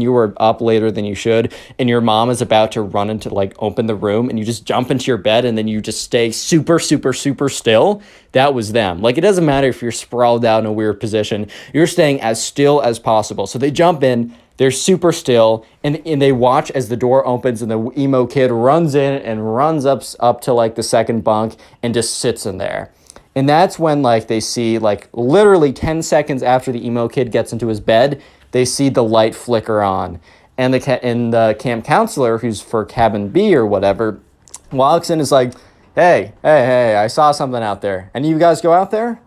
you were up later than you should, and your mom is about to run into like open the room, and you just jump into your bed and then you just stay super still. That was them. Like, it doesn't matter if you're sprawled out in a weird position, you're staying as still as possible. So they jump in, they're super still, and they watch as the door opens and the emo kid runs in and runs up to like the second bunk and just sits in there. And that's when like they see, like, literally 10 seconds after the emo kid gets into his bed, they see the light flicker on. And the camp counselor, who's for cabin B or whatever, walks in and is like, hey, I saw something out there. And you guys go out there?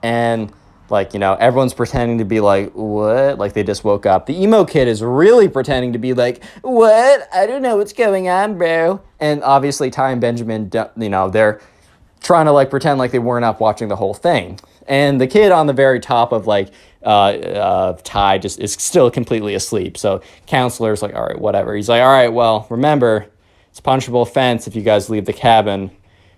And, like, you know, everyone's pretending to be like, what? Like, they just woke up. The emo kid is really pretending to be like, what? I don't know what's going on, bro. And obviously Ty and Benjamin, you know, they're trying to, like, pretend like they weren't up watching the whole thing. And the kid on the very top of, like, Ty just is still completely asleep. So counselor's like, all right, whatever. He's like, all right, well, remember, it's a punishable offense if you guys leave the cabin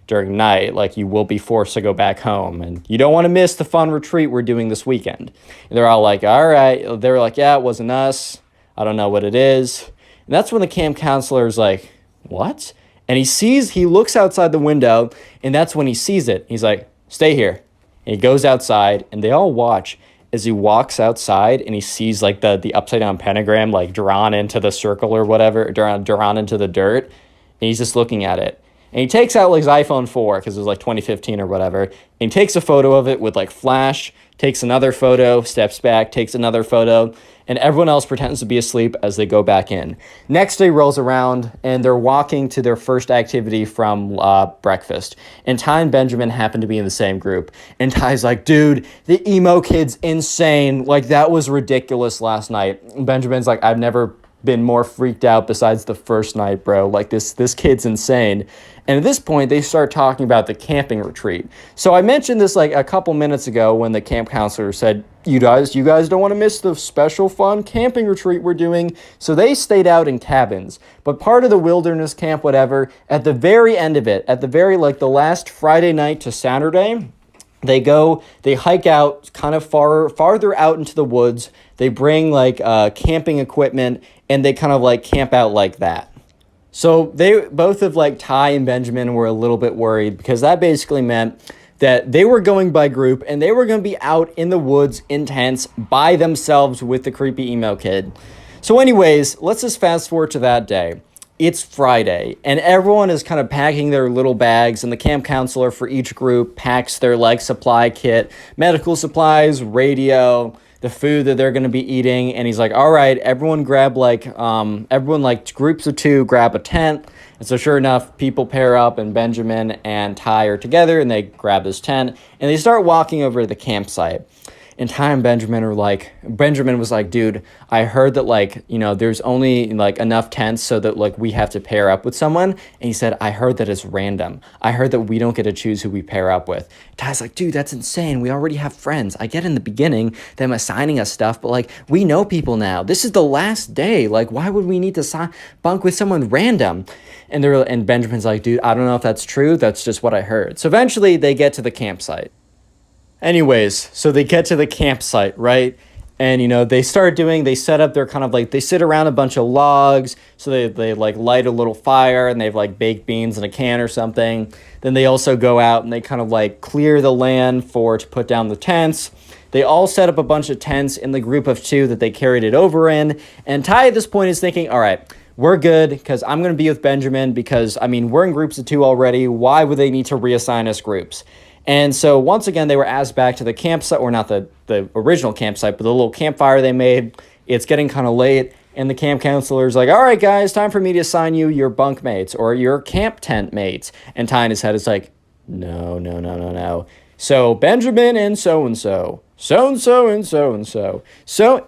during night. Like, you will be forced to go back home, and you don't want to miss the fun retreat we're doing this weekend. And they're all like, all right. They were like, yeah, it wasn't us. I don't know what it is. And that's when the camp counselor is like, what? And he looks outside the window, and that's when he sees it. He's like, stay here. And he goes outside, and they all watch as he walks outside, and he sees like the upside down pentagram like drawn into the circle or whatever, drawn into the dirt. And he's just looking at it. And he takes out like his iPhone 4, because it was like 2015 or whatever, and he takes a photo of it with like flash, takes another photo, steps back, takes another photo, and everyone else pretends to be asleep as they go back in. Next day rolls around, and they're walking to their first activity from breakfast. And Ty and Benjamin happen to be in the same group. And Ty's like, dude, the emo kid's insane. Like, that was ridiculous last night. And Benjamin's like, I've never been more freaked out besides the first night, bro. Like this kid's insane. And at this point, they start talking about the camping retreat. So I mentioned this like a couple minutes ago when the camp counselor said, you guys don't want to miss the special fun camping retreat we're doing. So they stayed out in cabins. But part of the wilderness camp, whatever, at the very end of it, at the very like the last Friday night to Saturday, they hike out kind of farther out into the woods. They bring like camping equipment and they kind of like camp out like that. So they both of like Ty and Benjamin were a little bit worried because that basically meant that they were going by group and they were going to be out in the woods in tents by themselves with the creepy emo kid. So anyways, let's just fast forward to that day. It's Friday and everyone is kind of packing their little bags, and the camp counselor for each group packs their like supply kit, medical supplies, radio, the food that they're going to be eating. And he's like, all right, everyone grab everyone like groups of 2 grab a tent. And so sure enough, people pair up and Benjamin and Ty are together and they grab this tent and they start walking over to the campsite. And Ty and Benjamin was like, dude, I heard that like, there's only like enough tents so that like we have to pair up with someone. And he said, I heard that it's random. I heard that we don't get to choose who we pair up with. Ty's like, dude, that's insane. We already have friends. I get in the beginning them assigning us stuff, but like we know people now. This is the last day. Like, why would we need to bunk with someone random? And Benjamin's like, dude, I don't know if that's true. That's just what I heard. So eventually they get to the campsite. Anyways, so they get to the campsite, right? And, they set up their kind of like, they sit around a bunch of logs. So they like light a little fire and they have like baked beans in a can or something. Then they also go out and they kind of like clear the land to put down the tents. They all set up a bunch of tents in the group of 2 that they carried it over in. And Ty at this point is thinking, all right, we're good because I'm going to be with Benjamin because, we're in groups of 2 already. Why would they need to reassign us groups? And so once again, they were asked back to the campsite, or not the original campsite, but the little campfire they made. It's getting kind of late, and the camp counselor's like, all right, guys, time for me to assign you your bunk mates or your camp tent mates. And Ty in his head is like, no. So Benjamin and so-and-so, so-and-so and so-and-so.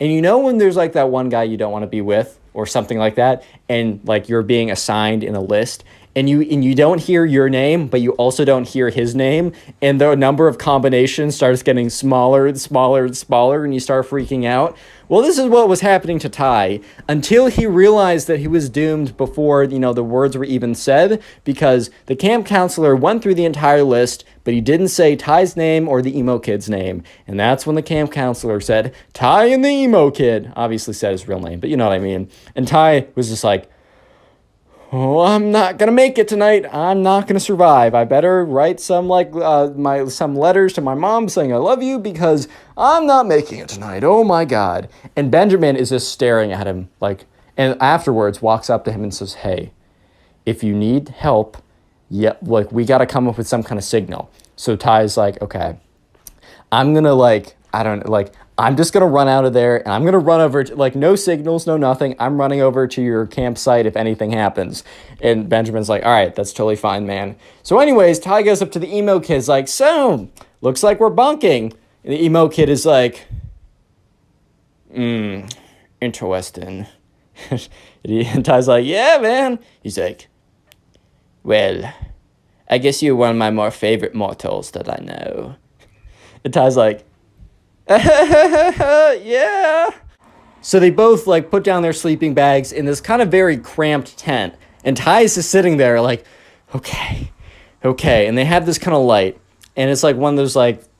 And when there's like that one guy you don't want to be with or something like that, and like you're being assigned in a list, and you don't hear your name, but you also don't hear his name, and the number of combinations starts getting smaller and smaller and smaller, and you start freaking out. Well, this is what was happening to Ty until he realized that he was doomed before, the words were even said, because the camp counselor went through the entire list, but he didn't say Ty's name or the emo kid's name. And that's when the camp counselor said, Ty and the emo kid, obviously said his real name, but you know what I mean. And Ty was just like, oh, I'm not going to make it tonight. I'm not going to survive. I better write some some letters to my mom saying I love you because I'm not making it tonight. Oh my God. And Benjamin is just staring at him and afterwards walks up to him and says, hey, if you need help, we got to come up with some kind of signal. So Ty's like, okay, I'm going to I'm just going to run out of there and I'm going to run over to, no signals, no nothing. I'm running over to your campsite if anything happens. And Benjamin's like, all right, that's totally fine, man. So anyways, Ty goes up to the emo kid, like, so, looks like we're bunking. And the emo kid is like, interesting. And Ty's like, yeah, man. He's like, well, I guess you're one of my more favorite mortals that I know. And Ty's like, yeah. So they both put down their sleeping bags in this kind of very cramped tent, and Ty's just sitting there like, okay. And they have this kind of light, and it's like one of those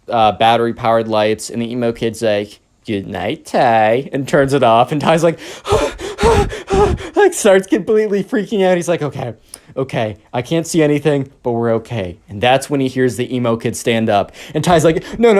battery powered lights, and the emo kid's like, good night, Ty, and turns it off, and Ty's like starts completely freaking out. He's like, okay, I can't see anything, but we're okay. And that's when he hears the emo kid stand up. And Ty's like, no. And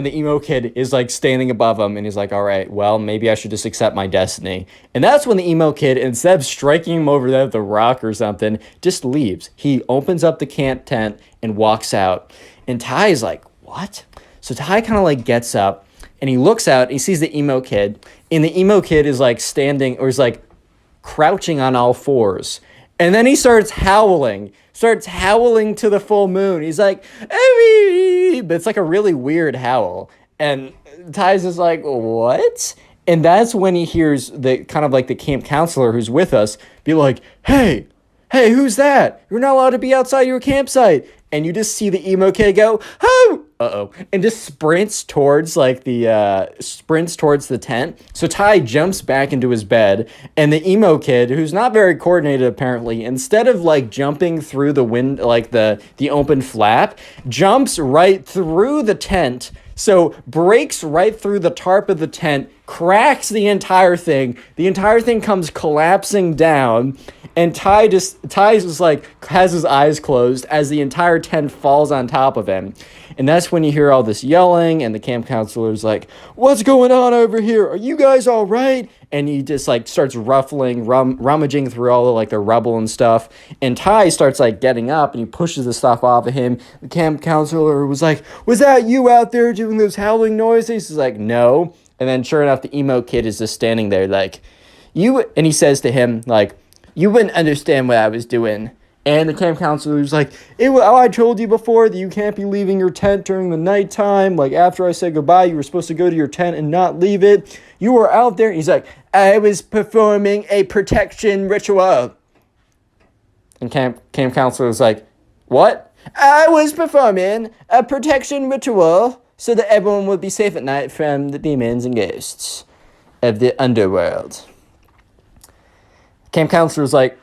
the emo kid is standing above him. And he's like, all right, well, maybe I should just accept my destiny. And that's when the emo kid, instead of striking him over the rock or something, just leaves. He opens up the camp tent and walks out. And Ty is like, what? So Ty kind of gets up and he looks out and he sees the emo kid. And the emo kid is standing, or is crouching on all fours, and then he starts howling to the full moon. He's like, but it's a really weird howl, and Ty's is like, what? And that's when he hears the kind of like the camp counselor who's with us be like, hey, who's that? You're not allowed to be outside your campsite. And you just see the emo kid go, oh, and just sprints towards the tent. So Ty jumps back into his bed, and the emo kid, who's not very coordinated apparently, instead of like jumping through the wind, like the open flap, jumps right through the tent. So breaks right through the tarp of the tent, cracks the entire thing. The entire thing comes collapsing down, and Ty just like has his eyes closed as the entire tent falls on top of him. And that's when you hear all this yelling, and the camp counselor's like, "What's going on over here? Are you guys all right?" And he just like starts rummaging through all the like the rubble and stuff. And Ty starts like getting up, and he pushes the stuff off of him. The camp counselor was like, "Was that you out there doing those howling noises?" He's like, "No." And then sure enough, the emo kid is just standing there like, and he says to him like, "You wouldn't understand what I was doing." And the camp counselor was like, I told you before that you can't be leaving your tent during the nighttime. Like, after I said goodbye, you were supposed to go to your tent and not leave it. You were out there. And he's like, I was performing a protection ritual. And camp counselor was like, what? I was performing a protection ritual so that everyone would be safe at night from the demons and ghosts of the underworld. Camp counselor was like,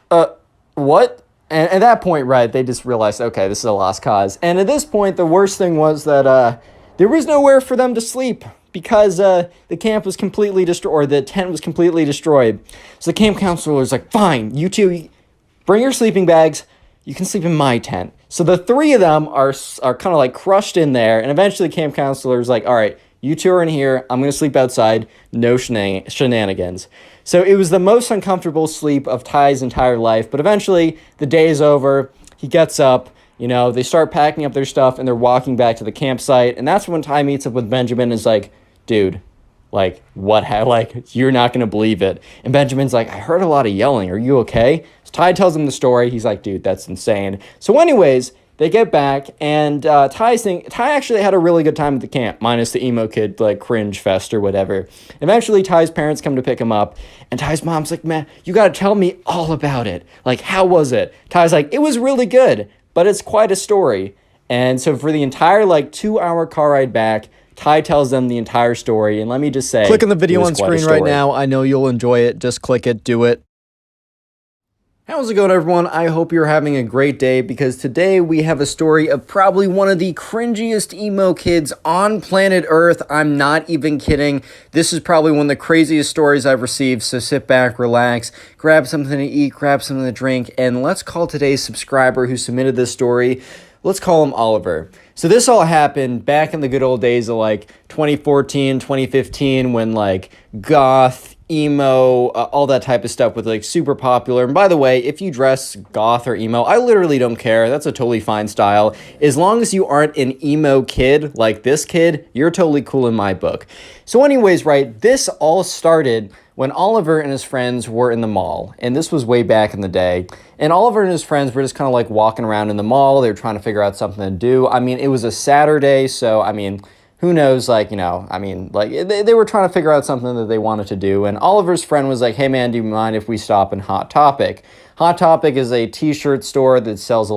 what? And at that point, right, they just realized, okay, this is a lost cause. And at this point, the worst thing was that there was nowhere for them to sleep because the camp was completely destroyed, or the tent was completely destroyed. So the camp counselor was like, fine, you two, bring your sleeping bags. You can sleep in my tent. So the three of them are kind of like crushed in there. And eventually the camp counselor is like, all right, you two are in here. I'm going to sleep outside. No shenanigans. So it was the most uncomfortable sleep of Ty's entire life. But eventually, the day is over. He gets up. They start packing up their stuff, and they're walking back to the campsite. And that's when Ty meets up with Benjamin and is like, dude, like, what? You're not going to believe it. And Benjamin's like, I heard a lot of yelling. Are you okay? So Ty tells him the story. He's like, dude, that's insane. So anyways, they get back, and Ty actually had a really good time at the camp, minus the emo kid, like, cringe fest or whatever. Eventually, Ty's parents come to pick him up, and Ty's mom's like, man, you gotta tell me all about it. Like, how was it? Ty's like, it was really good, but it's quite a story. And so for the entire, 2-hour car ride back, Ty tells them the entire story, and let me just say, click on the video on screen right now. I know you'll enjoy it. Just click it, do it. How's it going, everyone? I hope you're having a great day, because today we have a story of probably one of the cringiest emo kids on planet Earth. I'm not even kidding. This is probably one of the craziest stories I've received, so sit back, relax, grab something to eat, grab something to drink, and let's call today's subscriber who submitted this story. Let's call him Oliver. So this all happened back in the good old days of 2014, 2015, when goth, emo, all that type of stuff was super popular. And by the way, if you dress goth or emo, I literally don't care. That's a totally fine style. As long as you aren't an emo kid like this kid, you're totally cool in my book. So anyways, right, this all started when Oliver and his friends were in the mall, and this was way back in the day, and Oliver and his friends were just kind of walking around in the mall. They were trying to figure out something to do. I mean, it was a Saturday, so I mean, who knows, they were trying to figure out something that they wanted to do, and Oliver's friend was like, hey man, do you mind if we stop in Hot Topic? Hot Topic is a t-shirt store that sells sells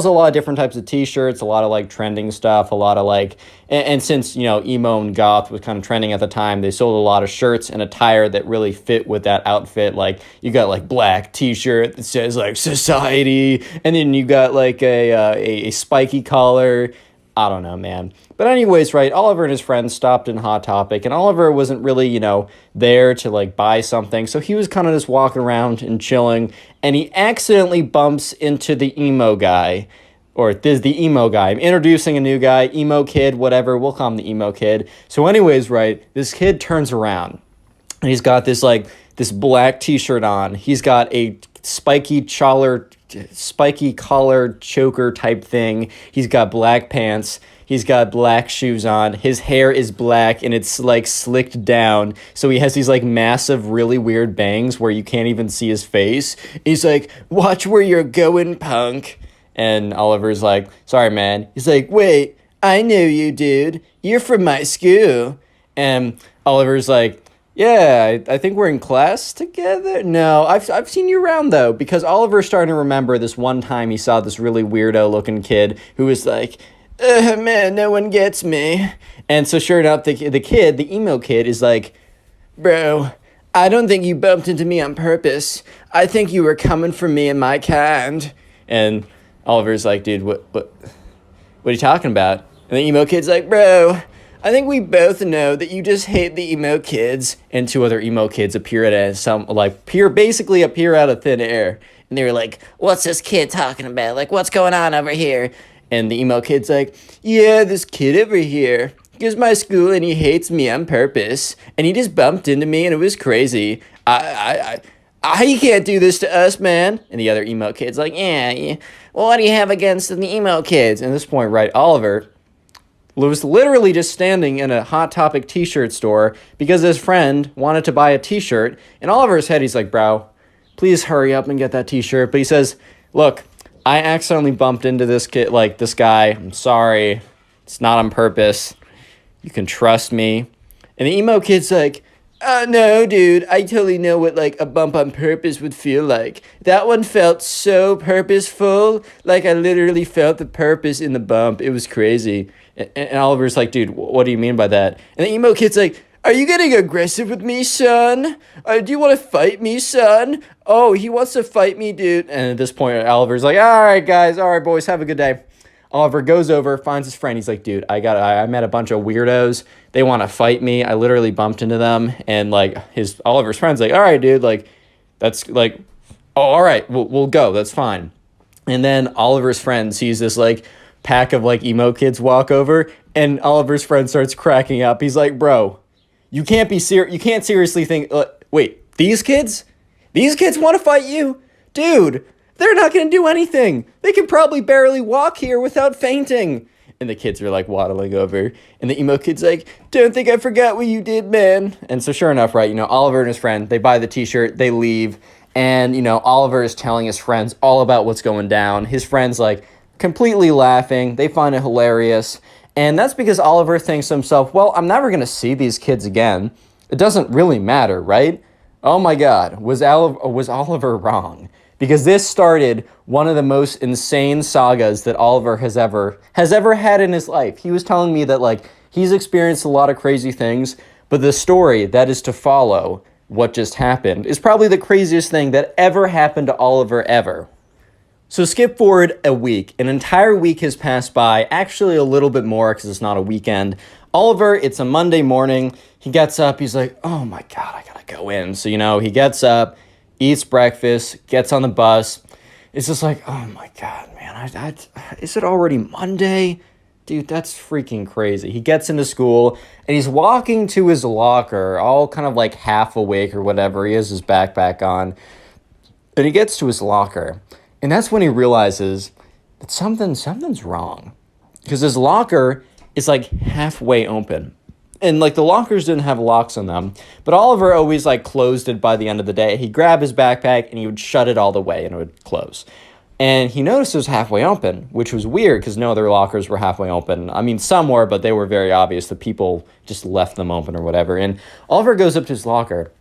a lot of different types of t-shirts, a lot of trending stuff, a lot of and since, emo and goth was kind of trending at the time, they sold a lot of shirts and attire that really fit with that outfit. You got black t-shirt that says society, and then you got a spiky collar. I don't know, man. But anyways, right, Oliver and his friends stopped in Hot Topic, and Oliver wasn't really, there to buy something. So he was kind of just walking around and chilling, and he accidentally bumps into the emo guy. Or the emo guy. I'm introducing a new guy, emo kid, whatever. We'll call him the emo kid. So anyways, right, this kid turns around, and he's got this this black t-shirt on. He's got a spiky collar choker type thing. He's got black pants. He's got black shoes on. His hair is black, and it's slicked down. So he has these massive, really weird bangs where you can't even see his face. He's like, watch where you're going, punk. And Oliver's like, sorry, man. He's like, wait, I know you, dude. You're from my school. And Oliver's like, yeah, I think we're in class together. No, I've seen you around though, because Oliver's starting to remember this one time he saw this really weirdo looking kid who was like, man, no one gets me. And so sure enough, the kid, the emo kid, is like, bro, I don't think you bumped into me on purpose. I think you were coming for me and my kind. And Oliver's like, dude, what are you talking about? And the emo kid's like, bro, I think we both know that you just hate the emo kids. And two other emo kids appear basically appear out of thin air. And they were like, what's this kid talking about? Like, what's going on over here? And the emo kid's like, yeah, this kid over here goes to my school and he hates me on purpose. And he just bumped into me and it was crazy. You can't do this to us, man. And the other emo kid's like, yeah. Well, what do you have against the emo kids? And at this point, right, Oliver was literally just standing in a Hot Topic t-shirt store because his friend wanted to buy a t-shirt. In Oliver's head, he's like, bro, please hurry up and get that t-shirt. But he says, look, I accidentally bumped into this kid, like this guy. I'm sorry. It's not on purpose. You can trust me. And the emo kid's like, no, dude, I totally know what, like, a bump on purpose would feel like. That one felt so purposeful. Like, I literally felt the purpose in the bump. It was crazy. And Oliver's like, dude, what do you mean by that? And the emo kid's like, are you getting aggressive with me, son? Do you want to fight me, son? Oh, he wants to fight me, dude. And at this point, Oliver's like, all right, guys. All right, boys, have a good day. Oliver goes over, finds his friend. He's like, dude, I met a bunch of weirdos. They want to fight me. I literally bumped into them. And like Oliver's friend's like, all right, dude, like, that's like, oh, all right, we'll go. That's fine. And then Oliver's friend sees this like pack of like emo kids walk over, and Oliver's friend starts cracking up. He's like, bro, you can't seriously think, wait, these kids want to fight you? Dude, they're not going to do anything. They can probably barely walk here without fainting. And the kids are like waddling over. And the emo kid's like, don't think I forgot what you did, man. And so sure enough, right, Oliver and his friend, they buy the t-shirt, they leave. And, Oliver is telling his friends all about what's going down. His friends like completely laughing. They find it hilarious. And that's because Oliver thinks to himself, well, I'm never going to see these kids again. It doesn't really matter, right? Oh my God, was Oliver wrong? Because this started one of the most insane sagas that Oliver has ever had in his life. He was telling me that like he's experienced a lot of crazy things, but the story that is to follow what just happened is probably the craziest thing that ever happened to Oliver ever. So skip forward a week. An entire week has passed by, actually a little bit more because it's not a weekend. Oliver, it's a Monday morning. He gets up. He's like, oh my God, I gotta go in. So, he gets up, eats breakfast, gets on the bus. It's just like, oh my God, man, is it already Monday? Dude, that's freaking crazy. He gets into school and he's walking to his locker, all kind of like half awake or whatever. He has his backpack on. And he gets to his locker. And that's when he realizes that something's wrong. Because his locker is like halfway open. And like the lockers didn't have locks on them. But Oliver always like closed it by the end of the day. He'd grab his backpack and he would shut it all the way and it would close. And he noticed it was halfway open, which was weird because no other lockers were halfway open. I mean, some were, but they were very obvious. The people just left them open or whatever. And Oliver goes up to his locker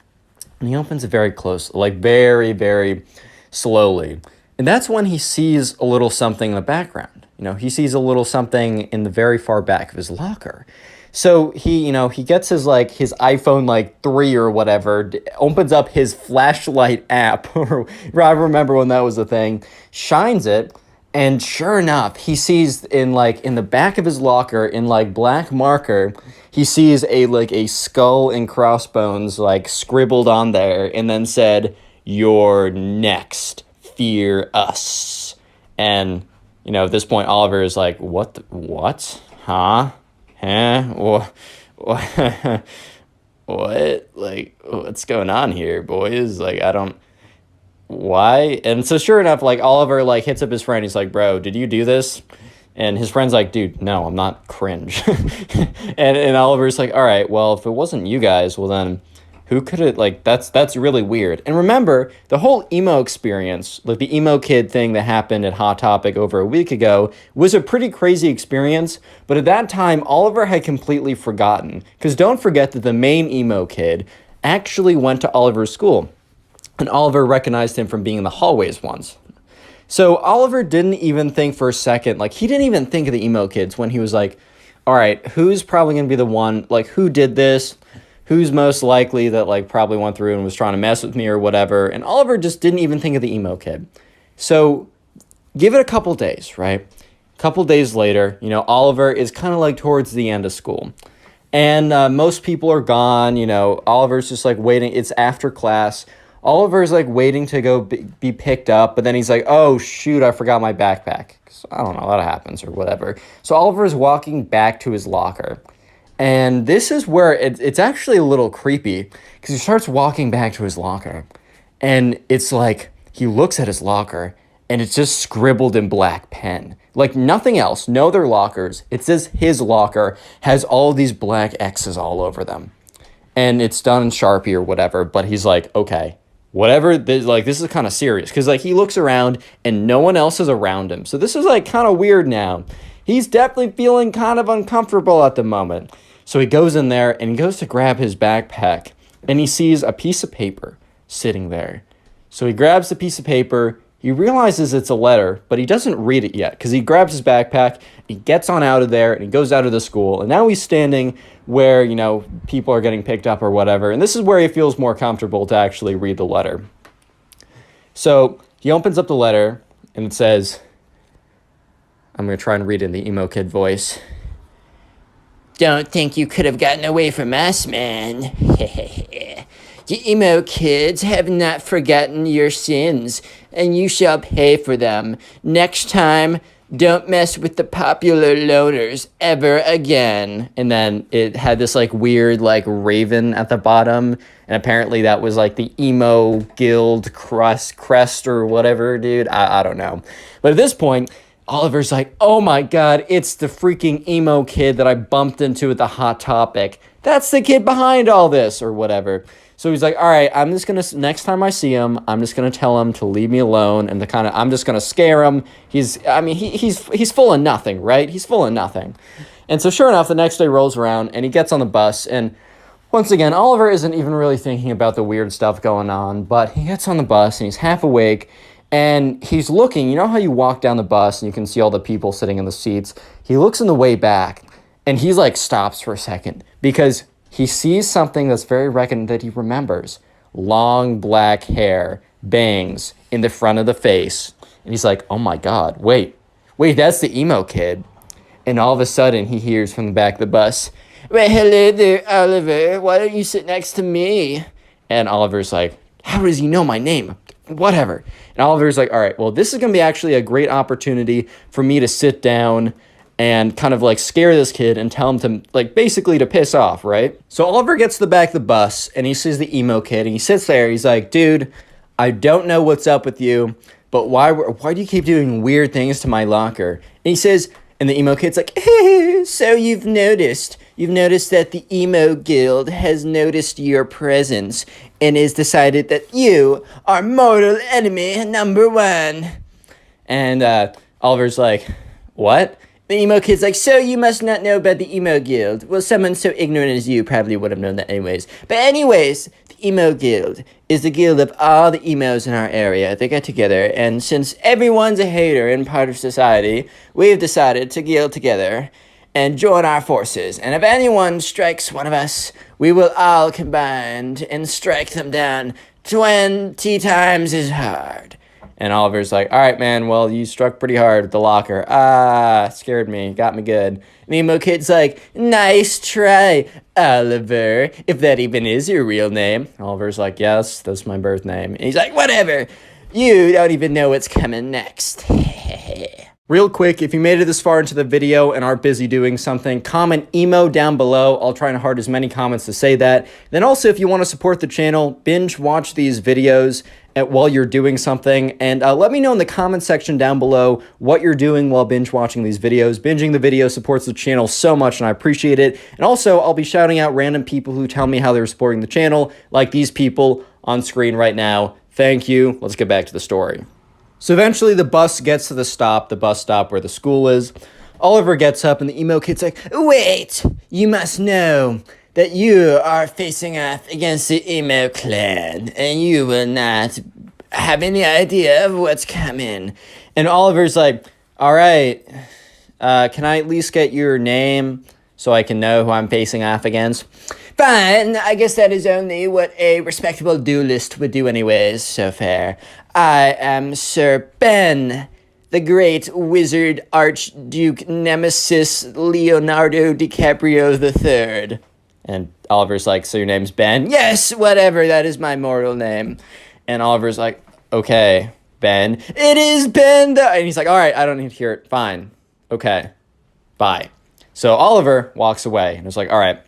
and he opens it very close, like very, very slowly. And that's when he sees a little something in the background. He sees a little something in the very far back of his locker. So he gets his iPhone 3 or whatever, opens up his flashlight app, or I remember when that was a thing, shines it, and sure enough, he sees in the back of his locker in black marker, he sees a skull and crossbones scribbled on there, and then said, "You're next. Fear us." And at this point, Oliver is like, what? Huh? What? What? What's going on here, boys? Why? And so sure enough, Oliver hits up his friend. He's like, bro, did you do this? And his friend's like, dude, no, I'm not cringe. and Oliver's like, all right, well, if it wasn't you guys, well then, Who could it, like, that's really weird. And remember, the whole emo experience, like the emo kid thing that happened at Hot Topic over a week ago, was a pretty crazy experience. But at that time, Oliver had completely forgotten. Because don't forget that the main emo kid actually went to Oliver's school. And Oliver recognized him from being in the hallways once. So Oliver didn't even think for a second, like, he didn't even think of the emo kids when he was like, all right, who's probably going to be the one, like, who did this? Who's most likely that, like, probably went through and was trying to mess with me or whatever. And Oliver just didn't even think of the emo kid. So give it a couple days, right? A couple days later, you know, Oliver is kind of like towards the end of school. And most people are gone, you know, Oliver's just like waiting. It's after class. Oliver's like waiting to go be picked up. But then he's like, oh, shoot, I forgot my backpack. So, I don't know, that happens or whatever. So Oliver's walking back to his locker. And this is where it's actually a little creepy because he starts walking back to his locker and it's like he looks at his locker and it's just scribbled in black pen. Like nothing else, no other lockers. It says his locker has all these black X's all over them. And it's done in Sharpie or whatever, but he's like, okay, whatever, this is kind of serious because like he looks around and no one else is around him. So this is like kind of weird now. He's definitely feeling kind of uncomfortable at the moment. So he goes in there and he goes to grab his backpack and he sees a piece of paper sitting there. So he grabs the piece of paper, he realizes it's a letter, but he doesn't read it yet because he grabs his backpack, he gets on out of there and he goes out of the school. And now he's standing where, you know, people are getting picked up or whatever. And this is where he feels more comfortable to actually read the letter. So he opens up the letter and it says, I'm going to try and read it in the emo kid voice. Don't think you could have gotten away from us, man. You emo kids have not forgotten your sins, and you shall pay for them. Next time, don't mess with the popular loners ever again. And then it had this like weird like raven at the bottom, and apparently that was like the emo guild crest or whatever, dude. I don't know. But at this point, Oliver's like, oh my God, it's the freaking emo kid that I bumped into at the Hot Topic. That's the kid behind all this or whatever. So he's like, all right, I'm just going to, next time I see him, I'm just going to tell him to leave me alone. And I'm just going to scare him. He's full of nothing, right? He's full of nothing. And so sure enough, the next day rolls around and he gets on the bus. And once again, Oliver isn't even really thinking about the weird stuff going on, but he gets on the bus and he's half awake. And he's looking, you know how you walk down the bus and you can see all the people sitting in the seats? He looks in the way back and he's like stops for a second because he sees something that's very reckoned that he remembers. Long black hair, bangs in the front of the face. And he's like, oh my God, wait, that's the emo kid. And all of a sudden he hears from the back of the bus, well, hello there, Oliver. Why don't you sit next to me? And Oliver's like, how does he know my name? Whatever. And Oliver's like, all right, well, this is going to be actually a great opportunity for me to sit down and kind of like scare this kid and tell him to like basically to piss off, right? So Oliver gets to the back of the bus and he sees the emo kid and he sits there. He's like, dude, I don't know what's up with you, but why do you keep doing weird things to my locker? And he says, and the emo kid's like, so you've noticed that the emo guild has noticed your presence and has decided that you are mortal enemy number one. And Oliver's like, what? The emo kid's like, so you must not know about the emo guild. Well, someone so ignorant as you probably would have known that anyways. But anyways, the emo guild is the guild of all the emos in our area. They get together, and since everyone's a hater and part of society, we've decided to guild together and join our forces. And if anyone strikes one of us, we will all combine and strike them down 20 times as hard. And Oliver's like, all right, man, well, you struck pretty hard with the locker. Scared me, got me good. And the emo kid's like, nice try, Oliver, if that even is your real name. Oliver's like, yes, that's my birth name. And he's like, whatever, you don't even know what's coming next. Real quick, if you made it this far into the video and are busy doing something, comment emo down below. I'll try and hard as many comments to say that. Then also, if you want to support the channel, binge watch these videos while you're doing something. And let me know in the comment section down below what you're doing while binge watching these videos. Binging the video supports the channel so much, and I appreciate it. And also, I'll be shouting out random people who tell me how they're supporting the channel, like these people on screen right now. Thank you. Let's get back to the story. So eventually the bus gets to the bus stop where the school is. Oliver gets up and the emo kid's like, Wait, you must know that you are facing off against the emo clan, and you will not have any idea of what's coming. and Oliver's like, all right, can I at least get your name so I can know who I'm facing off against? Fine, I guess that is only what a respectable duelist would do anyways, so fair. I am Sir Ben, the great wizard archduke nemesis Leonardo DiCaprio III. And Oliver's like, so your name's Ben? Yes, whatever, that is my mortal name. And Oliver's like, okay, Ben. It is Ben the... And he's like, all right, I don't need to hear it. Fine. Okay. Bye. So Oliver walks away and it's like, all right.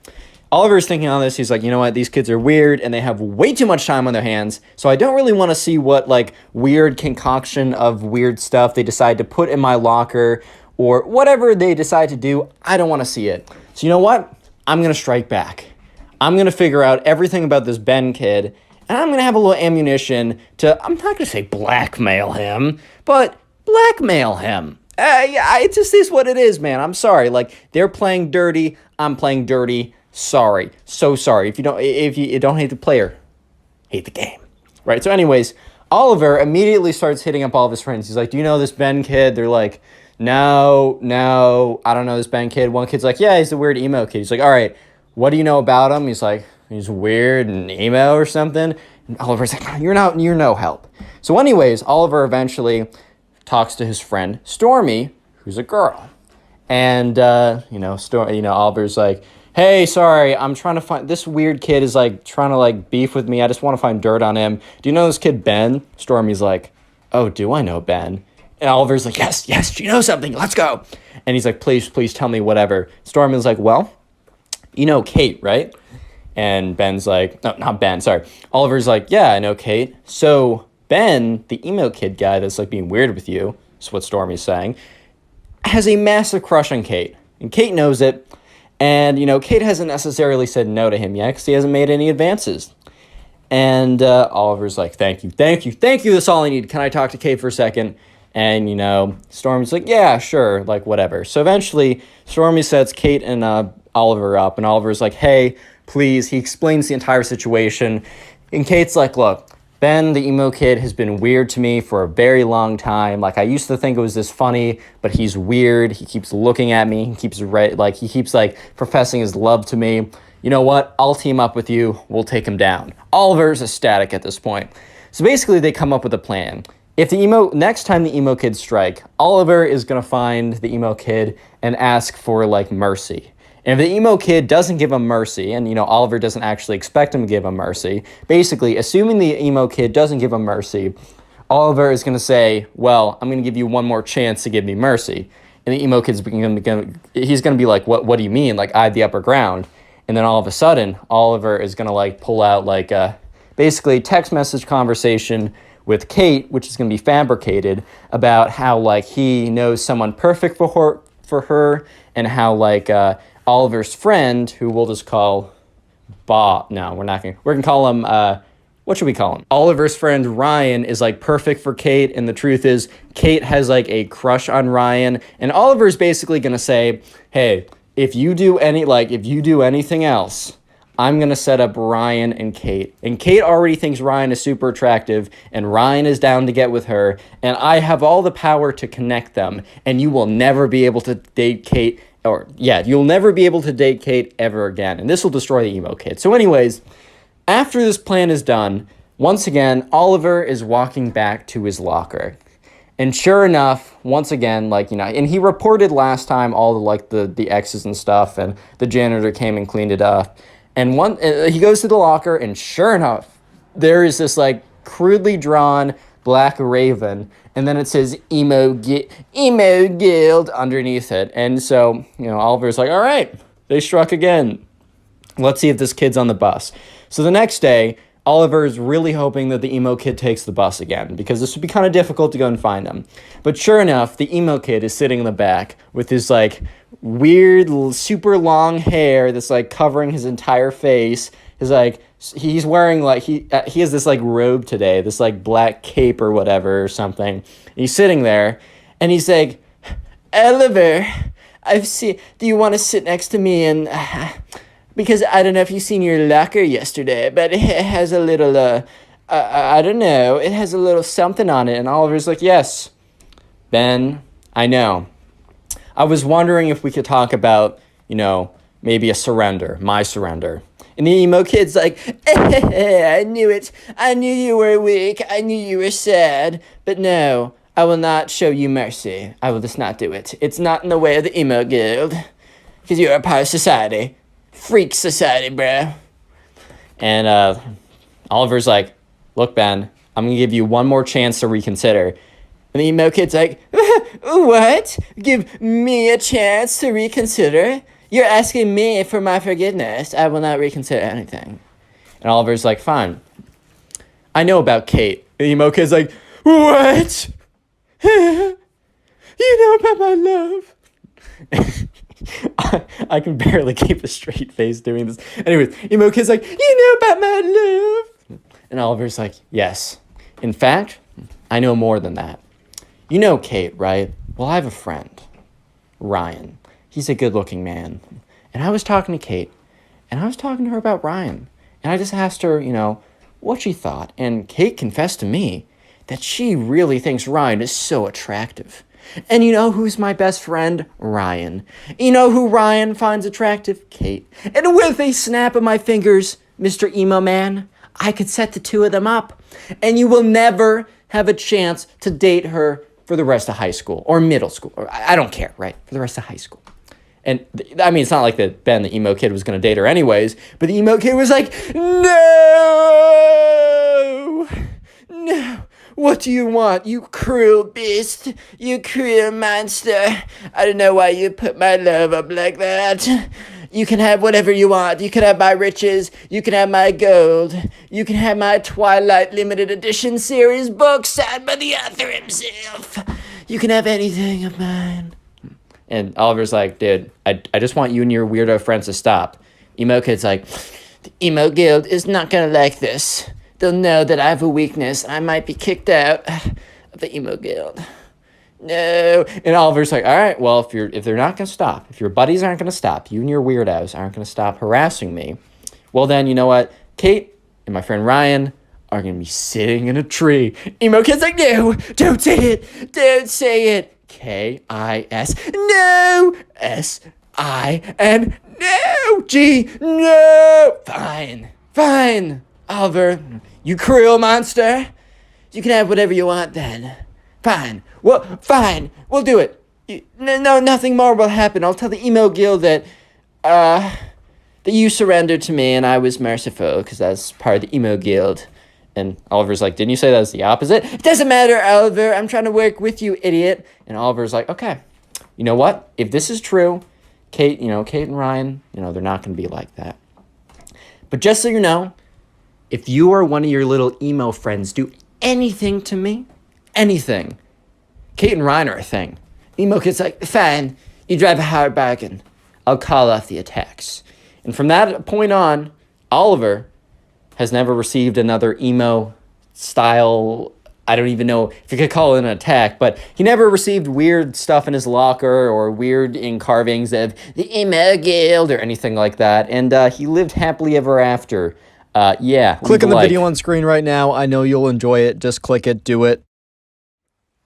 Oliver's thinking on this. He's like, you know what? These kids are weird and they have way too much time on their hands. So I don't really want to see what like weird concoction of weird stuff they decide to put in my locker or whatever they decide to do. I don't want to see it. So you know what? I'm going to strike back. I'm going to figure out everything about this Ben kid, and I'm going to have a little ammunition to, I'm not going to say blackmail him, but blackmail him. Yeah, it just is what it is, man. I'm sorry. Like, they're playing dirty. I'm playing dirty. Sorry. So sorry. If you don't hate the player, hate the game. Right? So anyways, Oliver immediately starts hitting up all of his friends. He's like, do you know this Ben kid? They're like, no, I don't know this Ben kid. One kid's like, yeah, he's the weird emo kid. He's like, all right, what do you know about him? He's like, he's weird and emo or something. And Oliver's like, you're no help. So anyways, Oliver eventually talks to his friend Stormy, who's a girl. And, Oliver's like, hey, sorry, I'm trying to find, this weird kid is like trying to like beef with me. I just want to find dirt on him. Do you know this kid Ben? Stormy's like, oh, do I know Ben? And Oliver's like, yes, you know something, let's go. And he's like, please tell me whatever. Stormy's like, well, you know Kate, right? And Ben's like, no, not Ben, sorry. Oliver's like, yeah, I know Kate. So Ben, the emo kid guy that's like being weird with you, is what Stormy's saying, has a massive crush on Kate. And Kate knows it. And, Kate hasn't necessarily said no to him yet because he hasn't made any advances. And Oliver's like, thank you, that's all I need. Can I talk to Kate for a second? And, Stormy's like, yeah, sure, like, whatever. So eventually, Stormy sets Kate and Oliver up, and Oliver's like, hey, please. He explains the entire situation. And Kate's like, look, Ben, the emo kid, has been weird to me for a very long time. Like, I used to think it was this funny, but he's weird. He keeps looking at me. He keeps professing his love to me. You know what? I'll team up with you. We'll take him down. Oliver's ecstatic at this point. So basically, they come up with a plan. If next time the emo kids strike, Oliver is going to find the emo kid and ask for, mercy. And if the emo kid doesn't give him mercy, and, Oliver doesn't actually expect him to give him mercy, basically, assuming the emo kid doesn't give him mercy, Oliver is going to say, well, I'm going to give you one more chance to give me mercy. And the emo kid's he's going to be like, what do you mean? Like, I have the upper ground. And then all of a sudden, Oliver is going to, pull out, basically text message conversation with Kate, which is going to be fabricated, about how, he knows someone perfect for her, and how, Oliver's friend, who we'll just call Bob. No, we're going to call him, what should we call him? Oliver's friend Ryan is, perfect for Kate, and the truth is, Kate has, a crush on Ryan, and Oliver's basically going to say, hey, if you do anything else, I'm going to set up Ryan and Kate. And Kate already thinks Ryan is super attractive, and Ryan is down to get with her, and I have all the power to connect them, and you will never be able to date Kate, you'll never be able to date Kate ever again, and this will destroy the emo kid. So anyways, after this plan is done, once again, Oliver is walking back to his locker. And sure enough, once again, and he reported last time all the X's and stuff, and the janitor came and cleaned it up. And he goes to the locker, and sure enough, there is this crudely drawn black raven, and then it says emo guild underneath it. And so, Oliver's like, all right, they struck again. Let's see if this kid's on the bus. So the next day, Oliver is really hoping that the emo kid takes the bus again, because this would be kind of difficult to go and find him. But sure enough, the emo kid is sitting in the back with his, like, weird, super long hair that's, like, covering his entire face. His, like, he's wearing, like, he has this, like, robe today, this, like, black cape or whatever or something. He's sitting there, and he's like, Oliver, do you want to sit next to me and... because I don't know if you've seen your locker yesterday, but it has a little, I don't know, it has a little something on it. And Oliver's like, yes, Ben, I know. I was wondering if we could talk about, you know, maybe a surrender, my surrender. And the emo kid's like, I knew it. I knew you were weak. I knew you were sad. But no, I will not show you mercy. I will just not do it. It's not in the way of the emo guild. Because you're a part of society. Freak society, bruh. And Oliver's like, look, Ben, I'm going to give you one more chance to reconsider. And the emo kid's like, what? Give me a chance to reconsider? You're asking me for my forgiveness. I will not reconsider anything. And Oliver's like, fine. I know about Kate. And the emo kid's like, what? You know about my love? I can barely keep a straight face doing this. Anyways, emo kid's like, you know about my love? And Oliver's like, yes. In fact, I know more than that. You know Kate, right? Well, I have a friend, Ryan. He's a good-looking man. And I was talking to Kate, and I was talking to her about Ryan. And I just asked her, you know, what she thought. And Kate confessed to me that she really thinks Ryan is so attractive. And you know who's my best friend? Ryan. You know who Ryan finds attractive? Kate. And with a snap of my fingers, Mr. Emo Man, I could set the two of them up. And you will never have a chance to date her for the rest of high school or middle school. Or I don't care, right? For the rest of high school. And I mean, it's not like that Ben, the emo kid, was going to date her anyways. But the emo kid was like, no! No! What do you want, you cruel beast? You cruel monster. I don't know why you put my love up like that. You can have whatever you want. You can have my riches. You can have my gold. You can have my Twilight limited edition series book signed by the author himself. You can have anything of mine. And Oliver's like, dude, I just want you and your weirdo friends to stop. Emo kid's like, the emo guild is not gonna like this. They'll know that I have a weakness. I might be kicked out of the emo guild. No. And Oliver's like, all right, well, if they're not going to stop, if your buddies aren't going to stop, you and your weirdos aren't going to stop harassing me, well then, you know what? Kate and my friend Ryan are going to be sitting in a tree. Emo kid's like, no, don't say it. Don't say it. K-I-S. No. S-I-N. No. G. No. Fine. Oliver, you cruel monster. You can have whatever you want then. Fine. Well, fine. We'll do it. No, nothing more will happen. I'll tell the emo guild that you surrendered to me and I was merciful because that's part of the emo guild. And Oliver's like, didn't you say that was the opposite? It doesn't matter, Oliver. I'm trying to work with you, idiot. And Oliver's like, okay. You know what? If this is true, Kate and Ryan, they're not going to be like that. But just so you know, if you or one of your little emo friends do anything to me, anything, Kate and Ryan are a thing. Emo kid's like, fine, you drive a hard bargain. I'll call off the attacks. And from that point on, Oliver has never received another emo style, I don't even know if you could call it an attack, but he never received weird stuff in his locker or weird carvings of the emo guild or anything like that. And he lived happily ever after. Click on the video on screen right now. I know you'll enjoy it. Just click it, do it.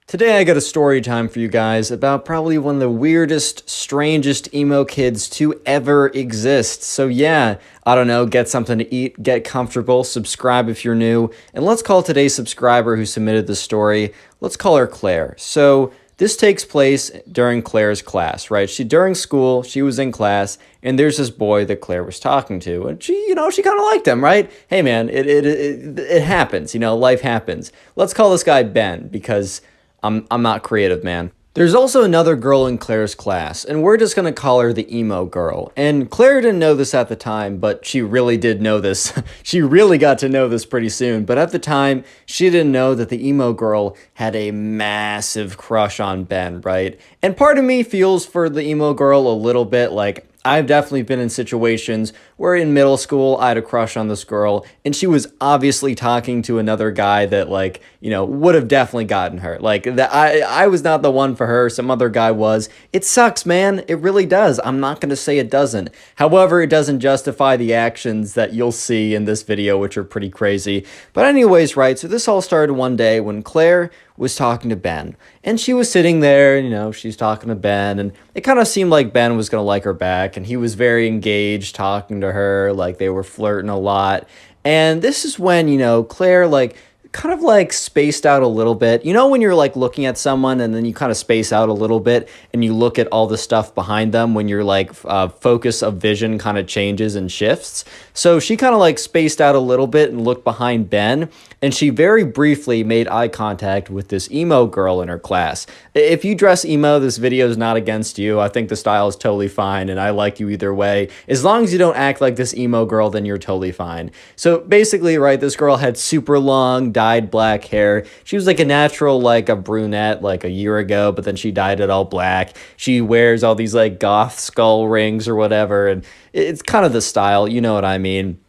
Today I got a story time for you guys about probably one of the weirdest, strangest emo kids to ever exist. So yeah, I don't know, get something to eat, get comfortable, subscribe if you're new, and let's call today's subscriber who submitted the story, let's call her Claire. So this takes place during Claire's class, right? During school, she was in class, and there's this boy that Claire was talking to, and she kind of liked him, right? Hey man, it happens, life happens. Let's call this guy Ben, because I'm not creative, man. There's also another girl in Claire's class, and we're just going to call her the emo girl. And Claire didn't know this at the time, but she really did know this. She really got to know this pretty soon. But at the time, she didn't know that the emo girl had a massive crush on Ben, right? And part of me feels for the emo girl a little bit. Like, I've definitely been in situations where in middle school I had a crush on this girl and she was obviously talking to another guy that, like, you know, would have definitely gotten her. Like, that I was not the one for her, some other guy was. It sucks, man. It really does. I'm not going to say it doesn't. However, it doesn't justify the actions that you'll see in this video, which are pretty crazy. But anyways, right, so this all started one day when Claire was talking to Ben. And she was sitting there, you know, she's talking to Ben, and it kind of seemed like Ben was going to like her back, and he was very engaged talking to her, like they were flirting a lot. And this is when, you know, Claire, like, kind of like spaced out a little bit. You know when you're like looking at someone and then you kind of space out a little bit and you look at all the stuff behind them when your like focus of vision kind of changes and shifts? So she kind of like spaced out a little bit and looked behind Ben, and she very briefly made eye contact with this emo girl in her class. If you dress emo, this video is not against you. I think the style is totally fine and I like you either way. As long as you don't act like this emo girl, then you're totally fine. So basically, right, this girl had super long dyed black hair. She was like a natural, like a brunette like a year ago, but then she dyed it all black. She wears all these like goth skull rings or whatever, and it's kind of the style, you know what I mean.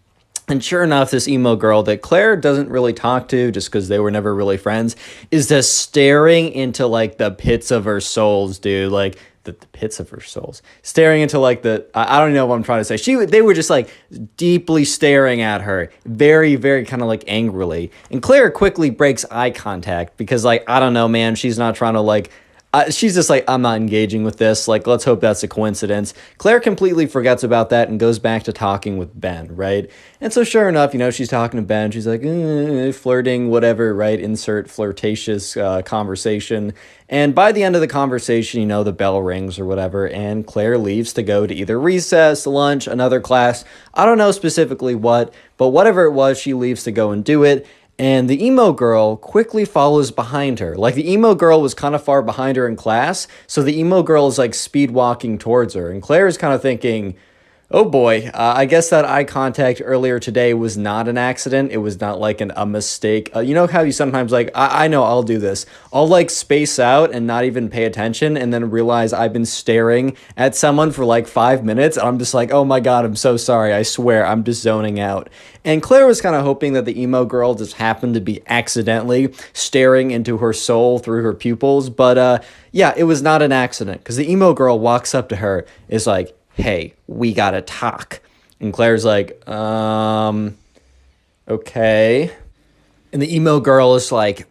And sure enough, this emo girl that Claire doesn't really talk to just because they were never really friends is just staring into like the pits of her souls, dude. Like the pits of her souls, staring into like I don't know what I'm trying to say. They were just like deeply staring at her, very, very kind of like angrily. And Claire quickly breaks eye contact because, like, I don't know, man, she's not trying to like, she's just like, I'm not engaging with this. Like, let's hope that's a coincidence. Claire completely forgets about that and goes back to talking with Ben, right? And so sure enough, you know, she's talking to Ben. She's like, flirting, whatever, right? Insert flirtatious conversation. And by the end of the conversation, you know, the bell rings or whatever, and Claire leaves to go to either recess, lunch, another class. I don't know specifically what, but whatever it was, she leaves to go and do it. And the emo girl quickly follows behind her. Like, the emo girl was kind of far behind her in class, so the emo girl is like speed walking towards her. And Claire is kind of thinking, oh boy, I guess that eye contact earlier today was not an accident. It was not like a mistake. You know how you sometimes like, I know I'll do this. I'll like space out and not even pay attention and then realize I've been staring at someone for like 5 minutes. I'm just like, oh my God, I'm so sorry. I swear, I'm just zoning out. And Claire was kind of hoping that the emo girl just happened to be accidentally staring into her soul through her pupils. But yeah, it was not an accident because the emo girl walks up to her, is like, hey, we gotta talk. And Claire's like, okay. And the emo girl is like,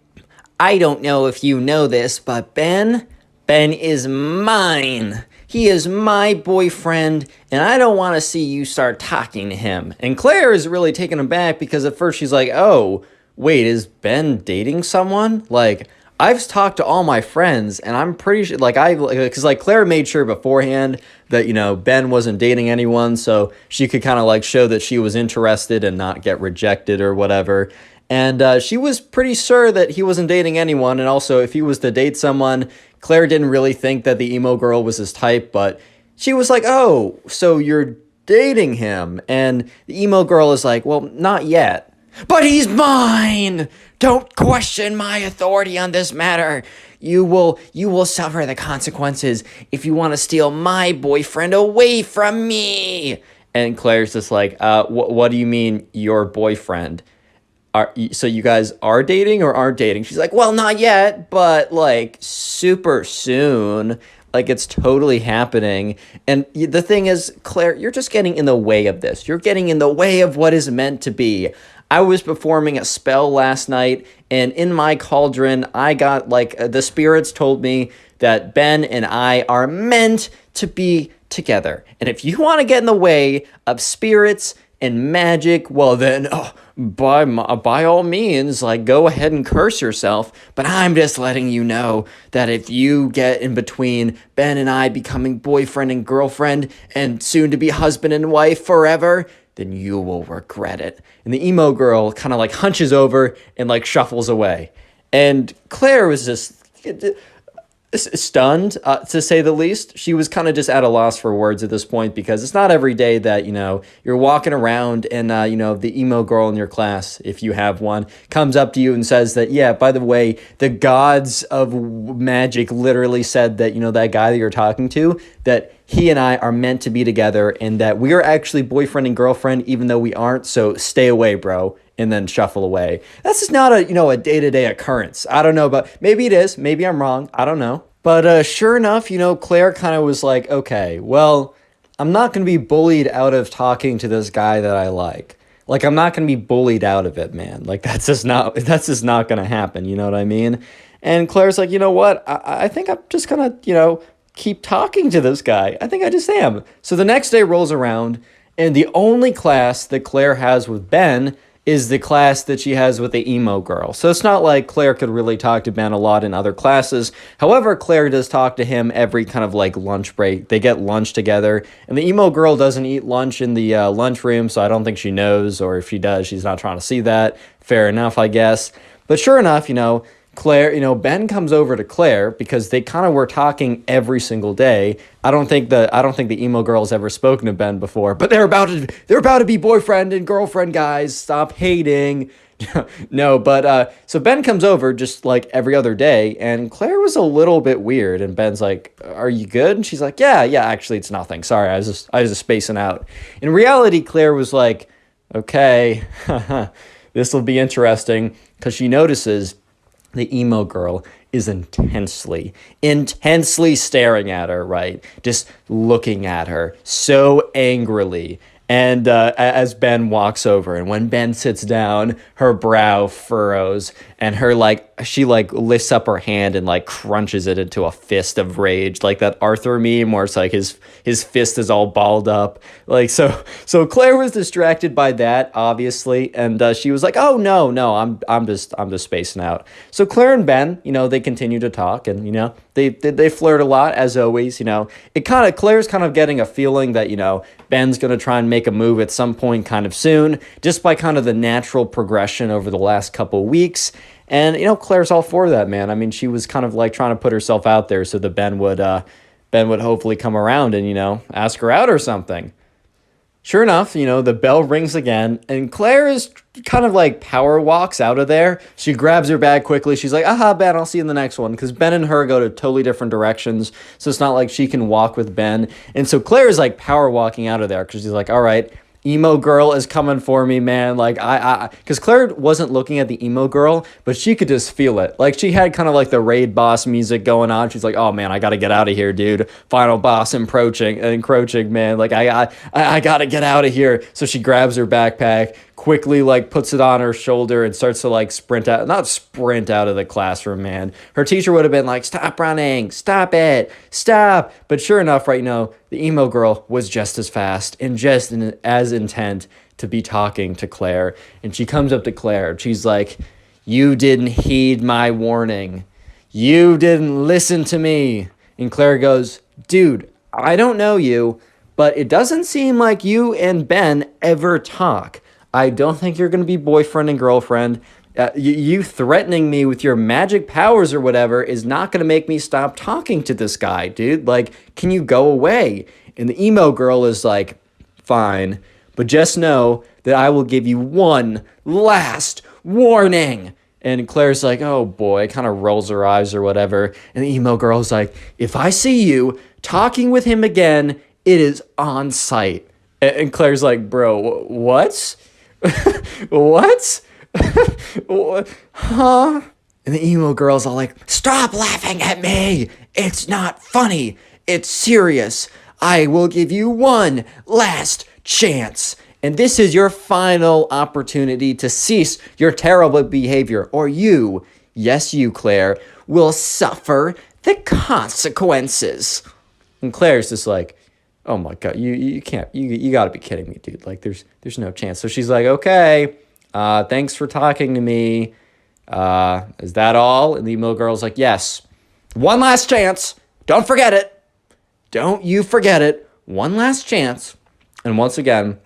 I don't know if you know this, but Ben is mine. He is my boyfriend, and I don't want to see you start talking to him. And Claire is really taken aback because at first she's like, oh, wait, is Ben dating someone? Like, I've talked to all my friends, and I'm pretty sure, like, because, like, Claire made sure beforehand that, you know, Ben wasn't dating anyone, so she could kind of, like, show that she was interested and not get rejected or whatever. And she was pretty sure that he wasn't dating anyone, and also, if he was to date someone, Claire didn't really think that the emo girl was his type, but she was like, oh, so you're dating him? And the emo girl is like, well, not yet. But he's mine! Don't question my authority on this matter. You will suffer the consequences if you want to steal my boyfriend away from me. And Claire's just like, what do you mean, your boyfriend? So you guys are dating or aren't dating? She's like, well, not yet, but like super soon. Like, it's totally happening. And the thing is, Claire, you're just getting in the way of this. You're getting in the way of what is meant to be. I was performing a spell last night, and in my cauldron, I got, like, the spirits told me that Ben and I are meant to be together. And if you want to get in the way of spirits and magic, well then, by all means, like, go ahead and curse yourself. But I'm just letting you know that if you get in between Ben and I becoming boyfriend and girlfriend and soon to be husband and wife forever, then you will regret it. And the emo girl kind of like hunches over and like shuffles away. And Claire was just, stunned, to say the least. She was kind of just at a loss for words at this point, because it's not every day that, you're walking around and, the emo girl in your class, if you have one, comes up to you and says that, yeah, by the way, the gods of magic literally said that, that guy that you're talking to, that he and I are meant to be together and that we are actually boyfriend and girlfriend, even though we aren't. So stay away, bro. And then shuffle away. That's just not a day-to-day occurrence. I don't know, but maybe it is. Maybe I'm wrong. I don't know. But sure enough, Claire kind of was like, okay, well, I'm not going to be bullied out of talking to this guy that I like. Like, I'm not going to be bullied out of it, man. Like, that's just not going to happen. You know what I mean? And Claire's like, you know what? I think I'm just going to, keep talking to this guy. I think I just am. So the next day rolls around, and the only class that Claire has with Ben is the class that she has with the emo girl. So it's not like Claire could really talk to Ben a lot in other classes. However, Claire does talk to him every kind of like lunch break. They get lunch together, and the emo girl doesn't eat lunch in the lunchroom, so I don't think she knows, or if she does, she's not trying to see that. Fair enough, I guess. But sure enough, Claire, Ben comes over to Claire because they kind of were talking every single day. I don't think the emo girl's ever spoken to Ben before, but they're about to be boyfriend and girlfriend, guys. Stop hating. No, but so Ben comes over just like every other day, and Claire was a little bit weird, and Ben's like, "Are you good?" And she's like, "Yeah, actually it's nothing. Sorry, I was just spacing out." In reality, Claire was like, "Okay, this will be interesting," because she notices the emo girl is intensely staring at her, right? Just looking at her so angrily. And as Ben walks over, and when Ben sits down, her brow furrows, and she lifts up her hand and crunches it into a fist of rage, like that Arthur meme where it's like his fist is all balled up. So Claire was distracted by that, obviously, and she was like, "Oh no, I'm just spacing out." So Claire and Ben, they continue to talk, and they flirt a lot as always. Claire's kind of getting a feeling that Ben's gonna try and make a move at some point kind of soon, just by kind of the natural progression over the last couple weeks. And Claire's all for that, man. I mean, she was kind of trying to put herself out there so that Ben would hopefully come around and ask her out or something. Sure enough, the bell rings again, and Claire is kind of power walks out of there. She grabs her bag quickly. She's like, "Aha, Ben, I'll see you in the next one." Because Ben and her go to totally different directions, so it's not like she can walk with Ben. And so Claire is power walking out of there because she's like, "All right, emo girl is coming for me, man." Because Claire wasn't looking at the emo girl, but she could just feel it. She had kind of the raid boss music going on. She's like, "Oh man, I gotta get out of here, dude. Final boss encroaching, man. I gotta get out of here." So she grabs her backpack, quickly puts it on her shoulder, and starts to not sprint out of the classroom, man. Her teacher would have been like, "Stop running, stop it, stop." But sure enough, right now, the emo girl was just as fast and just as intent to be talking to Claire. And she comes up to Claire, and she's like, "You didn't heed my warning. You didn't listen to me." And Claire goes, "Dude, I don't know you, but it doesn't seem like you and Ben ever talk. I don't think you're going to be boyfriend and girlfriend. You threatening me with your magic powers or whatever is not going to make me stop talking to this guy, dude. Can you go away?" And the emo girl is like, "Fine, but just know that I will give you one last warning." And Claire's like, "Oh boy," kind of rolls her eyes or whatever. And the emo girl's like, "If I see you talking with him again, it is on sight." And Claire's like, "Bro, what?" "What?" "Huh?" And the emo girl's all like, "Stop laughing at me. It's not funny. It's serious. I will give you one last chance. And this is your final opportunity to cease your terrible behavior, or you, yes you, Claire, will suffer the consequences." And Claire's just like, "Oh my God, you can't, you gotta be kidding me, dude. There's no chance." So she's like, "Okay, thanks for talking to me. Is that all?" And the emo girl's like, "Yes. One last chance. Don't forget it. Don't you forget it. One last chance." And once again,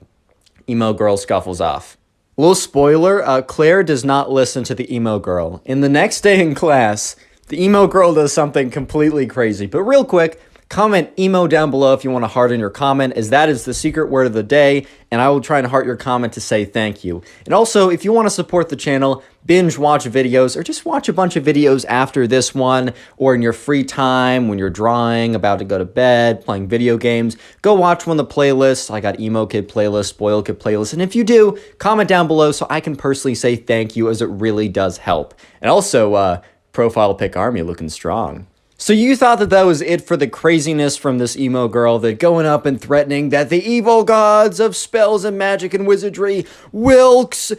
emo girl scuffles off. Little spoiler, Claire does not listen to the emo girl. And the next day in class, The emo girl does something completely crazy. But real quick, comment emo down below if you want to heart in your comment, as that is the secret word of the day, and I will try and heart your comment to say thank you. And also, if you want to support the channel, binge watch videos, or just watch a bunch of videos after this one, or in your free time, when you're drawing, about to go to bed, playing video games, go watch one of the playlists. I got Emo Kid playlist, Spoil Kid playlist, and if you do, comment down below so I can personally say thank you, as it really does help. And also, profile pic army looking strong. So you thought that was it for the craziness from this emo girl, that going up and threatening that the evil gods of spells and magic and wizardry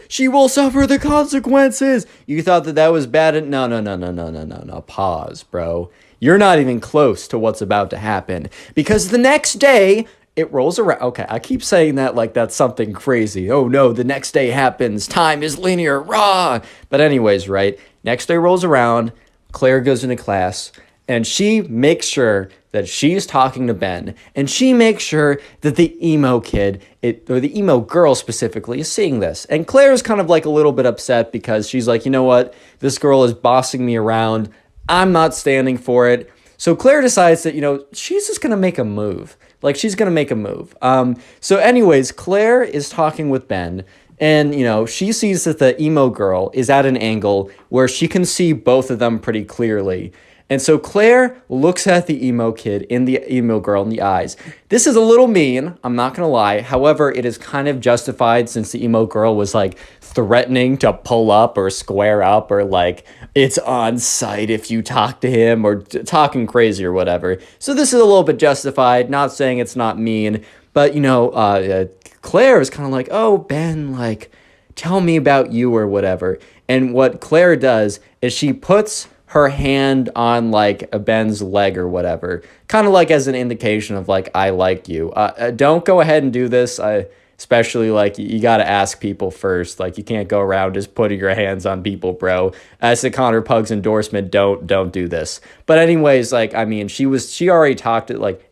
she will suffer the consequences. You thought that was bad? No. Pause, bro. You're not even close to what's about to happen, because the next day it rolls around. Okay, I keep saying that like that's something crazy. Oh no, the next day happens. Time is linear, rah. But anyways, right? Next day rolls around. Claire goes into class. And she makes sure that she's talking to Ben, and she makes sure that the emo kid, or the emo girl specifically, is seeing this. And Claire's kind of like a little bit upset, because she's like, you know what? This girl is bossing me around. I'm not standing for it. So Claire decides that, she's just going to make a move. Like, she's going to make a move. So anyways, Claire is talking with Ben, and, she sees that the emo girl is at an angle where she can see both of them pretty clearly. And so Claire looks at the emo kid, the emo girl in the eyes. This is a little mean, I'm not going to lie. However, it is kind of justified, since the emo girl was like threatening to pull up or square up, or like it's on site if you talk to him, or talking crazy or whatever. So this is a little bit justified, not saying it's not mean, but Claire is kind of like, oh, Ben, like, tell me about you or whatever. And what Claire does is she puts her hand on like Ben's leg or whatever, kind of like as an indication of like, I like you. Don't go ahead and do this. Especially like you got to ask people first. Like, you can't go around just putting your hands on people, bro. As the Connor Pugs endorsement, don't do this. But anyways, like, I mean, she already talked it, like,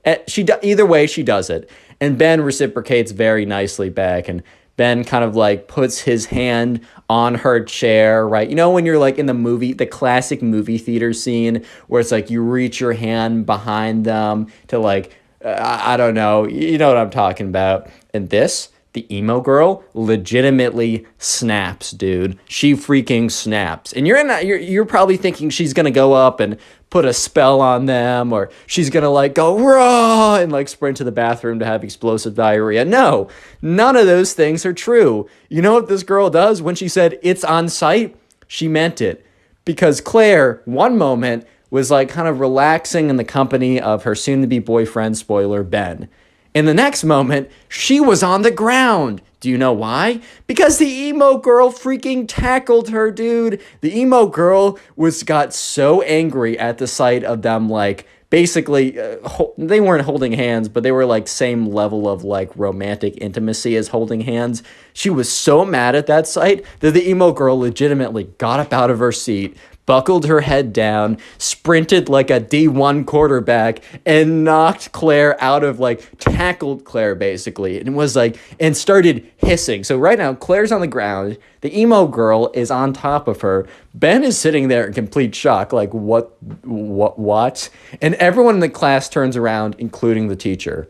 either way she does it. And Ben reciprocates very nicely back, and Ben kind of like puts his hand on her chair, right? When you're like in the classic movie theater scene where it's like you reach your hand behind them to like, I don't know, you know what I'm talking about. And the emo girl legitimately snaps, dude. She freaking snaps. And you're probably thinking she's gonna go up and put a spell on them, or she's gonna like go raw and like sprint to the bathroom to have explosive diarrhea. No, none of those things are true. You know what this girl does? When she said it's on site, she meant it. Because Claire, one moment, was like kind of relaxing in the company of her soon-to-be boyfriend, spoiler, Ben. In the next moment, she was on the ground. Do you know why? Because the emo girl freaking tackled her, dude. The emo girl got so angry at the sight of them, like, basically, they weren't holding hands, but they were like same level of like romantic intimacy as holding hands. She was so mad at that sight that the emo girl legitimately got up out of her seat, buckled her head down, sprinted like a D1 quarterback, and knocked Claire out of, like, tackled Claire basically, and was like, and started hissing. So right now, Claire's on the ground, the emo girl is on top of her, Ben is sitting there in complete shock, like, what? And everyone in the class turns around, including the teacher.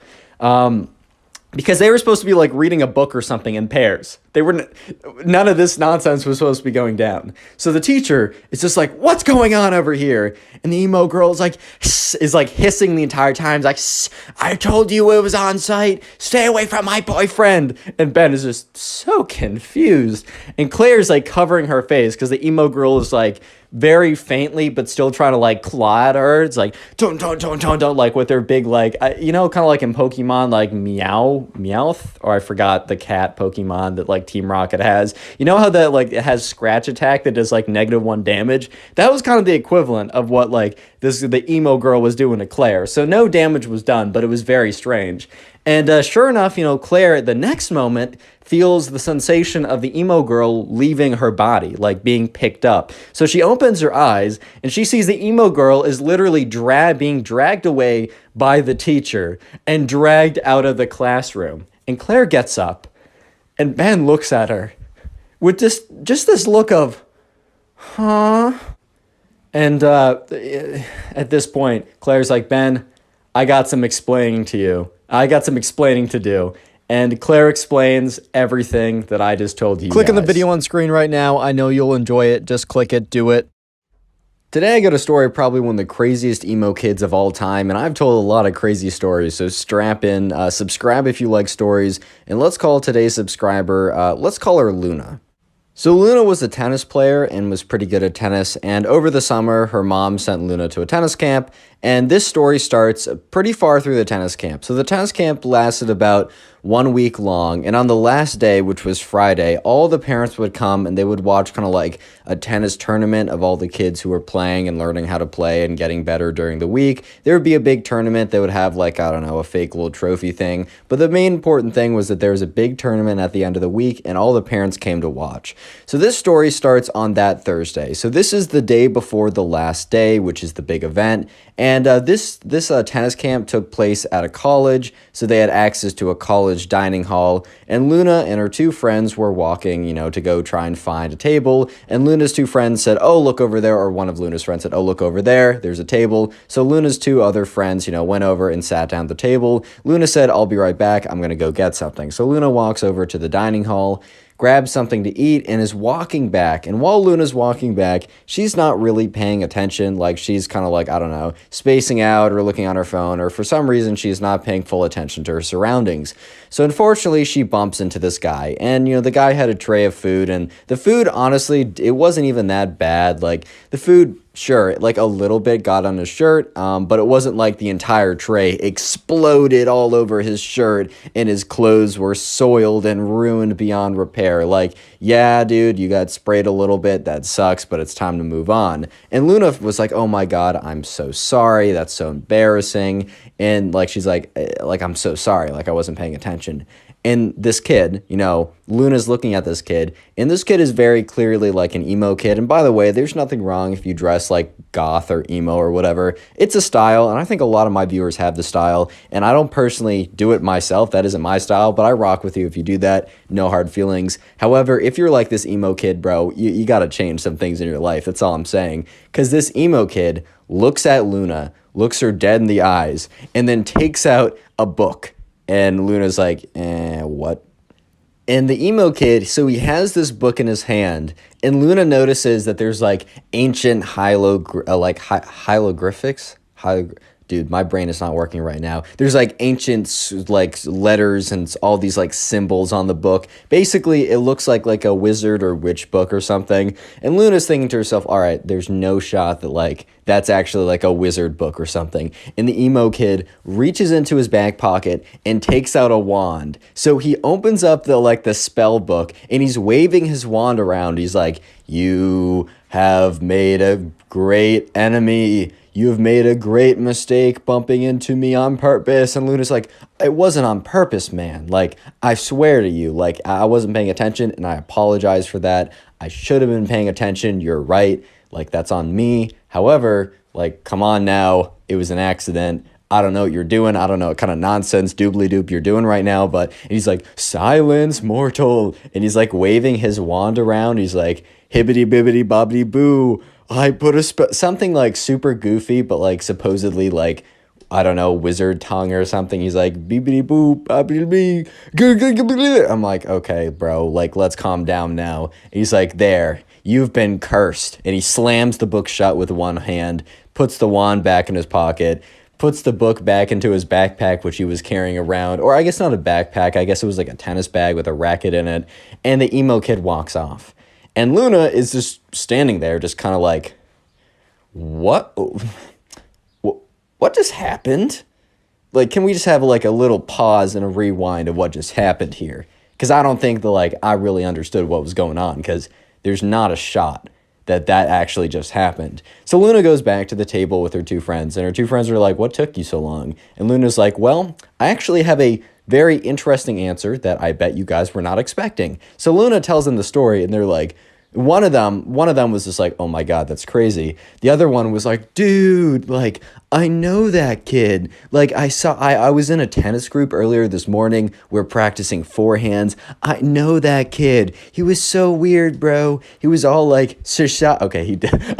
Because they were supposed to be like reading a book or something in pairs. None of this nonsense was supposed to be going down. So the teacher is just like, what's going on over here? And the emo girl is like hissing the entire time. It's like, I told you it was on site. Stay away from my boyfriend. And Ben is just so confused. And Claire's like covering her face because the emo girl is like very faintly, but still trying to like claw at her. It's like, don't, like with their big, like, kind of like in Pokemon, like Meowth, or I forgot the cat Pokemon that like Team Rocket has. You know how that like it has scratch attack that does like -1 damage? That was kind of the equivalent of what like the emo girl was doing to Claire. So no damage was done, but it was very strange. And sure enough, Claire at the next moment feels the sensation of the emo girl leaving her body, like being picked up. So she opens her eyes and she sees the emo girl is literally being dragged away by the teacher and dragged out of the classroom. And Claire gets up and Ben looks at her with just this look of, huh? And at this point, Claire's like, Ben, I got some explaining to you. I got some explaining to do. And Claire explains everything that I just told you Click on the guys. video on screen right now. I know you'll enjoy it. Just click it, do it. Today I got a story probably one of the craziest emo kids of all time, and I've told a lot of crazy stories, so strap in, subscribe if you like stories, and let's call today's subscriber, let's call her Luna. So Luna was a tennis player and was pretty good at tennis, and over the summer, her mom sent Luna to a tennis camp, and this story starts pretty far through the tennis camp. So the tennis camp lasted about 1 week long, and on the last day, which was Friday, all the parents would come and they would watch kind of like a tennis tournament of all the kids who were playing and learning how to play and getting better during the week. There would be a big tournament. They would have like, I don't know, a fake little trophy thing, but the main important thing was that there was a big tournament at the end of the week and all the parents came to watch. So this story starts on that Thursday. So this is the day before the last day, which is the big event. And this tennis camp took place at a college, so they had access to a college dining hall. And Luna and her two friends were walking, to go try and find a table. And Luna's two friends said, "Oh, look over there," or one of Luna's friends said, "Oh, look over there. There's a table." So Luna's two other friends, went over and sat down at the table. Luna said, "I'll be right back. I'm gonna go get something." So Luna walks over to the dining hall, grabs something to eat, and is walking back. And while Luna's walking back, she's not really paying attention. Like, she's kind of like, I don't know, spacing out or looking on her phone, or for some reason, she's not paying full attention to her surroundings. So unfortunately, she bumps into this guy. And, the guy had a tray of food, and the food, honestly, it wasn't even that bad. Like, the food, sure, like a little bit got on his shirt, but it wasn't like the entire tray exploded all over his shirt and his clothes were soiled and ruined beyond repair. Like, yeah, dude, you got sprayed a little bit. That sucks, but it's time to move on. And Luna was like, "Oh my God, I'm so sorry. That's so embarrassing." And like, she's like, "I'm so sorry. Like, I wasn't paying attention." And this kid, Luna's looking at this kid, and this kid is very clearly like an emo kid. And by the way, there's nothing wrong if you dress like goth or emo or whatever. It's a style, and I think a lot of my viewers have the style, and I don't personally do it myself. That isn't my style, but I rock with you if you do that. No hard feelings. However, if you're like this emo kid, bro, you got to change some things in your life. That's all I'm saying. Because this emo kid looks at Luna, looks her dead in the eyes, and then takes out a book. And Luna's like, what? And the emo kid, so he has this book in his hand, and Luna notices that there's like ancient hieroglyphics. Dude, my brain is not working right now. There's like ancient like letters and all these like symbols on the book. Basically, it looks like a wizard or witch book or something. And Luna's thinking to herself, all right, there's no shot that like that's actually like a wizard book or something. And the emo kid reaches into his back pocket and takes out a wand. So he opens up the spell book and he's waving his wand around. He's like, "You have made a great enemy. You have made a great mistake bumping into me on purpose." And Luna's like, "It wasn't on purpose, man. Like, I swear to you, like, I wasn't paying attention and I apologize for that. I should have been paying attention. You're right. Like, that's on me. However, like, come on now. It was an accident. I don't know what you're doing. I don't know what kind of nonsense doobly-doop you're doing right now." But he's like, "Silence, mortal." And he's like waving his wand around. He's like, "Hibbity-bibbity-bobbity-boo. I put a something like super goofy, but like supposedly like, I don't know, wizard tongue or something." He's like, "Beepity boop, boppity bee." I'm like, okay, bro, like, let's calm down now. And he's like, "There, you've been cursed." And he slams the book shut with one hand, puts the wand back in his pocket, puts the book back into his backpack, which he was carrying around. Or I guess not a backpack, I guess it was like a tennis bag with a racket in it. And the emo kid walks off. And Luna is just standing there, just kind of like, what just happened? Like, can we just have like a little pause and a rewind of what just happened here? Because I don't think that like I really understood what was going on, because there's not a shot that actually just happened. So Luna goes back to the table with her two friends, and her two friends are like, "What took you so long?" And Luna's like, "Well, I actually have a very interesting answer that I bet you guys were not expecting." So Luna tells them the story, and they're like, One of them was just like, oh my God, that's crazy. The other one was like, dude, like, I know that kid. Like, I was in a tennis group earlier this morning. We're practicing forehands. I know that kid. He was so weird, bro. He was all like, Shisha. Okay,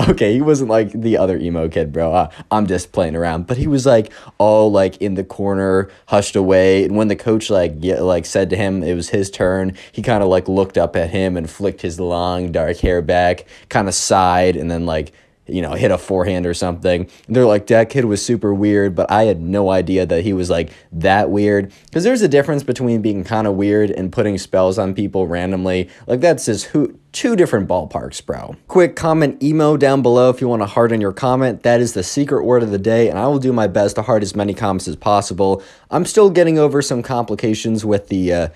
okay, he wasn't like the other emo kid, bro. I'm just playing around. But he was like all like in the corner, hushed away. And when the coach like said to him it was his turn, he kind of like looked up at him and flicked his long dark hair back, kind of sighed, and then like, you know, hit a forehand or something. And they're like, that kid was super weird, but I had no idea that he was like that weird. Because there's a difference between being kind of weird and putting spells on people randomly. Like, that's just two different ballparks, bro. Quick comment emo down below if you want to harden your comment. That is the secret word of the day, and I will do my best to heart as many comments as possible. I'm still getting over some complications with the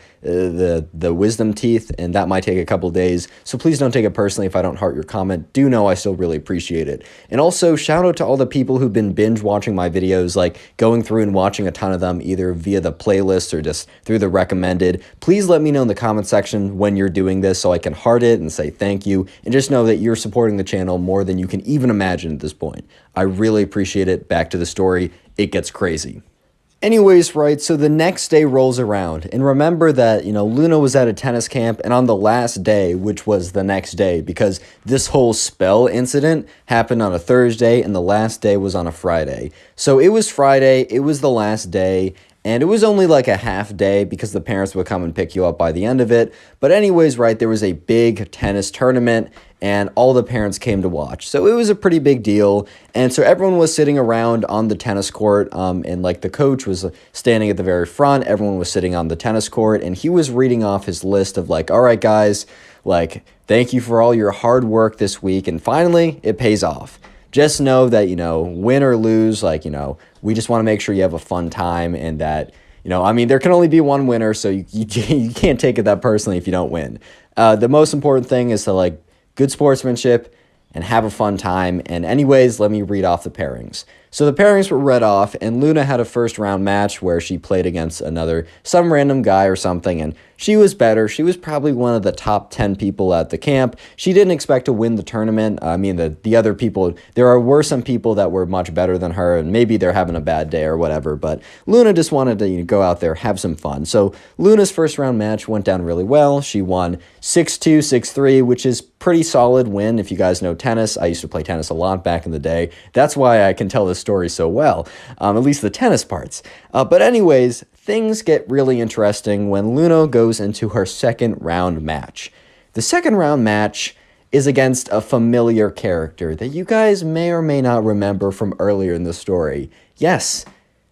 wisdom teeth, and that might take a couple days. So please don't take it personally if I don't heart your comment. Do know I still really appreciate it. And also, shout out to all the people who've been binge watching my videos, like going through and watching a ton of them, either via the playlist or just through the recommended. Please let me know in the comment section when you're doing this so I can heart it and say thank you, and just know that you're supporting the channel more than you can even imagine at this point. I really appreciate it. Back to the story. It gets crazy. Anyways, right, so the next day rolls around, and remember that, you know, Luna was at a tennis camp, and on the last day, which was the next day, because this whole spell incident happened on a Thursday, and the last day was on a Friday. So it was Friday, it was the last day, and it was only like a half day because the parents would come and pick you up by the end of it. But anyways, right, there was a big tennis tournament, and all the parents came to watch. So it was a pretty big deal. And so everyone was sitting around on the tennis court, and like the coach was standing at the very front. Everyone was sitting on the tennis court, and he was reading off his list of like, all right, guys, like, thank you for all your hard work this week. And finally, it pays off. Just know that, you know, win or lose, like, you know, we just want to make sure you have a fun time, and that, you know, I mean, there can only be one winner, so you can't take it that personally if you don't win. The most important thing is to, like, good sportsmanship and have a fun time. And anyways, let me read off the pairings. So the pairings were read off, and Luna had a first round match where she played against some random guy or something, and she was better. She was probably one of the top 10 people at the camp. She didn't expect to win the tournament. I mean, the other people, were some people that were much better than her, and maybe they're having a bad day or whatever, but Luna just wanted to, you know, go out there, have some fun. So Luna's first round match went down really well. She won 6-2, 6-3, which is pretty solid win. If you guys know tennis, I used to play tennis a lot back in the day. That's why I can tell this story so well, at least the tennis parts. But anyways, things get really interesting when Luna goes into her second round match. The second round match is against a familiar character that you guys may or may not remember from earlier in the story. Yes,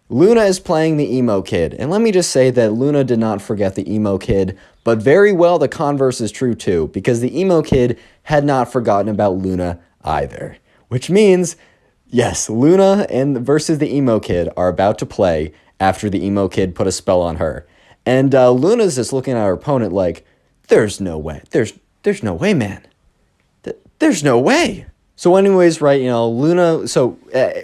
Luna is playing the emo kid, and let me just say that Luna did not forget the emo kid, but very well the converse is true too, because the emo kid had not forgotten about Luna either. Which means, yes, Luna versus the emo kid are about to play after the emo kid put a spell on her. And Luna's just looking at her opponent like, there's no way. There's no way, man. There's no way. So anyways, right, you know, Luna, so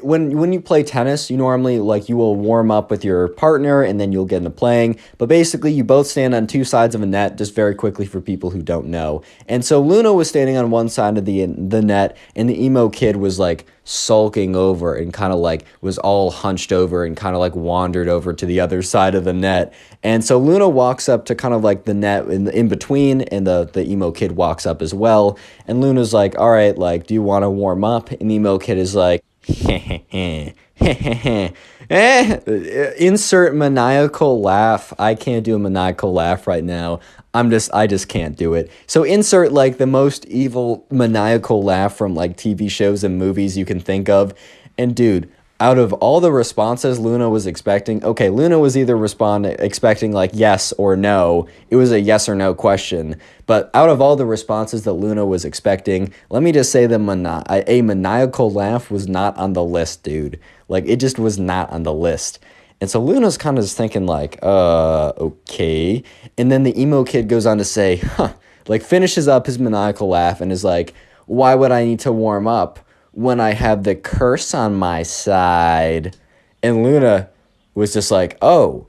when you play tennis, you normally, like, you will warm up with your partner and then you'll get into playing. But basically, you both stand on two sides of a net, just very quickly for people who don't know. And so Luna was standing on one side of the net, and the emo kid was, like, sulking over and kind of, like, was all hunched over and kind of, like, wandered over to the other side of the net. And so Luna walks up to kind of, like, the net in between, and the emo kid walks up as well. And Luna's like, all right, like, do you want to warm up? And the emo kid is like, insert maniacal laugh. I can't do a maniacal laugh right now. I just can't do it. So insert, like, the most evil maniacal laugh from, like, TV shows and movies you can think of. And dude, out of all the responses Luna was expecting, okay, Luna was either expecting like yes or no. It was a yes or no question. But out of all the responses that Luna was expecting, let me just say that a maniacal laugh was not on the list, dude. Like, it just was not on the list. And so Luna's kind of just thinking like, okay. And then the emo kid goes on to say, like, finishes up his maniacal laugh and is like, why would I need to warm up when I have the curse on my side? And Luna was just like, oh,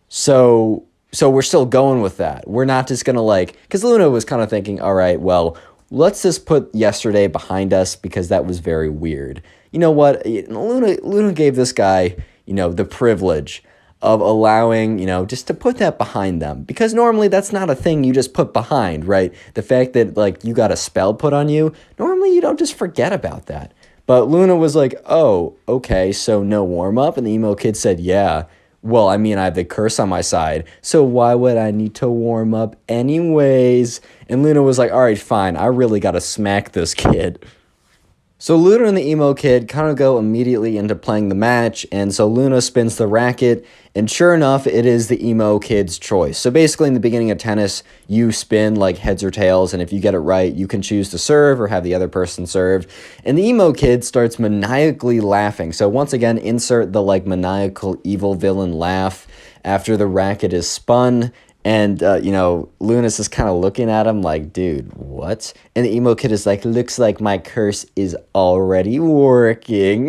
so we're still going with that. We're not just going to, like, because Luna was kind of thinking, all right, well, let's just put yesterday behind us because that was very weird. You know what? Luna gave this guy, the privilege of allowing, just to put that behind them. Because normally that's not a thing you just put behind, right? The fact that, like, you got a spell put on you, normally you don't just forget about that. But Luna was like, oh, okay, so no warm-up? And the emo kid said, yeah. Well, I mean, I have the curse on my side, so why would I need to warm up anyways? And Luna was like, all right, fine, I really got to smack this kid. So Luna and the emo kid kind of go immediately into playing the match, and so Luna spins the racket, and sure enough, it is the emo kid's choice. So basically, in the beginning of tennis, you spin like heads or tails, and if you get it right, you can choose to serve or have the other person serve. And the emo kid starts maniacally laughing. So once again, insert the like maniacal evil villain laugh after the racket is spun. And, Luna's just kind of looking at him like, dude, what? And the emo kid is like, looks like my curse is already working.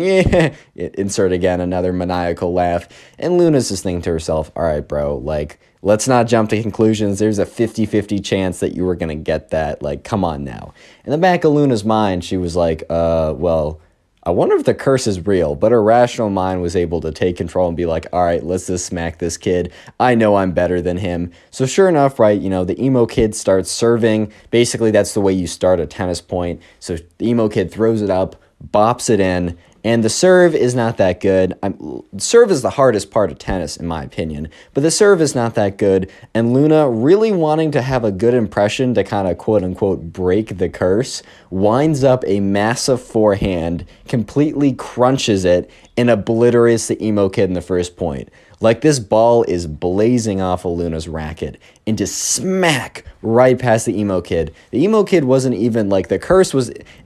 Insert again another maniacal laugh. And Luna's just thinking to herself, all right, bro, like, let's not jump to conclusions. There's a 50-50 chance that you were going to get that. Like, come on now. In the back of Luna's mind, she was like, well, I wonder if the curse is real, but her rational mind was able to take control and be like, all right, let's just smack this kid. I know I'm better than him. So sure enough, right, the emo kid starts serving. Basically, that's the way you start a tennis point. So the emo kid throws it up, bops it in, and the serve is not that good. Serve is the hardest part of tennis, in my opinion. But the serve is not that good. And Luna, really wanting to have a good impression to kind of quote-unquote break the curse, winds up a massive forehand, completely crunches it, and obliterates the emo kid in the first point. Like, this ball is blazing off of Luna's racket and just smack right past the emo kid. The emo kid wasn't even, like, the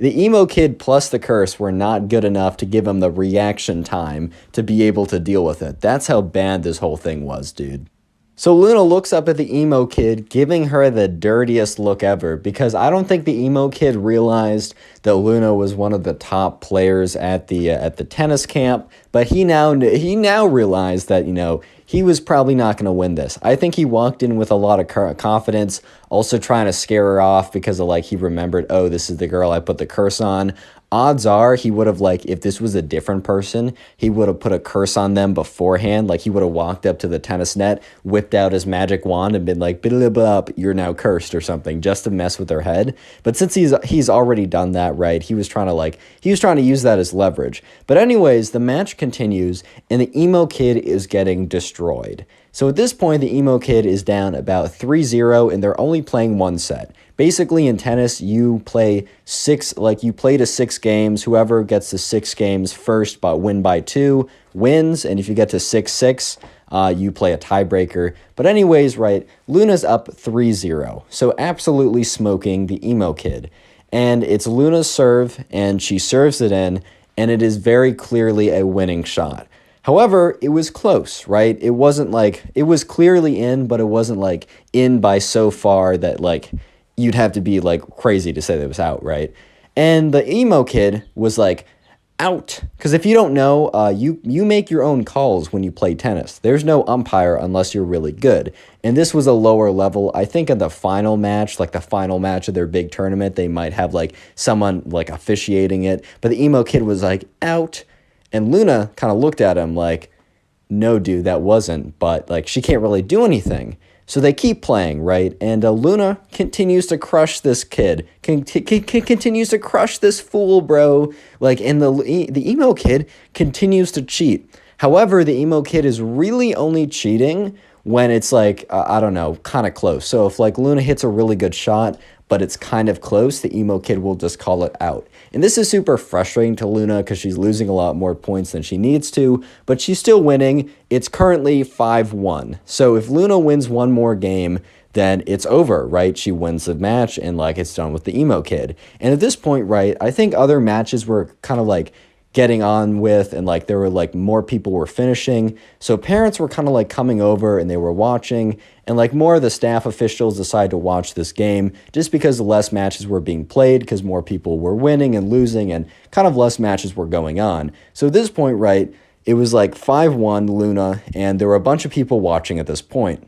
emo kid plus the curse were not good enough to give him the reaction time to be able to deal with it. That's how bad this whole thing was, dude. So Luna looks up at the emo kid, giving her the dirtiest look ever, because I don't think the emo kid realized that Luna was one of the top players at the tennis camp, but he now realized that, he was probably not going to win this. I think he walked in with a lot of confidence, also trying to scare her off because of, like, he remembered, oh, this is the girl I put the curse on. Odds are he would have, like, if this was a different person, he would have put a curse on them beforehand. Like, he would have walked up to the tennis net, whipped out his magic wand, and been like, blah, blah, you're now cursed or something, just to mess with their head. But since he's already done that, right, he was trying to use that as leverage. But anyways, the match continues, and the emo kid is getting destroyed. So at this point, the emo kid is down about 3-0, and they're only playing one set. Basically, in tennis, you play to 6 games. Whoever gets to 6 games first but win by 2 wins, and if you get to 6-6, you play a tiebreaker. But anyways, right, Luna's up 3-0, so absolutely smoking the emo kid. And it's Luna's serve, and she serves it in, and it is very clearly a winning shot. However, it was close, right? It wasn't like, it was clearly in, but it wasn't like in by so far that, like, you'd have to be like crazy to say that it was out, right? And the emo kid was like, out. Because if you don't know, you make your own calls when you play tennis. There's no umpire unless you're really good. And this was a lower level. I think in the final match, like the final match of their big tournament, they might have like someone like officiating it. But the emo kid was like, out. And Luna kind of looked at him like, no, dude, that wasn't. But like, she can't really do anything. So they keep playing, right? And Luna continues to crush this kid, continues to crush this fool, bro. Like, and the emo kid continues to cheat. However, the emo kid is really only cheating when it's like, I don't know, kind of close. So if like Luna hits a really good shot, but it's kind of close, the emo kid will just call it out. And this is super frustrating to Luna because she's losing a lot more points than she needs to, but she's still winning. It's currently 5-1. So if Luna wins one more game, then it's over, right? She wins the match and like it's done with the emo kid. And at this point, right, I think other matches were kind of like getting on with, and like there were like more people were finishing, so parents were kind of like coming over and they were watching, and like more of the staff officials decided to watch this game just because less matches were being played because more people were winning and losing and kind of less matches were going on. So at this point, right, it was like 5-1 Luna, and there were a bunch of people watching at this point.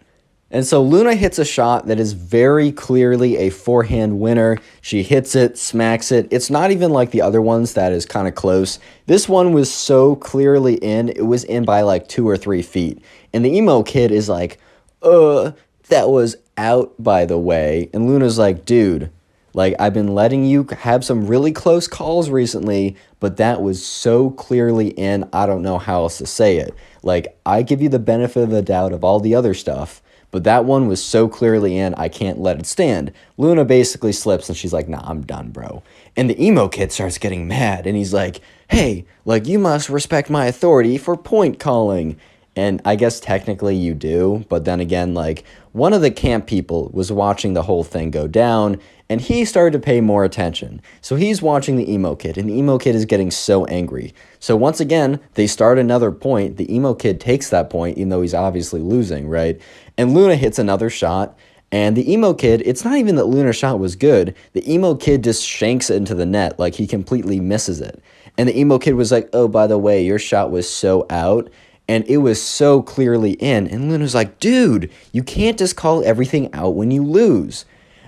And so Luna hits a shot that is very clearly a forehand winner. She hits it, smacks it. It's not even like the other ones that is kind of close. This one was so clearly in, it was in by like 2 or 3 feet. And the emo kid is like, that was out, by the way. And Luna's like, dude, like, I've been letting you have some really close calls recently, but that was so clearly in, I don't know how else to say it. Like, I give you the benefit of the doubt of all the other stuff, but that one was so clearly in, I can't let it stand. Luna basically slips and she's like, nah, I'm done, bro. And the emo kid starts getting mad and he's like, hey, like, you must respect my authority for point calling. And I guess technically you do, but then again, like, one of the camp people was watching the whole thing go down, and he started to pay more attention. So he's watching the emo kid, and the emo kid is getting so angry. So once again, they start another point. The emo kid takes that point, even though he's obviously losing, right? And Luna hits another shot, and the emo kid, it's not even that Luna's shot was good. The emo kid just shanks it into the net, like he completely misses it. And the emo kid was like, oh, by the way, your shot was so out. And it was so clearly in. And Luna's like, dude, you can't just call everything out when you lose.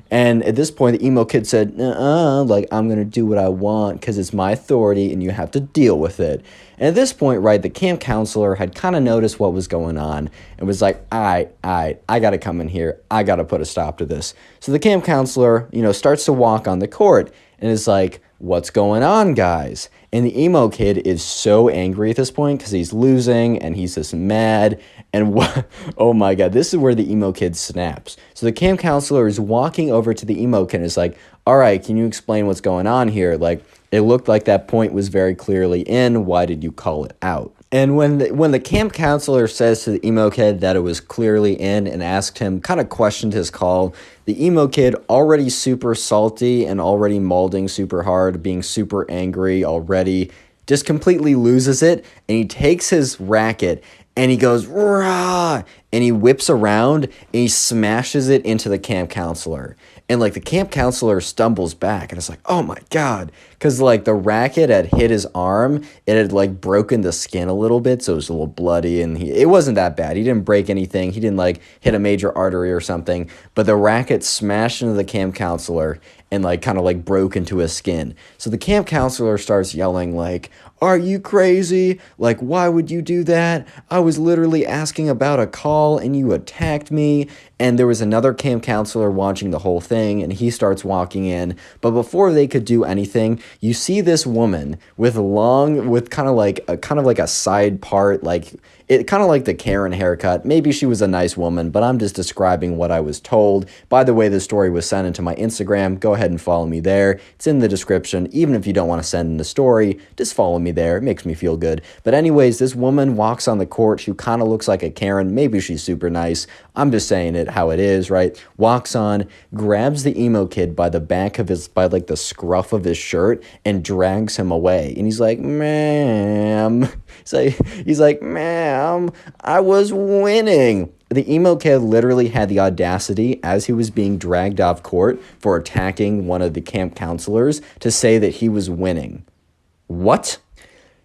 And at this point, the emo kid said, like, I'm going to do what I want because it's my authority and you have to deal with it. And at this point, right, the camp counselor had kind of noticed what was going on and was like, I got to come in here. I got to put a stop to this. So the camp counselor, starts to walk on the court and is like, what's going on, guys? And the emo kid is so angry at this point because he's losing and he's just mad. And oh my God, this is where the emo kid snaps. So the camp counselor is walking over to the emo kid and is like, all right, can you explain what's going on here? Like, it looked like that point was very clearly in. Why did you call it out? And when the camp counselor says to the emo kid that it was clearly in and asked him, kind of questioned his call, the emo kid, already super salty and already mauling super hard, being super angry already, just completely loses it. And he takes his racket and he goes, rah, and he whips around and he smashes it into the camp counselor. And like the camp counselor stumbles back and it's like, oh my God. Because like the racket had hit his arm. It had like broken the skin a little bit. So it was a little bloody and it wasn't that bad. He didn't break anything. He didn't like hit a major artery or something. But the racket smashed into the camp counselor and like kind of like broke into his skin. So the camp counselor starts yelling like, are you crazy? Like, why would you do that? I was literally asking about a call and you attacked me. And there was another camp counselor watching the whole thing and he starts walking in. But before they could do anything, you see this woman with kind of like a side part, like it kind of like the Karen haircut. Maybe she was a nice woman, but I'm just describing what I was told. By the way, the story was sent into my Instagram. Go ahead and follow me there. It's in the description. Even if you don't want to send in the story, just follow me there. It makes me feel good. But anyways, this woman walks on the court. She kind of looks like a Karen. Maybe she's super nice. I'm just saying it how it is, right? Walks on, grabs the emo kid by the back of by like the scruff of his shirt and drags him away. And he's like, ma'am. He's like, ma'am, I was winning. The emo kid literally had the audacity, as he was being dragged off court for attacking one of the camp counselors, to say that he was winning. What?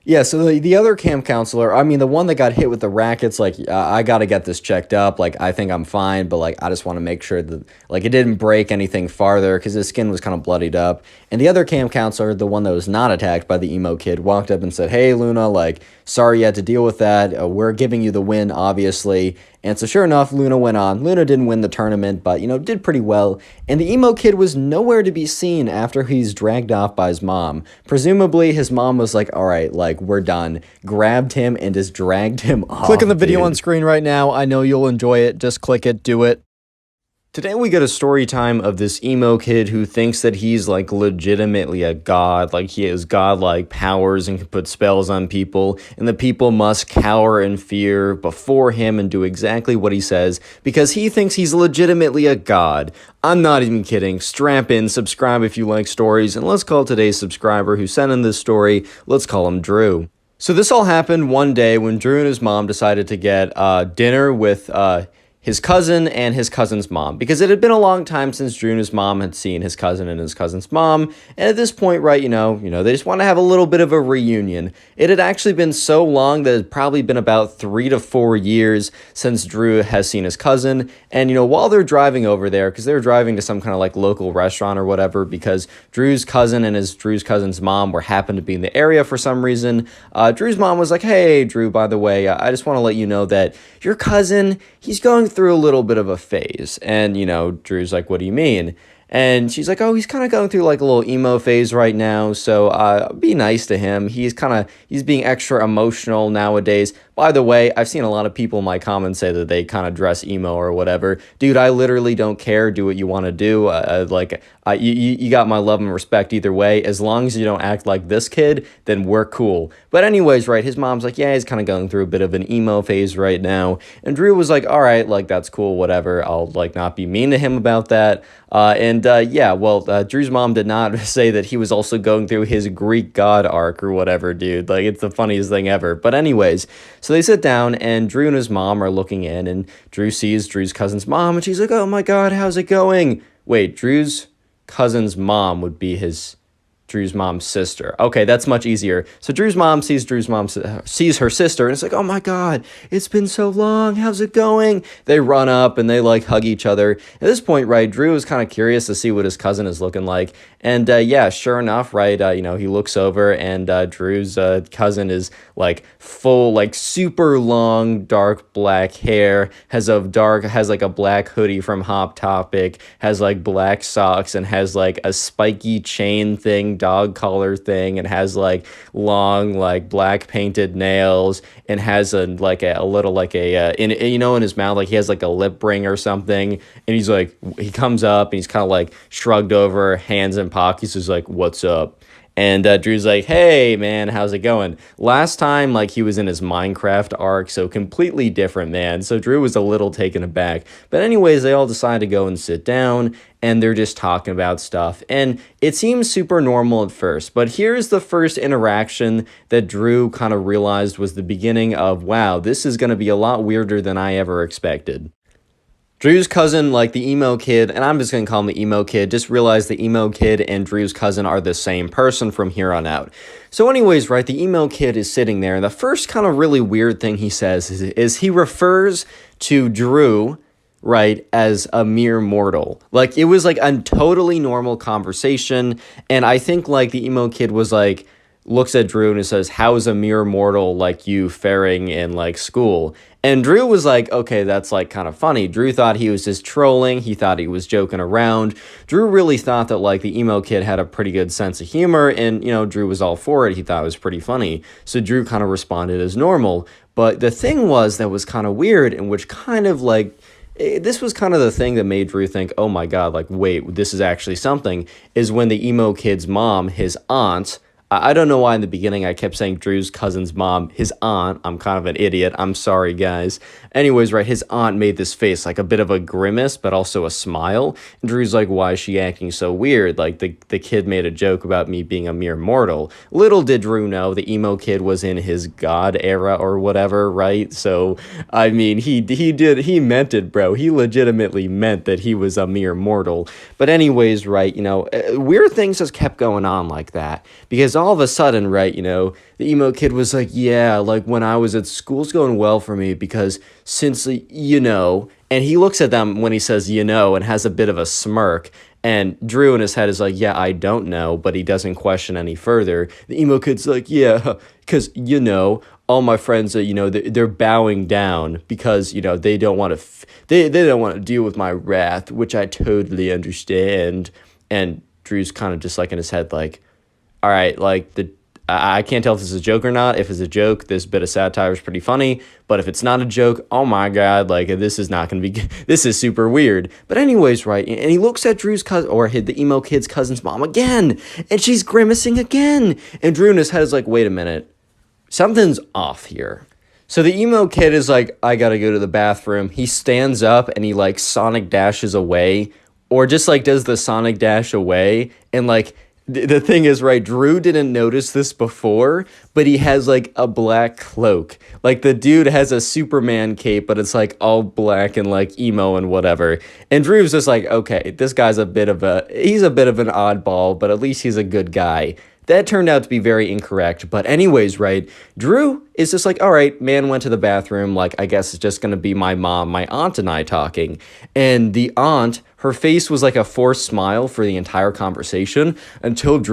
Yeah, so the other camp counselor, I mean, the one that got hit with the rackets, like, I got to get this checked up. Like, I think I'm fine, but, like, I just want to make sure that, like, it didn't break anything farther because his skin was kind of bloodied up. And the other camp counselor, the one that was not attacked by the emo kid, walked up and said, hey, Luna, like, sorry you had to deal with that. We're giving you the win, obviously. And so sure enough, Luna went on. Luna didn't win the tournament, but, did pretty well. And the emo kid was nowhere to be seen after he's dragged off by his mom. Presumably, his mom was like, all right, like, we're done. Grabbed him and just dragged him off. Click on the video on screen right now. I know you'll enjoy it. Just click it. Do it. Today we get a story time of this emo kid who thinks that he's like legitimately a god, like he has godlike powers and can put spells on people, and the people must cower in fear before him and do exactly what he says because he thinks he's legitimately a god. I'm not even kidding. Strap in, subscribe if you like stories, and let's call today's subscriber who sent in this story, let's call him Drew. So this all happened one day when Drew and his mom decided to get dinner with his cousin and his cousin's mom, because it had been a long time since Drew and his mom had seen his cousin and his cousin's mom, and at this point, right, they just want to have a little bit of a reunion. It had actually been so long that it had probably been about 3 to 4 years since Drew has seen his cousin, and, while they're driving over there, because they were driving to some kind of, like, local restaurant or whatever, because Drew's cousin and Drew's cousin's mom happened to be in the area for some reason, Drew's mom was like, "Hey, Drew, by the way, I just want to let you know that your cousin, he's going through a little bit of a phase." And, Drew's like, "What do you mean?" And she's like, "Oh, he's kind of going through like a little emo phase right now, so be nice to him. He's being extra emotional nowadays." By the way, I've seen a lot of people in my comments say that they kind of dress emo or whatever. Dude, I literally don't care. Do what you want to do. You got my love and respect either way. As long as you don't act like this kid, then we're cool. But anyways, right, his mom's like, "Yeah, he's kind of going through a bit of an emo phase right now." And Drew was like, "All right, like, that's cool, whatever. I'll, like, not be mean to him about that." Drew's mom did not say that he was also going through his Greek god arc or whatever, dude. Like, it's the funniest thing ever. But anyways, so they sit down, and Drew and his mom are looking in, and Drew sees Drew's cousin's mom, and she's like, "Oh my god, how's it going?" Wait, Drew's cousin's mom would be Drew's mom's sister. Okay, that's much easier. So Drew's mom sees her sister, and it's like, "Oh my god, it's been so long. How's it going?" They run up and they like hug each other. At this point, right, Drew is kind of curious to see what his cousin is looking like, and sure enough, right, he looks over, and Drew's cousin is like full, like super long, dark black hair, has like a black hoodie from Hot Topic, has like black socks, and has like a spiky chain thing, dog collar thing, and has like long, like black painted nails, and has in his mouth, like he has like a lip ring or something, and he comes up and he's kind of like shrugged over, hands in pockets, he's like, "What's up?" And Drew's like, "Hey, man, how's it going?" Last time, like, he was in his Minecraft arc, so completely different, man. So Drew was a little taken aback. But anyways, they all decide to go and sit down, and they're just talking about stuff. And it seems super normal at first, but here's the first interaction that Drew kind of realized was the beginning of, wow, this is going to be a lot weirder than I ever expected. Drew's cousin, like the emo kid, and I'm just going to call him the emo kid, just realized the emo kid and Drew's cousin are the same person from here on out. So anyways, right, the emo kid is sitting there, and the first kind of really weird thing he says is he refers to Drew, right, as a mere mortal. Like, it was like a totally normal conversation, and I think like the emo kid was like, looks at Drew and it says, "How's a mere mortal like you faring in like school?" And Drew was like, okay, that's like kind of funny. Drew thought he was just trolling. He thought he was joking around. Drew really thought that like the emo kid had a pretty good sense of humor, and Drew was all for it. He thought it was pretty funny. So Drew kind of responded as normal. But the thing that was kind of weird, and which kind of like, this was kind of the thing that made Drew think, oh my god, like, wait, this is actually something, is when the emo kid's mom, his aunt, I don't know why in the beginning I kept saying Drew's cousin's mom, his aunt. I'm kind of an idiot. I'm sorry, guys. Anyways, right, his aunt made this face, like a bit of a grimace, but also a smile. And Drew's like, why is she acting so weird? Like, the kid made a joke about me being a mere mortal. Little did Drew know the emo kid was in his god era or whatever, right? So, I mean, he meant it, bro. He legitimately meant that he was a mere mortal. But anyways, right, weird things just kept going on like that. Because all of a sudden, right, the emo kid was like, yeah, like when I was at school, it's going well for me because since, and he looks at them when he says, and has a bit of a smirk. And Drew in his head is like, yeah, I don't know, but he doesn't question any further. The emo kid's like, yeah, because, all my friends, they're bowing down because, they don't want to, they don't want to deal with my wrath, which I totally understand. And Drew's kind of just like in his head, like, all right, like I can't tell if this is a joke or not. If it's a joke, this bit of satire is pretty funny. But if it's not a joke, oh my god, like this is not going to be, this is super weird. But anyways, right, and he looks at Drew's cousin, or the emo kid's cousin's mom again, and she's grimacing again. And Drew in his head is like, wait a minute, something's off here. So the emo kid is like, I gotta go to the bathroom. He stands up and he like Sonic dashes away, or just like does the Sonic dash away, and like, The thing is, right, Drew didn't notice this before, but he has like a black cloak. Like the dude has a Superman cape, but it's like all black and like emo and whatever. And Drew's just like, okay, this guy's he's a bit of an oddball, but at least he's a good guy. That turned out to be very incorrect. But anyways, right, Drew is just like, all right, man went to the bathroom. Like, I guess it's just going to be my mom, my aunt, and I talking. And the aunt, her face was like a forced smile for the entire conversation until Drew